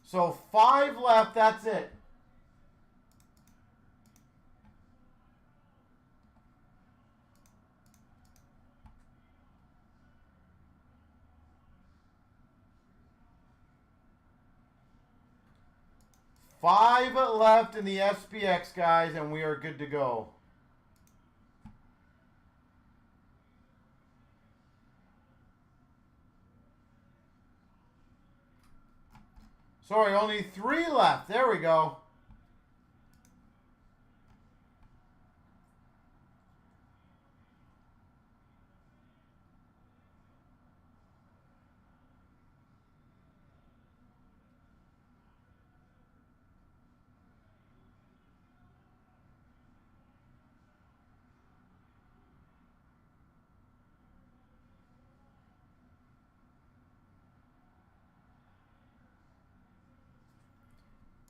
So 5 left, that's it. Five left in the SPX, guys, and we are good to go. Sorry, only 3 left. There we go.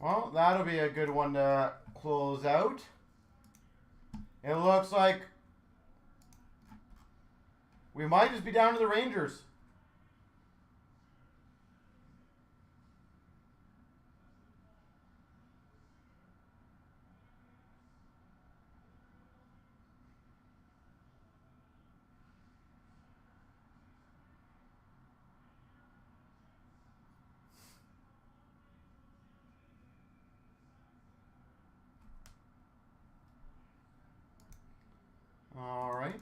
Well, that'll be a good one to close out. It looks like we might just be down to the Rangers. All right.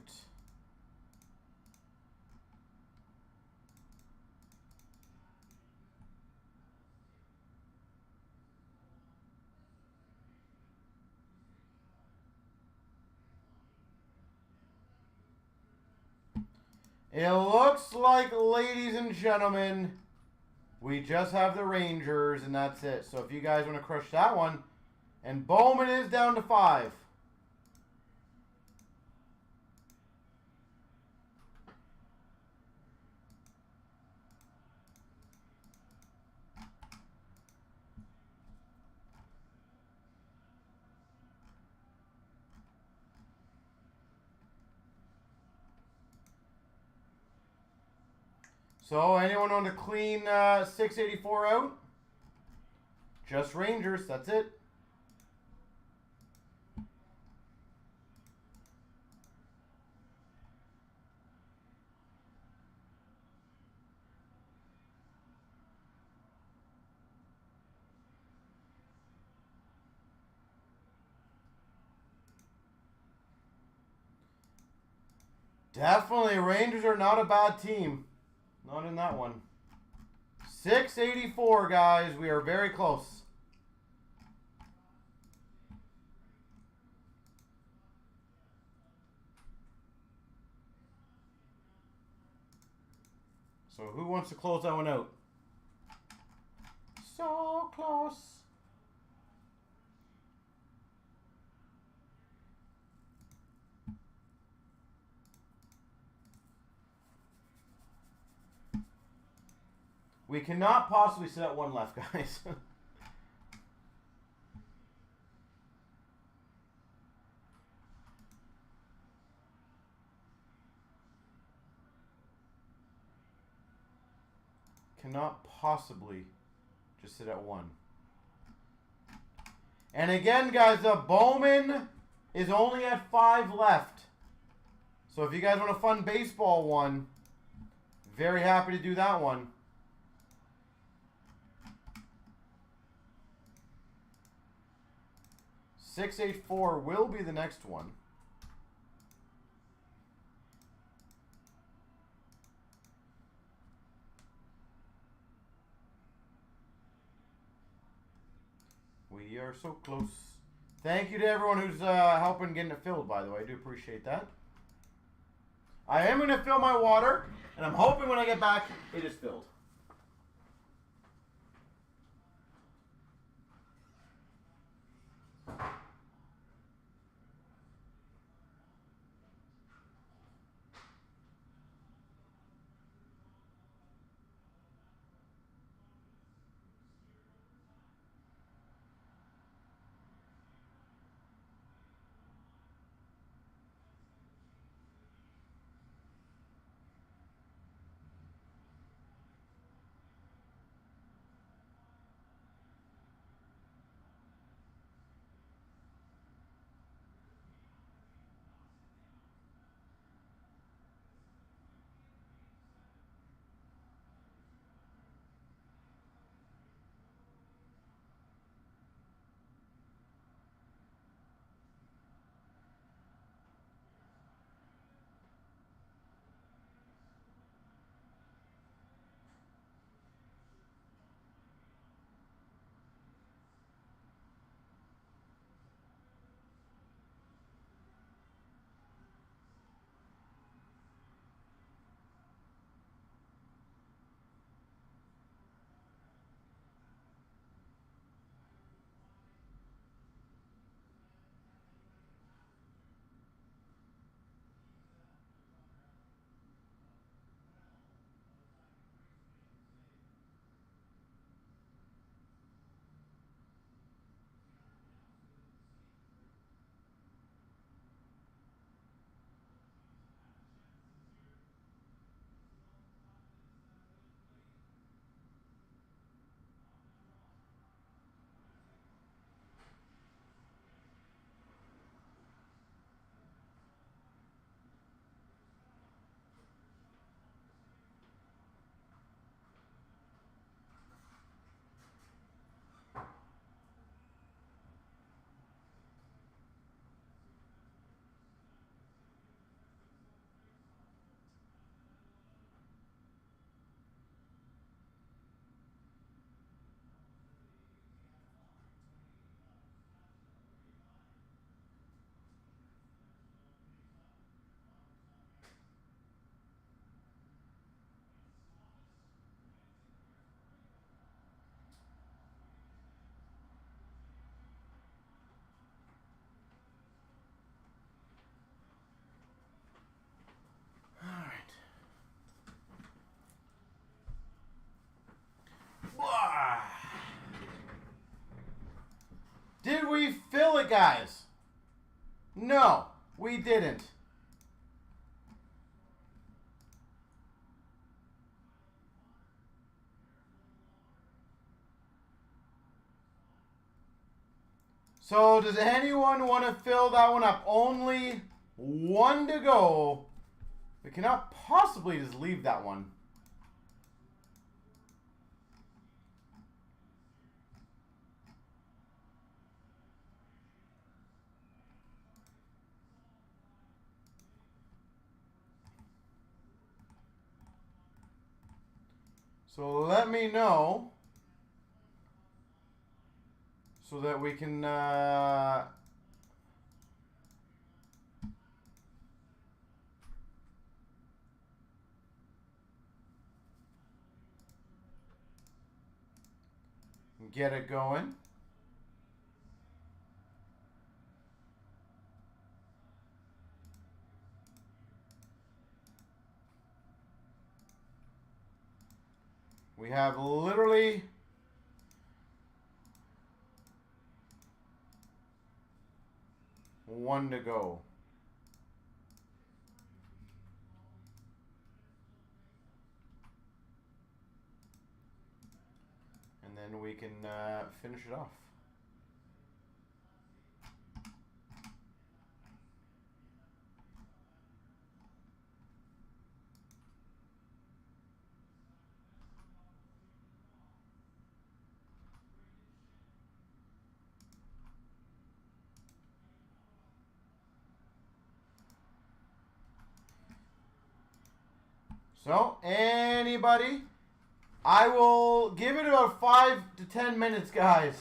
It looks like, ladies and gentlemen, we just have the Rangers, and that's it. So if you guys want to crush that one, and Bowman is down to 5. So anyone want to clean 684 out? Just Rangers, that's it. Definitely, Rangers are not a bad team. Not in that one. 684, guys. We are very close. So who wants to close that one out? So close. We cannot possibly sit at 1 left, guys. Cannot possibly just sit at 1. And again, guys, the Bowman is only at 5 left. So if you guys want a fun baseball one, very happy to do that one. $684 will be the next one. We are so close. Thank you to everyone who's helping getting it filled, by the way. I do appreciate that. I am going to fill my water, and I'm hoping when I get back, it is filled. Did we fill it, guys? No, we didn't. So does anyone want to fill that one up? Only one to go. We cannot possibly just leave that one. So let me know so that we can get it going. We have literally one to go. And then we can finish it off. So, anybody? I will give it about 5 to 10 minutes, guys.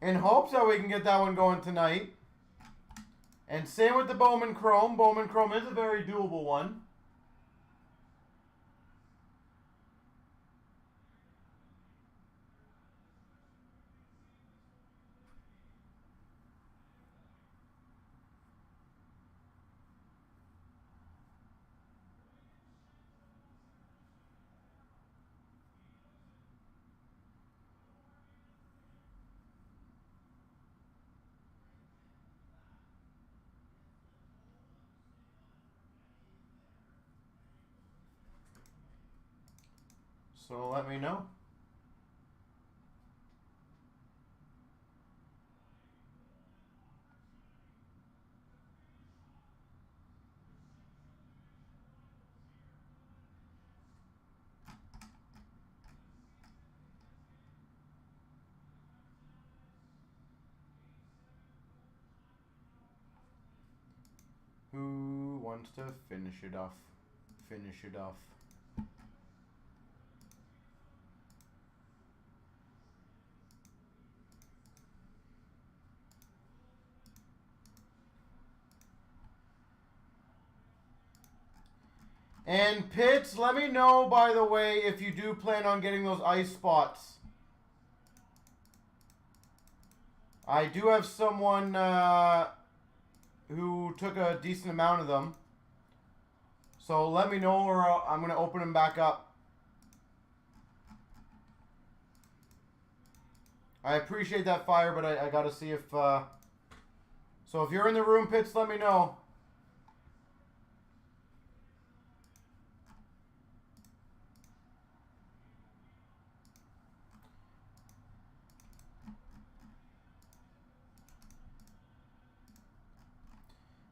in hopes that we can get that one going tonight. And same with the Bowman Chrome. Bowman Chrome is a very doable one. So let me know. Who wants to finish it off? Finish it off. And Pitts, let me know, by the way, if you do plan on getting those ice spots. I do have someone who took a decent amount of them. So let me know, or I'm going to open them back up. I appreciate that fire, but I got to see if... So if you're in the room, Pitts, let me know.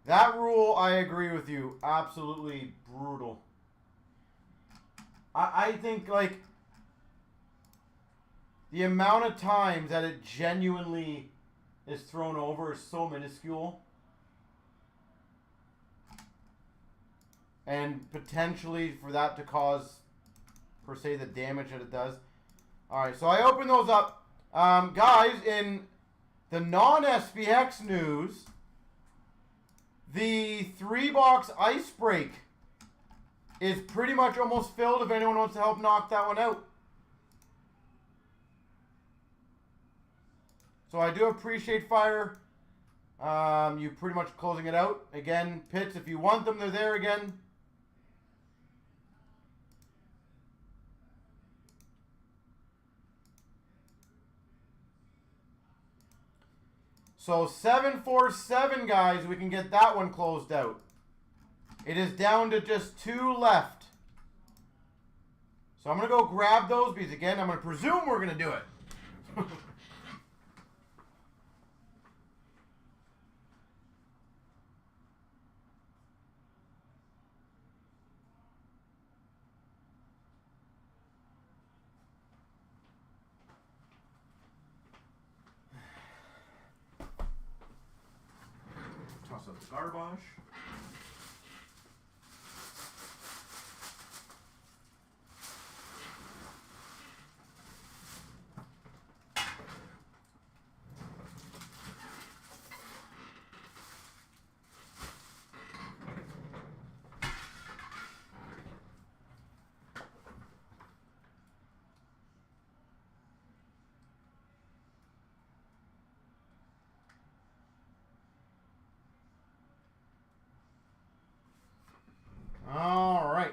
That rule, I agree with you. Absolutely brutal. I think, like, the amount of times that it genuinely is thrown over is so minuscule. And potentially for that to cause, per se, the damage that it does. Alright, so I opened those up. Guys, in the non-SPX news... The 3-box ice break is pretty much almost filled if anyone wants to help knock that one out. So I do appreciate Fire. You pretty much closing it out. Again, Pitts, if you want them, they're there again. So 747, guys, we can get that one closed out. It is down to just 2 left. So I'm going to go grab those because, again, I'm going to presume we're going to do it. Toss out the garbage. All right.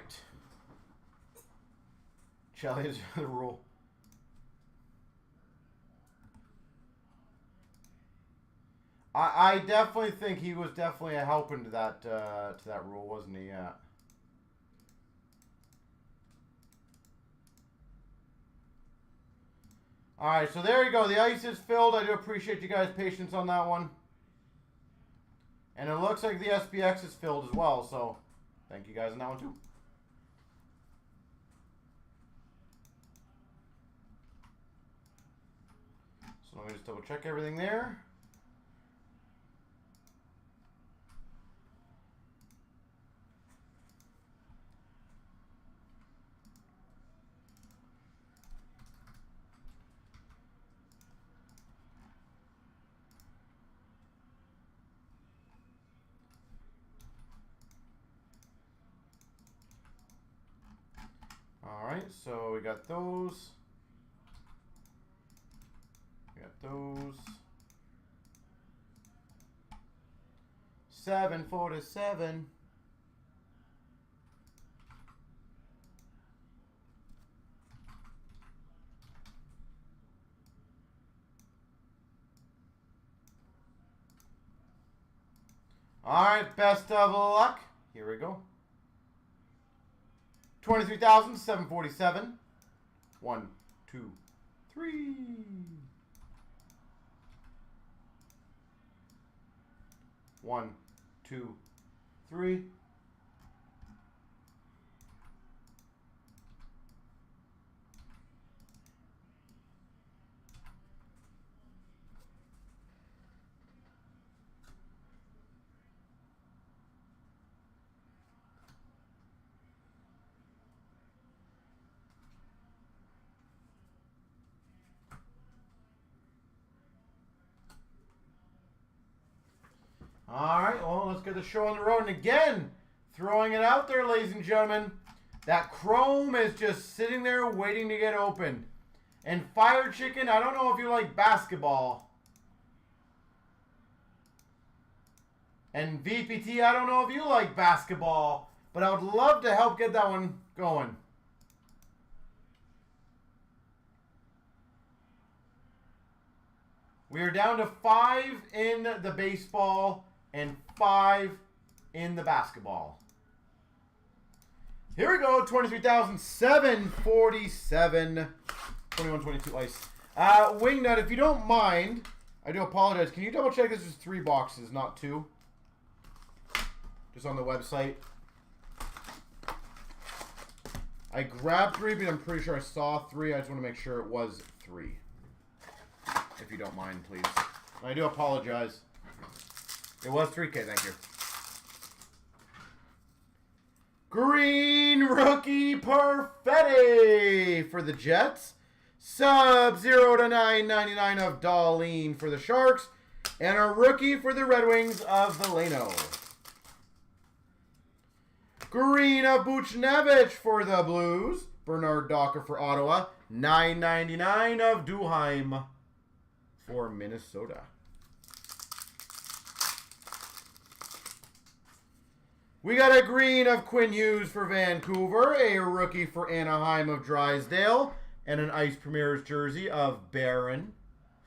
Shelly is the rule. I definitely think he was definitely a helping to that rule, wasn't he? Yeah. All right, so there you go. The ice is filled. I do appreciate you guys' patience on that one. And it looks like the SPX is filled as well, so thank you guys on that one too. So let me just double check everything there. right, so we got those. We got those. 747. All right, best of luck. Here we go. 23,747. 1, 2, 3. 1, 2, 3. All right, well, let's get the show on the road. And again, throwing it out there, ladies and gentlemen, that chrome is just sitting there waiting to get opened. And Fire Chicken, I don't know if you like basketball. And VPT, I don't know if you like basketball, but I would love to help get that one going. We are down to 5 in the baseball and 5 in the basketball. Here we go, 23,747. 21-22 ice. Wingnut, if you don't mind, I do apologize. Can you double check this is 3 boxes, not 2? Just on the website. I grabbed 3, but I'm pretty sure I saw 3. I just want to make sure it was 3. If you don't mind, please. I do apologize. It was 3K, thank you. Green Rookie Perfetti for the Jets. Sub-0 to 999 of Darlene for the Sharks. And a rookie for the Red Wings of Veleno. Green of Buchnevich for the Blues. Bernard Docker for Ottawa. 999 of Duheim for Minnesota. We got a green of Quinn Hughes for Vancouver, a rookie for Anaheim of Drysdale, and an Ice Premier's jersey of Barron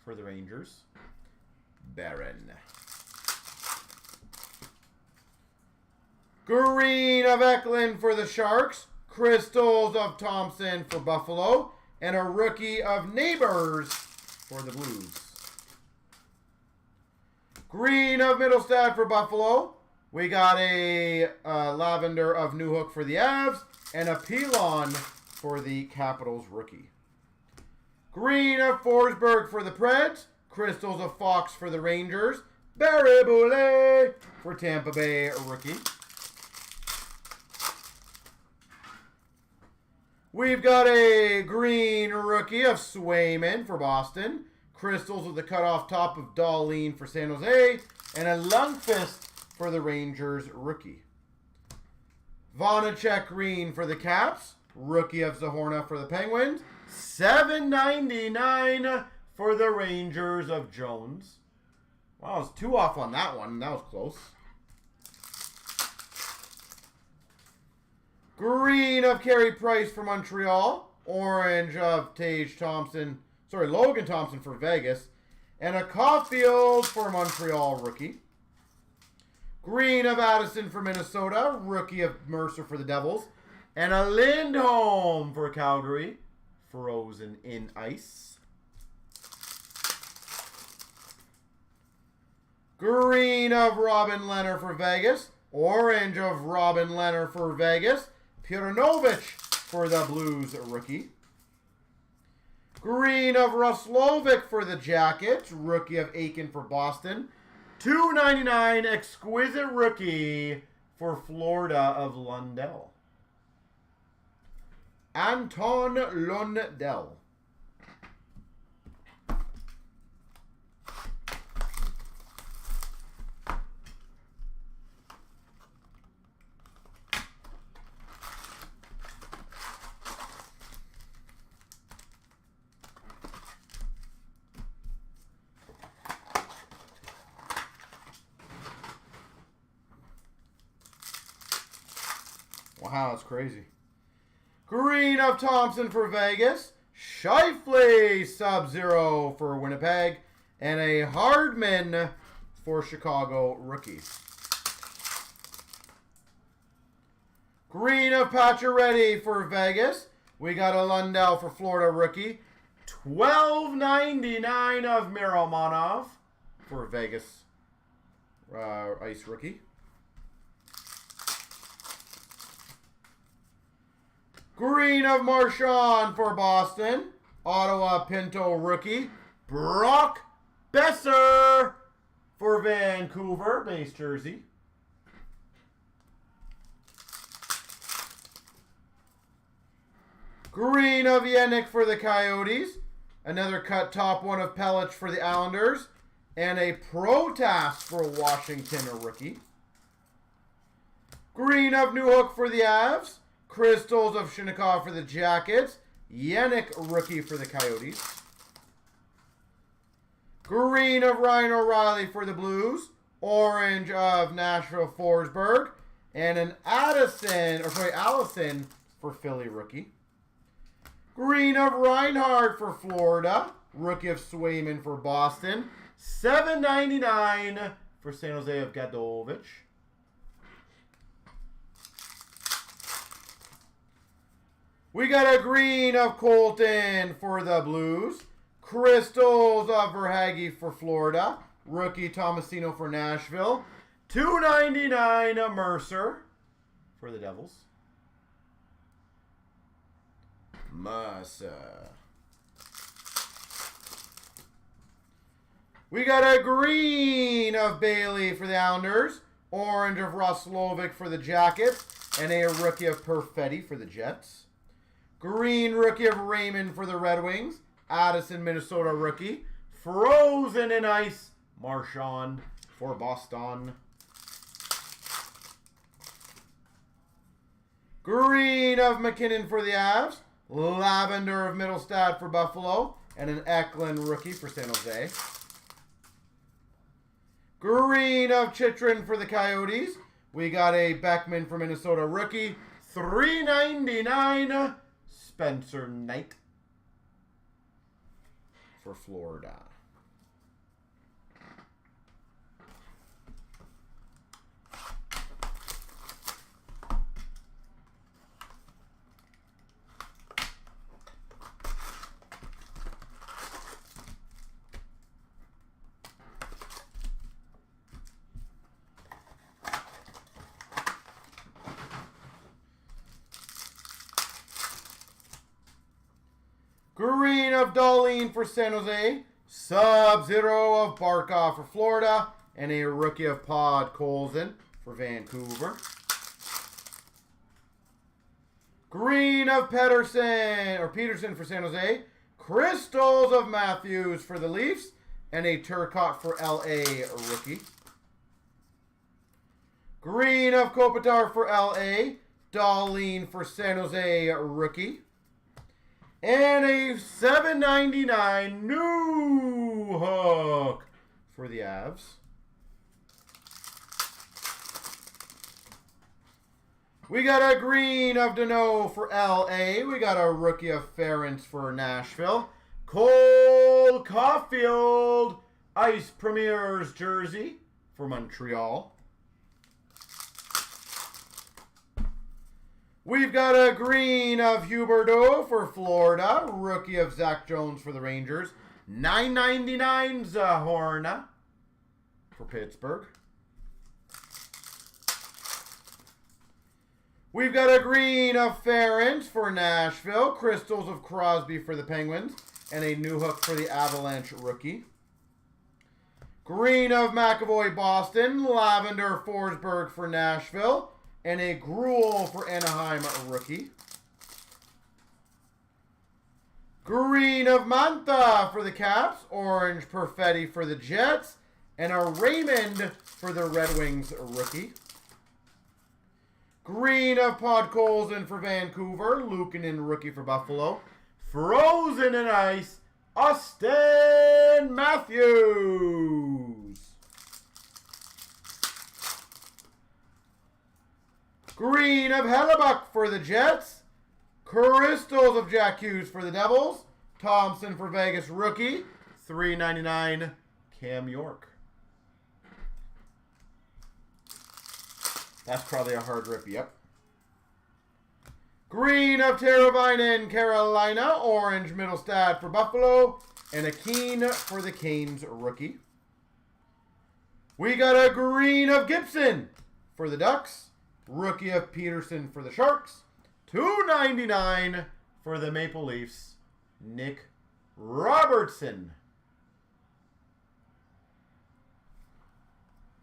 for the Rangers. Barron. Green of Eklund for the Sharks, crystals of Thompson for Buffalo, and a rookie of Neighbors for the Blues. Green of Middlestad for Buffalo. We got a lavender of Newhook for the Avs and a Pilon for the Capitals rookie. Green of Forsberg for the Preds. Crystals of Fox for the Rangers. Barry Boulay for Tampa Bay rookie. We've got a green rookie of Swayman for Boston. Crystals with the cutoff top of Darlene for San Jose. And a Lundqvist for the Rangers rookie. Vonacek green for the Caps. Rookie of Zahorna for the Penguins. $7.99 for the Rangers of Jones. Wow, I was 2 off on that one. That was close. Green of Carey Price for Montreal. Orange of Tage Thompson. Sorry, Logan Thompson for Vegas. And a Caulfield for Montreal rookie. Green of Addison for Minnesota. Rookie of Mercer for the Devils. And a Lindholm for Calgary. Frozen in ice. Green of Robin Lehner for Vegas. Orange of Robin Lehner for Vegas. Perunovich for the Blues rookie. Green of Roslovic for the Jackets. Rookie of Aiken for Boston. $2.99 exquisite rookie for Florida of Lundell. Anton Lundell. Wow, that's crazy. Green of Thompson for Vegas. Scheifele Sub-Zero for Winnipeg. And a Hardman for Chicago rookie. Green of Pacioretty for Vegas. We got a Lundell for Florida rookie. $12.99 of Miromanov for Vegas Ice rookie. Green of Marchand for Boston. Ottawa Pinto rookie. Brock Besser for Vancouver base jersey. Green of Yannick for the Coyotes. Another cut top one of Pelech for the Islanders. And a Protas for Washington, a rookie. Green of Newhook for the Avs. Crystals of Shinnikov for the Jackets. Yannick rookie for the Coyotes. Green of Ryan O'Reilly for the Blues. Orange of Nashville Forsberg. And an Allison for Philly rookie. Green of Reinhardt for Florida. Rookie of Swayman for Boston. $7.99 for San Jose of Gadovich. We got a green of Colton for the Blues. Crystals of Verhaeghe for Florida. Rookie Tomasino for Nashville. $2.99 of Mercer for the Devils. Mercer. We got a green of Bailey for the Islanders. Orange of Roslovic for the Jackets. And a rookie of Perfetti for the Jets. Green rookie of Raymond for the Red Wings. Addison, Minnesota rookie. Frozen in ice, Marchand for Boston. Green of McKinnon for the Avs. Lavender of Middlestad for Buffalo. And an Eklund rookie for San Jose. Green of Chychrun for the Coyotes. We got a Beckman for Minnesota rookie. $3.99 Spencer Knight for Florida. Green of Darlene for San Jose. Sub-Zero of Barkov for Florida. And a rookie of Pod Colson for Vancouver. Green of Peterson for San Jose. Crystals of Matthews for the Leafs. And a Turcotte for LA rookie. Green of Kopitar for LA. Darlene for San Jose rookie. And a $7.99 new hook for the Avs. We got a green of Dano for LA. We got a rookie of Ferentz for Nashville. Cole Caulfield, Ice Premier's jersey for Montreal. We've got a green of Huberdeau for Florida. Rookie of Zach Jones for the Rangers. $9.99 Zahorna for Pittsburgh. We've got a green of Ferentz for Nashville. Crystals of Crosby for the Penguins. And a new hook for the Avalanche rookie. Green of McAvoy Boston. Lavender Forsberg for Nashville. And a Gruel for Anaheim rookie. Green of Mantha for the Caps. Orange Perfetti for the Jets. And a Raymond for the Red Wings rookie. Green of Podkolzin for Vancouver. Luukkonen rookie for Buffalo. Frozen in ice, Austin Matthews. Green of Hellebuck for the Jets. Crystals of Jack Hughes for the Devils. Thompson for Vegas rookie. $3.99 Cam York. That's probably a hard rip, yep. Green of Teravainen, Carolina. Orange Middlestad for Buffalo. And a Keene for the Canes rookie. We got a green of Gibson for the Ducks. Rookie of Peterson for the Sharks. $2.99 for the Maple Leafs. Nick Robertson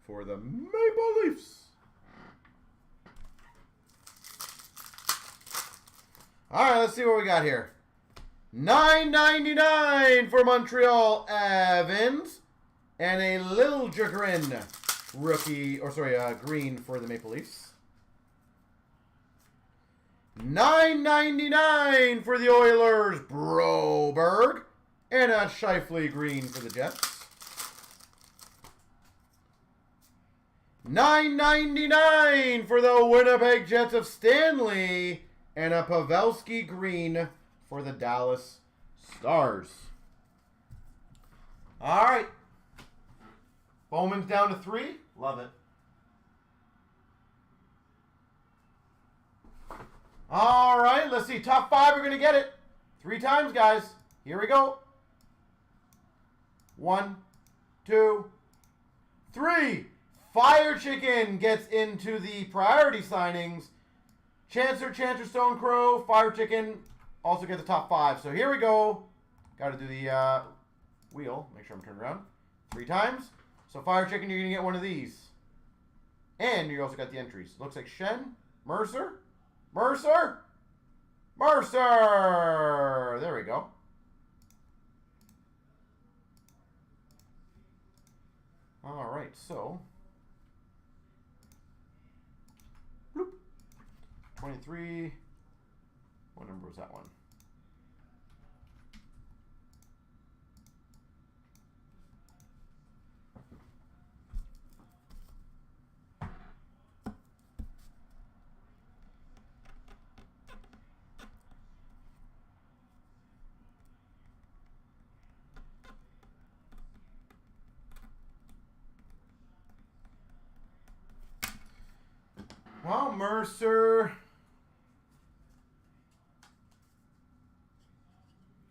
for the Maple Leafs. All right, let's see what we got here. $9.99 for Montreal, Evans. And a Liljegren rookie, or sorry, green for the Maple Leafs. $9.99 for the Oilers, Broberg. And a Scheifele green for the Jets. $9.99 for the Winnipeg Jets of Stanley. And a Pavelski green for the Dallas Stars. All right. Bowman's down to 3. Love it. All right. Let's see. Top 5 are going to get it. 3 times, guys. Here we go. 1, 2, 3. Fire Chicken gets into the priority signings. Chancer, Stone Crow, Fire Chicken also get the top 5. So here we go. Got to do the wheel. Make sure I'm turned around. 3 times. So Fire Chicken, you're going to get one of these. And you also got the entries. Looks like Shen, Mercer. There we go. All right, so 23. What number was that one? Well, Mercer.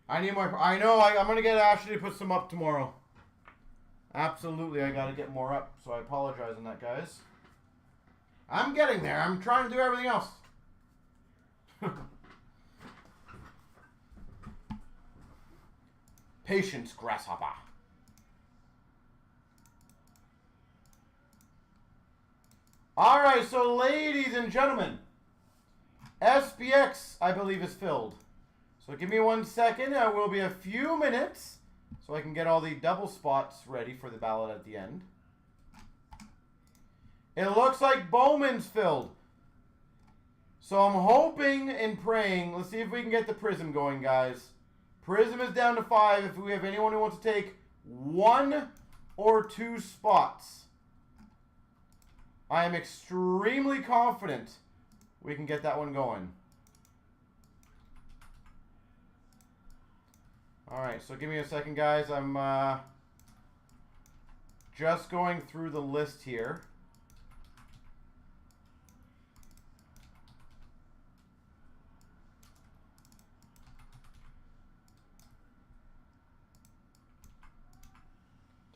I need more. I know. I'm going to get Ashley to put some up tomorrow. Absolutely. I got to get more up. So I apologize on that, guys. I'm getting there. I'm trying to do everything else. Patience, grasshopper. All right. So, ladies and gentlemen, SPX, I believe, is filled. So give me 1 second. It will be a few minutes so I can get all the double spots ready for the ballot at the end. It looks like Bowman's filled. So I'm hoping and praying. Let's see if we can get the Prism going, guys. Prism is down to 5 if we have anyone who wants to take 1 or 2 spots. I am extremely confident we can get that one going. All right, so give me a second, guys. I'm just going through the list here.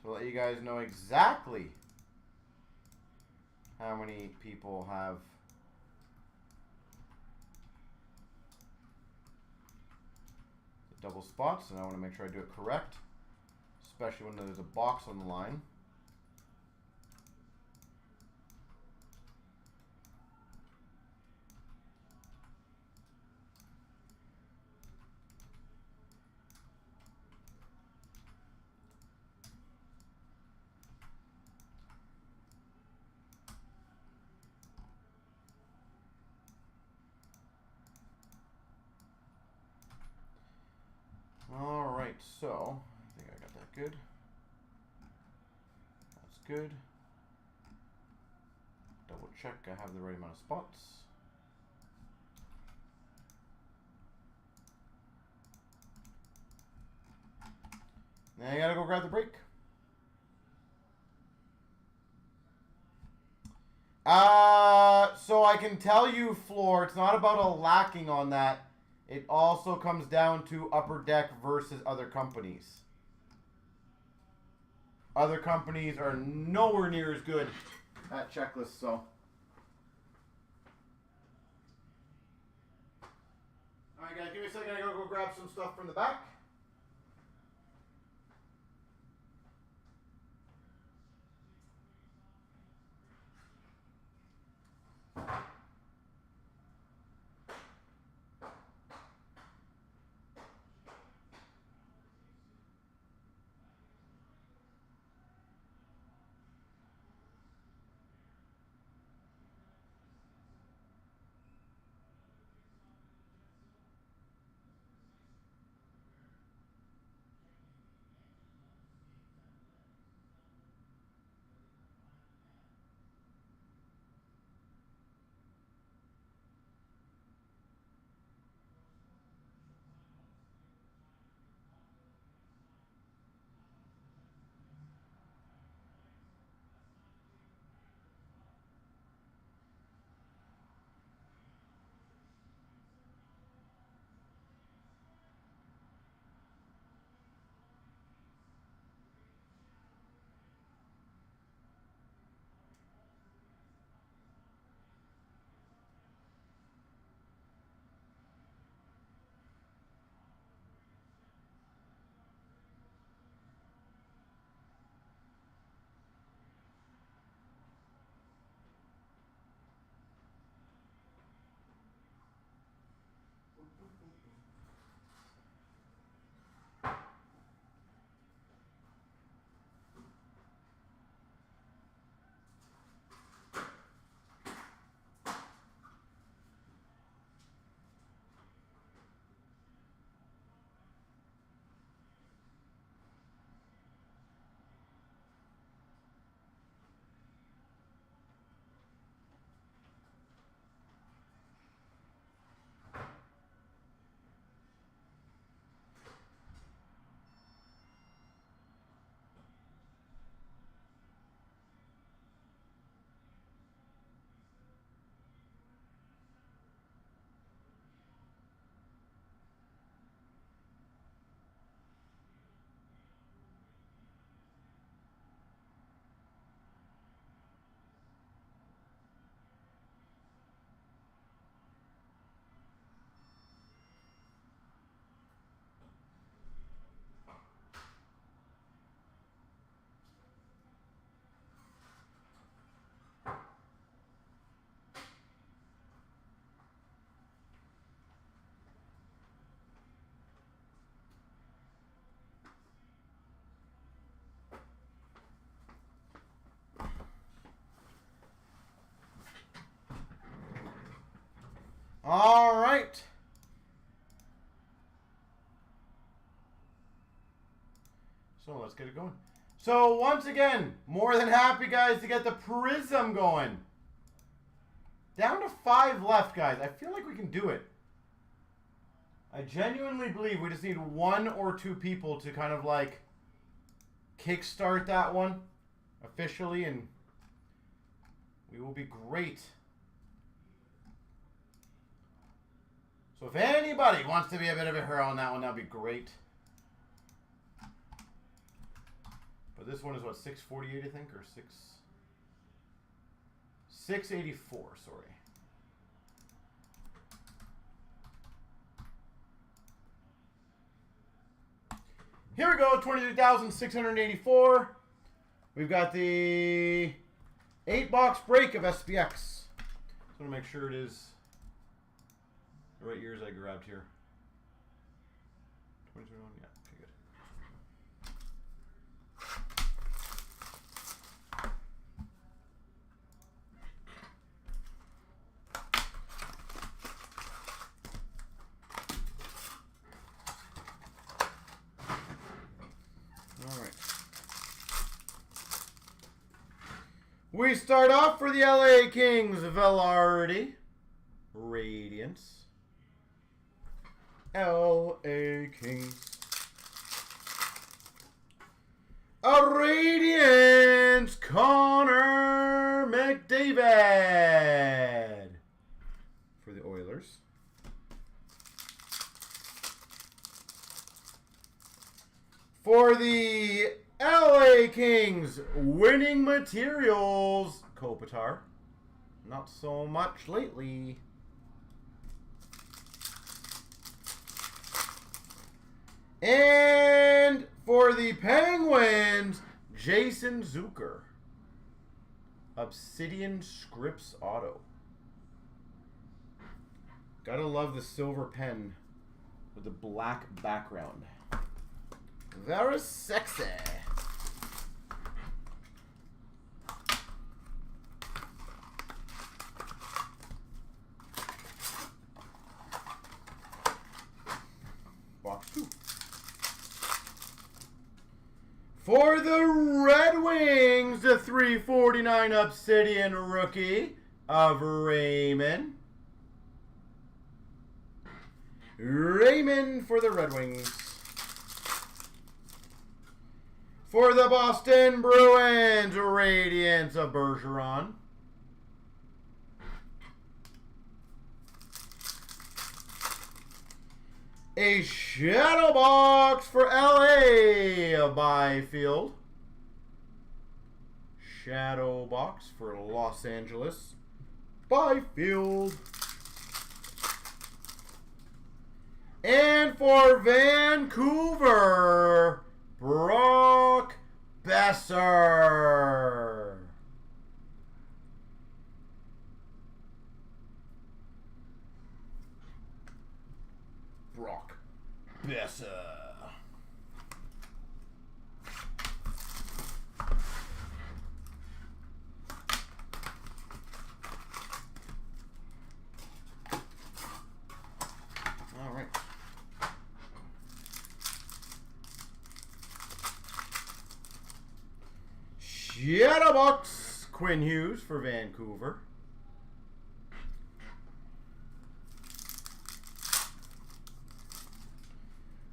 To let you guys know exactly how many people have double spots, and I want to make sure I do it correct, especially when there's a box on the line. Alright, so I think I got that good. That's good. Double check I have the right amount of spots. And I gotta go grab the break. So I can tell you, Floor, it's not about a lacking on that. It also comes down to Upper Deck versus other companies. Other companies are nowhere near as good at checklists, so. Alright guys, give me a second, I gotta go grab some stuff from the back. All right. So let's get it going. So once again, more than happy, guys, to get the Prism going. Down to 5 left, guys. I feel like we can do it. I genuinely believe we just need 1 or 2 people to kind of like kickstart that one officially, and we will be great. So if anybody wants to be a bit of a hero on that one, that'd be great. But this one is what, 648, I think, or 684, sorry. Here we go, 23,684. We've got the 8-box break of SPX. Just want to make sure it is the right years I grabbed here. 2021, yeah, okay, good. All right. We start off for the LA Kings, Velarde, Radiance. LA Kings. A Radiance, Connor McDavid for the Oilers. For the LA Kings, winning materials, Kopitar. Not so much lately. And for the Penguins, Jason Zucker. Obsidian Scripts Auto. Gotta love the silver pen with the black background. Very sexy. Box 2. For the Red Wings, the 349 Obsidian rookie of Raymond. Raymond for the Red Wings. For the Boston Bruins, Radiance of Bergeron. A shadow box for LA of Byfield. Shadow box for Los Angeles, Byfield. And for Vancouver, Brock Besser. Brock Besser. All right. Shadow box, Quinn Hughes for Vancouver.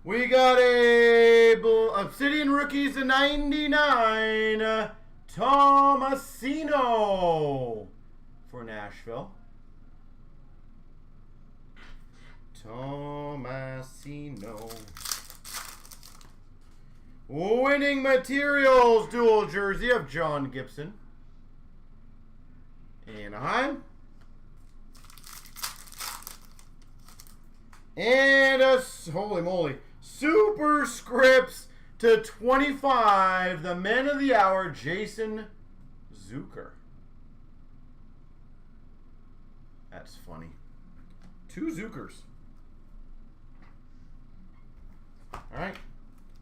We got a Obsidian Rookies to 99, Tomasino for Nashville. Tomasino. Winning materials, dual jersey of John Gibson. Anaheim. And a, holy moly, super scripts to 25, the man of the hour, Jason Zucker. That's funny. 2 Zuckers. All right.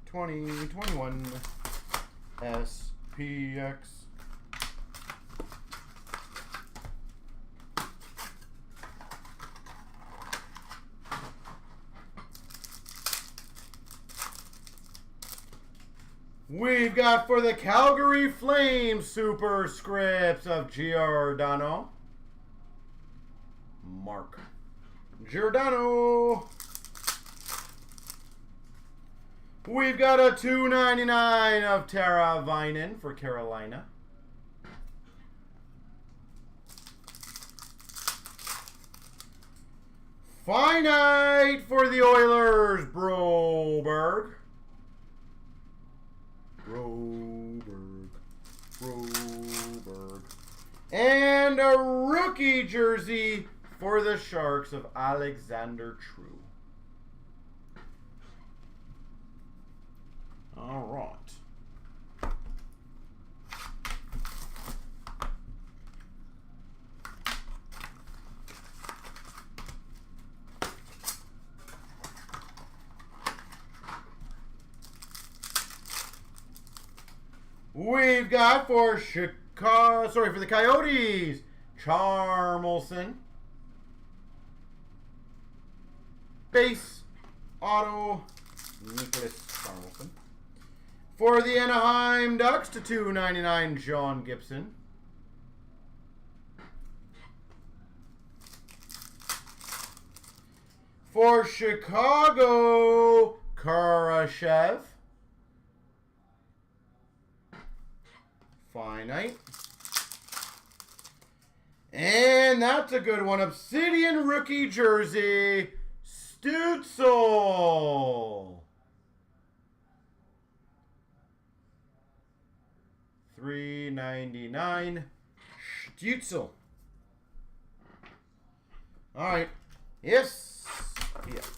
2021 SPX. We've got for the Calgary Flames super scripts of Giordano. Mark Giordano. We've got a $2.99 of Tara Vinen for Carolina. Finite for the Oilers, Broberg. And a rookie jersey for the Sharks of Alexander True. All right. We've got for Chicago, for the Coyotes, Charmelson. Base auto, Nicholas Charmelson. For the Anaheim Ducks to 299, John Gibson. For Chicago, Karashev. Finite. And that's a good one. Obsidian rookie jersey. Stutzel. $3.99. Stutzel. All right. Yes. PX.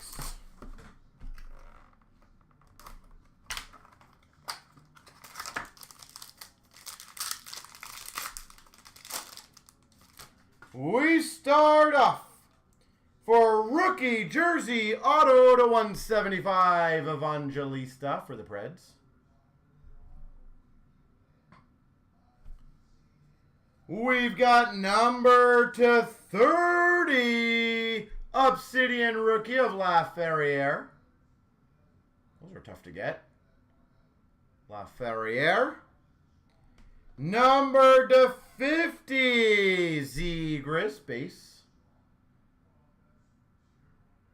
We start off for rookie jersey auto to 175 Evangelista for the Preds. We've got number to 30 Obsidian rookie of Laferriere. Those are tough to get. Laferriere. Number to 50 Zegras base.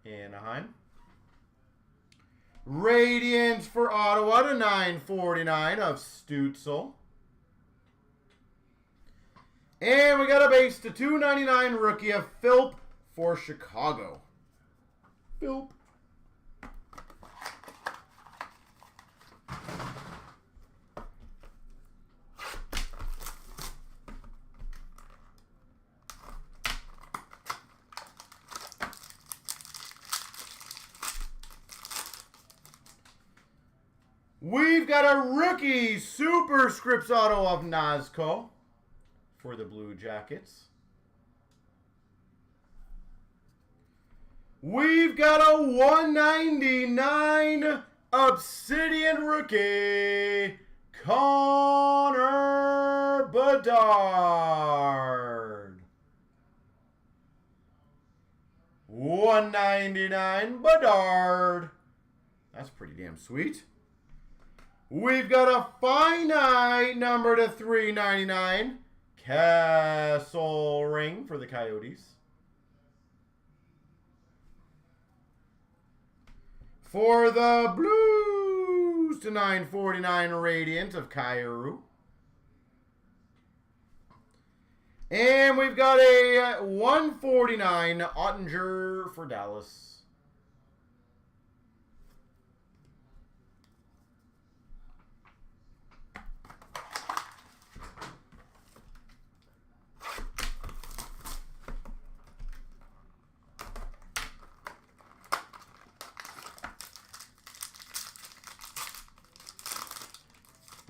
Anaheim. Radiance for Ottawa to 949 of Stutzel. And we got a base to 299 rookie of Philp for Chicago. Philp. We've got a rookie superscripts auto of Nazco for the Blue Jackets. We've got a 199 Obsidian rookie, Connor Bedard. 199 Bedard. That's pretty damn sweet. We've got a finite number to 399. Castle Ring for the Coyotes. For the Blues to 949 Radiant of Kyrou. And we've got a 149 Ottinger for Dallas.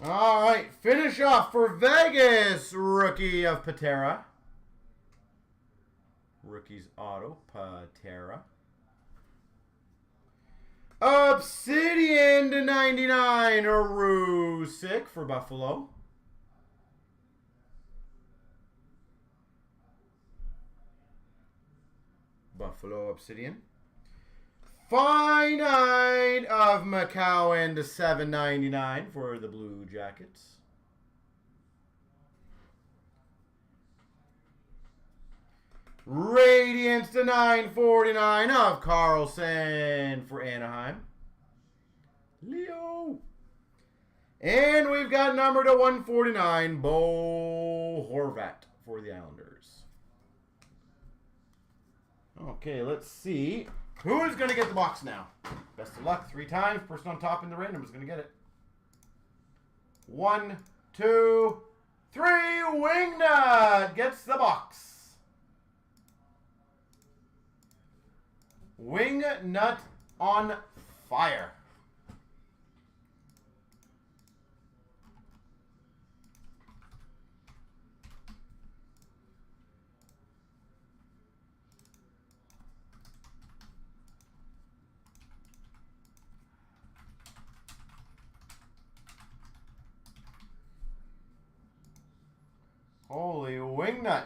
All right, finish off for Vegas, rookie of Patera. Rookies auto, Patera. Obsidian to 99, Rusick for Buffalo. Buffalo Obsidian. Finite of McCowan to 799 for the Blue Jackets. Radiance to 949 of Carlson for Anaheim. Leo. And we've got number to 149, Bo Horvat for the Islanders. Okay, let's see. Who is going to get the box now? Best of luck. 3 times. Person on top in the random is going to get it. 1, 2, 3. Wingnut gets the box. Wingnut on fire. Holy wingnut.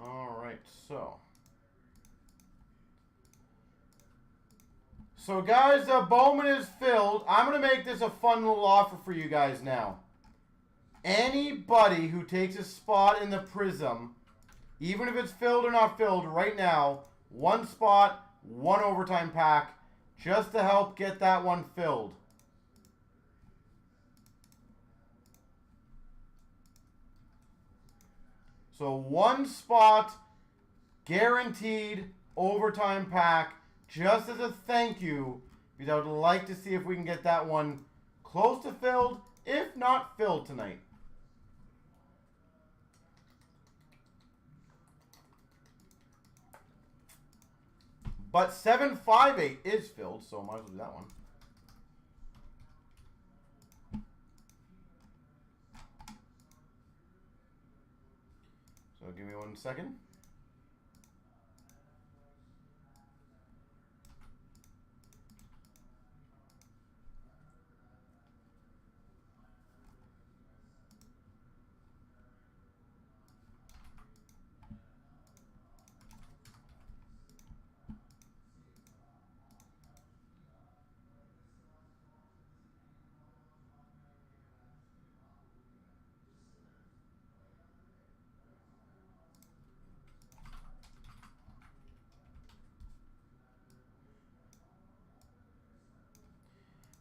All right, so guys, Bowman is filled. I'm going to make this a fun little offer for you guys now. Anybody who takes a spot in the Prism, even if it's filled or not filled, right now, one spot, one overtime pack, just to help get that one filled. So one spot, guaranteed overtime pack, just as a thank you, because I would like to see if we can get that one close to filled, if not filled tonight. But 758 is filled, so might as well do that one. So give me 1 second.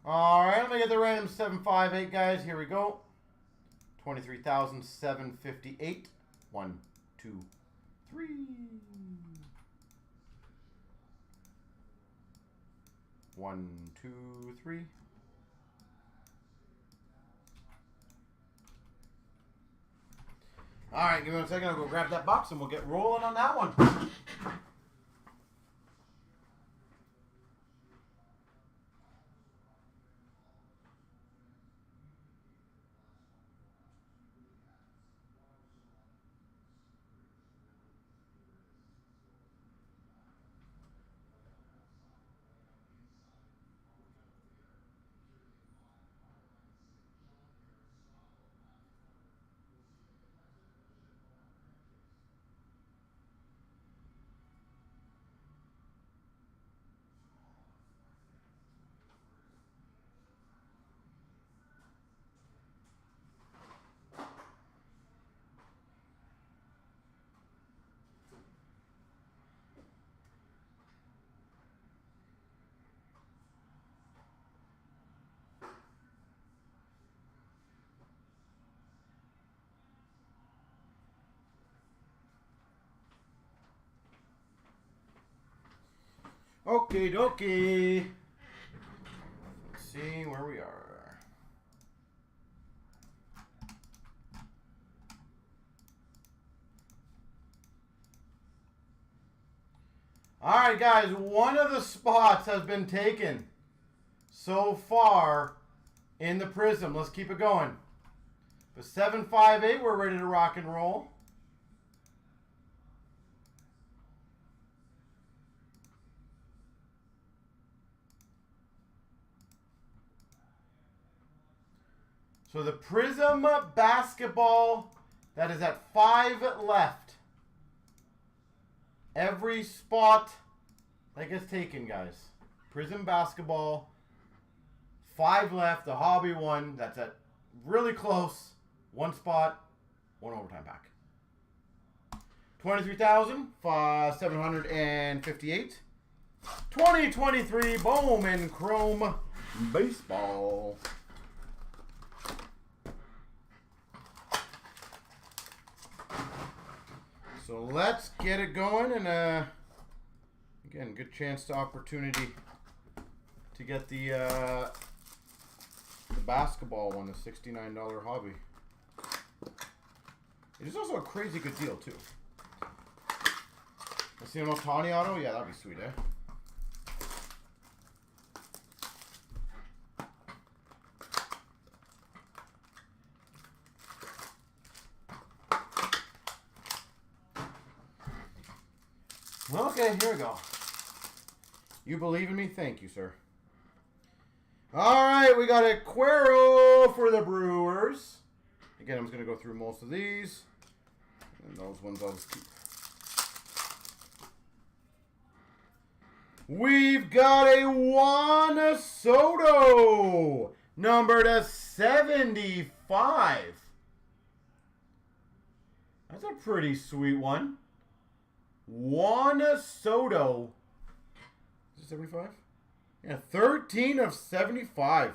All right, let me get the random 758, guys. Here we go. 23,758. 1, 2, 3. One, two, three. All right, give me 1 second. I'll go grab that box and we'll get rolling on that one. Okie dokie. Let's see where we are. All right, guys. One of the spots has been taken so far in the Prism. Let's keep it going. The 758, we're ready to rock and roll. So the Prism basketball, that is at 5 left. Every spot that gets taken, guys. Prism basketball, 5 left. The hobby one, that's at really close. 1 spot, 1 overtime pack. 23,758. 2023 Bowman Chrome Baseball. So let's get it going, and again, good chance to opportunity to get the basketball one, the $69 hobby. It is also a crazy good deal too. Let's see an Otani auto. Yeah, that'd be sweet, eh? Okay, here we go. You believe in me? Thank you, sir. All right, we got a Cuero for the Brewers. Again, I'm just going to go through most of these. And those ones I'll just keep. We've got a Juan Soto, numbered to 75. That's a pretty sweet one. Juan Soto. Is it 75? Yeah, 13 of 75.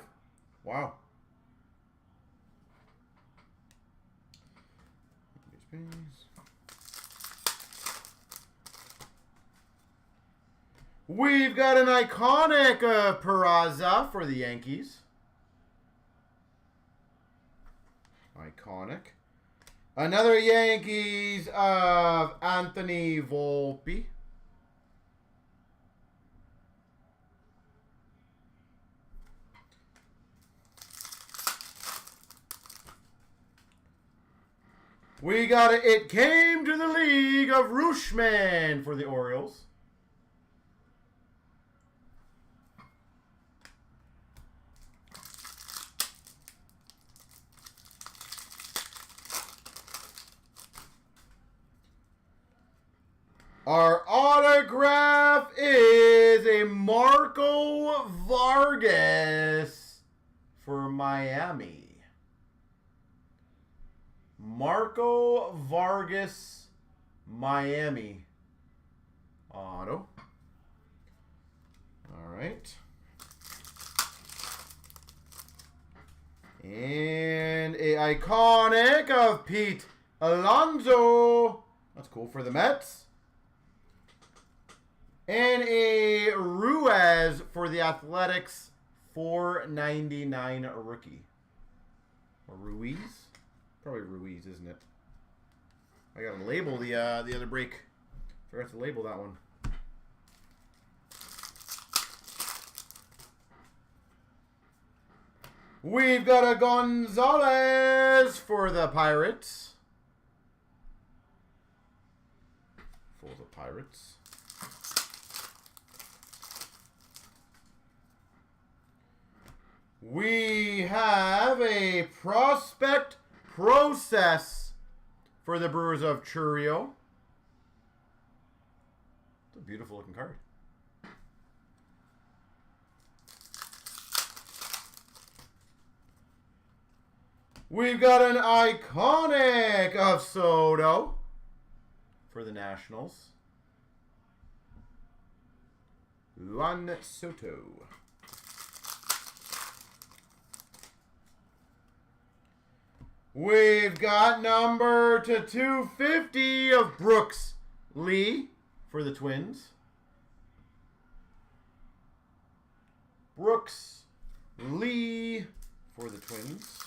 Wow. We've got an iconic Peraza for the Yankees. Iconic. Another Yankees of Anthony Volpe. We got it. It came to the league of Rooshman for the Orioles. Our autograph is a Marco Vargas for Miami. Marco Vargas, Miami. Auto. All right. And a iconic of Pete Alonso. That's cool for the Mets. And a Ruiz for the Athletics, $4.99 rookie. Or Ruiz? Probably Ruiz, isn't it? I gotta label the other break. Forgot to label that one. We've got a Gonzalez for the Pirates. For the Pirates. We have a prospect process for the Brewers of Churro. It's a beautiful looking card. We've got an iconic of Soto for the Nationals. Juan Soto. We've got number to 250 of Brooks Lee for the Twins. Brooks Lee for the Twins.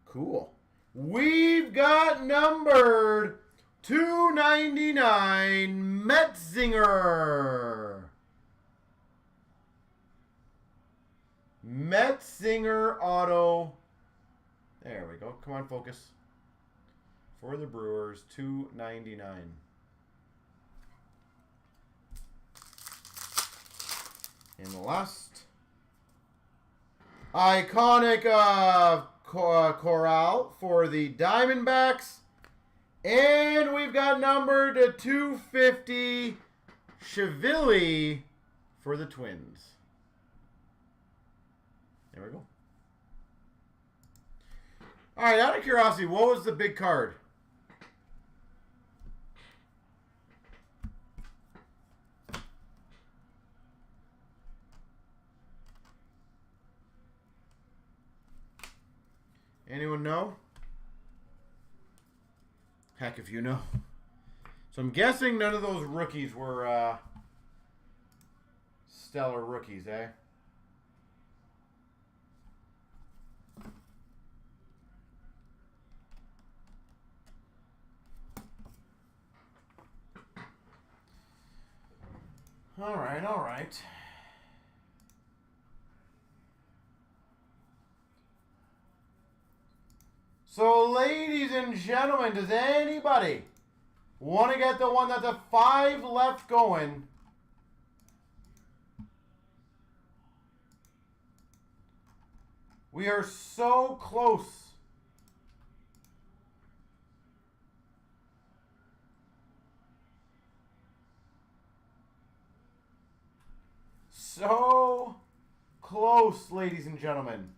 Cool. We've got numbered 299 Metzinger. Metzinger auto. There we go. Come on, focus. For the Brewers, 299. And the last iconic Corral for the Diamondbacks. And we've got numbered to 250 Cheville for the Twins. There we go. All right, out of curiosity, what was the big card? Anyone know? Heck, if you know. So I'm guessing none of those rookies were stellar rookies, eh? All right, all right. So, ladies and gentlemen, does anybody want to get the one that's a 5 left going? We are so close. so close, ladies and gentlemen.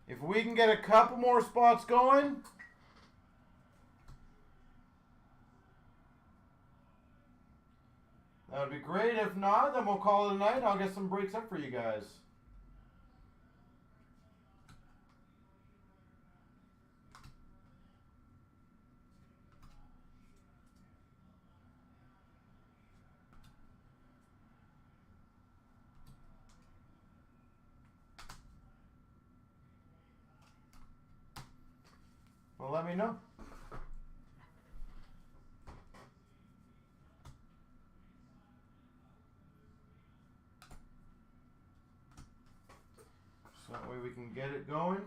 If we can get a couple more spots going, that would be great. If not, then we'll call it a night. I'll get some breaks up for you guys. Well, let me know. So that way we can get it going.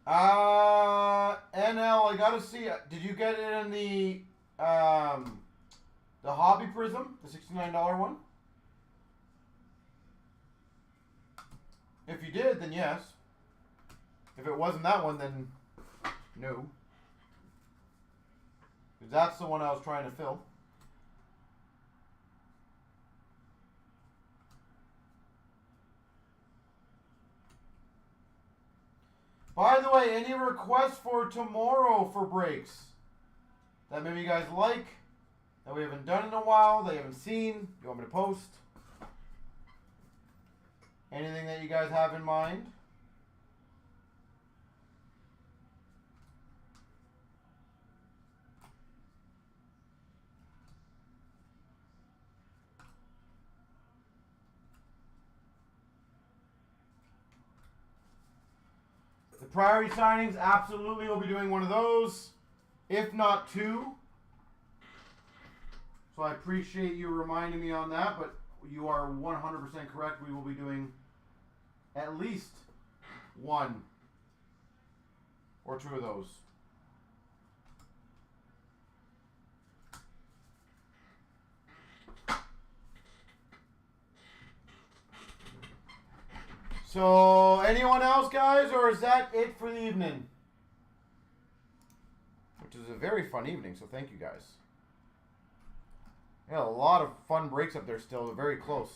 NL, I gotta see. Did you get it in the Hobby Prism, the $69 one? If you did, then yes. If it wasn't that one, then no. Because that's the one I was trying to fill. By the way, any requests for tomorrow for breaks that maybe you guys like, that we haven't done in a while, that you haven't seen, you want me to post? Anything that you guys have in mind? The priority signings, absolutely, we'll be doing one of those, if not two. So I appreciate you reminding me on that, but you are 100% correct. We will be doing at least one or two of those. So, anyone else, guys, or is that it for the evening? Which is a very fun evening, so thank you, guys. Yeah, a lot of fun breaks up there still. They're very close.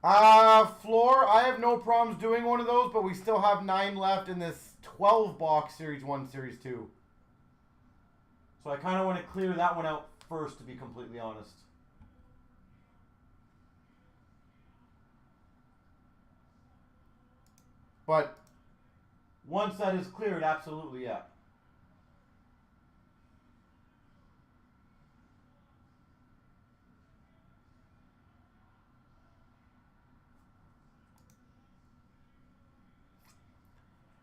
Floor, I have no problems doing one of those, but we still have 9 left in this 12-box Series 1, Series 2. So I kind of want to clear that one out first, to be completely honest. But once that is cleared, absolutely, yeah.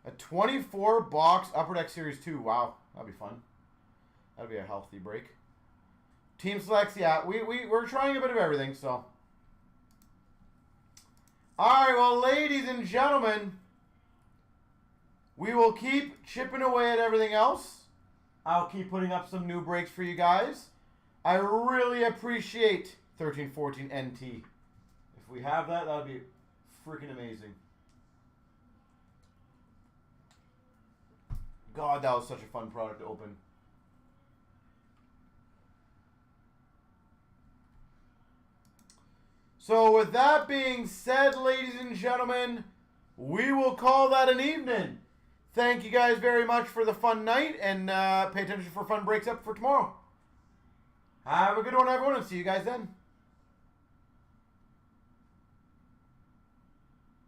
A 24-box Upper Deck Series 2. Wow, that'd be fun. That'd be a healthy break. Team selects, yeah. We're trying a bit of everything, so. All right, well, ladies and gentlemen, we will keep chipping away at everything else. I'll keep putting up some new breaks for you guys. I really appreciate 1314 NT. If we have that, that would be freaking amazing. God, that was such a fun product to open. So with that being said, ladies and gentlemen, we will call that an evening. Thank you guys very much for the fun night, and pay attention for fun breaks up for tomorrow. Have a good one, everyone, and see you guys then.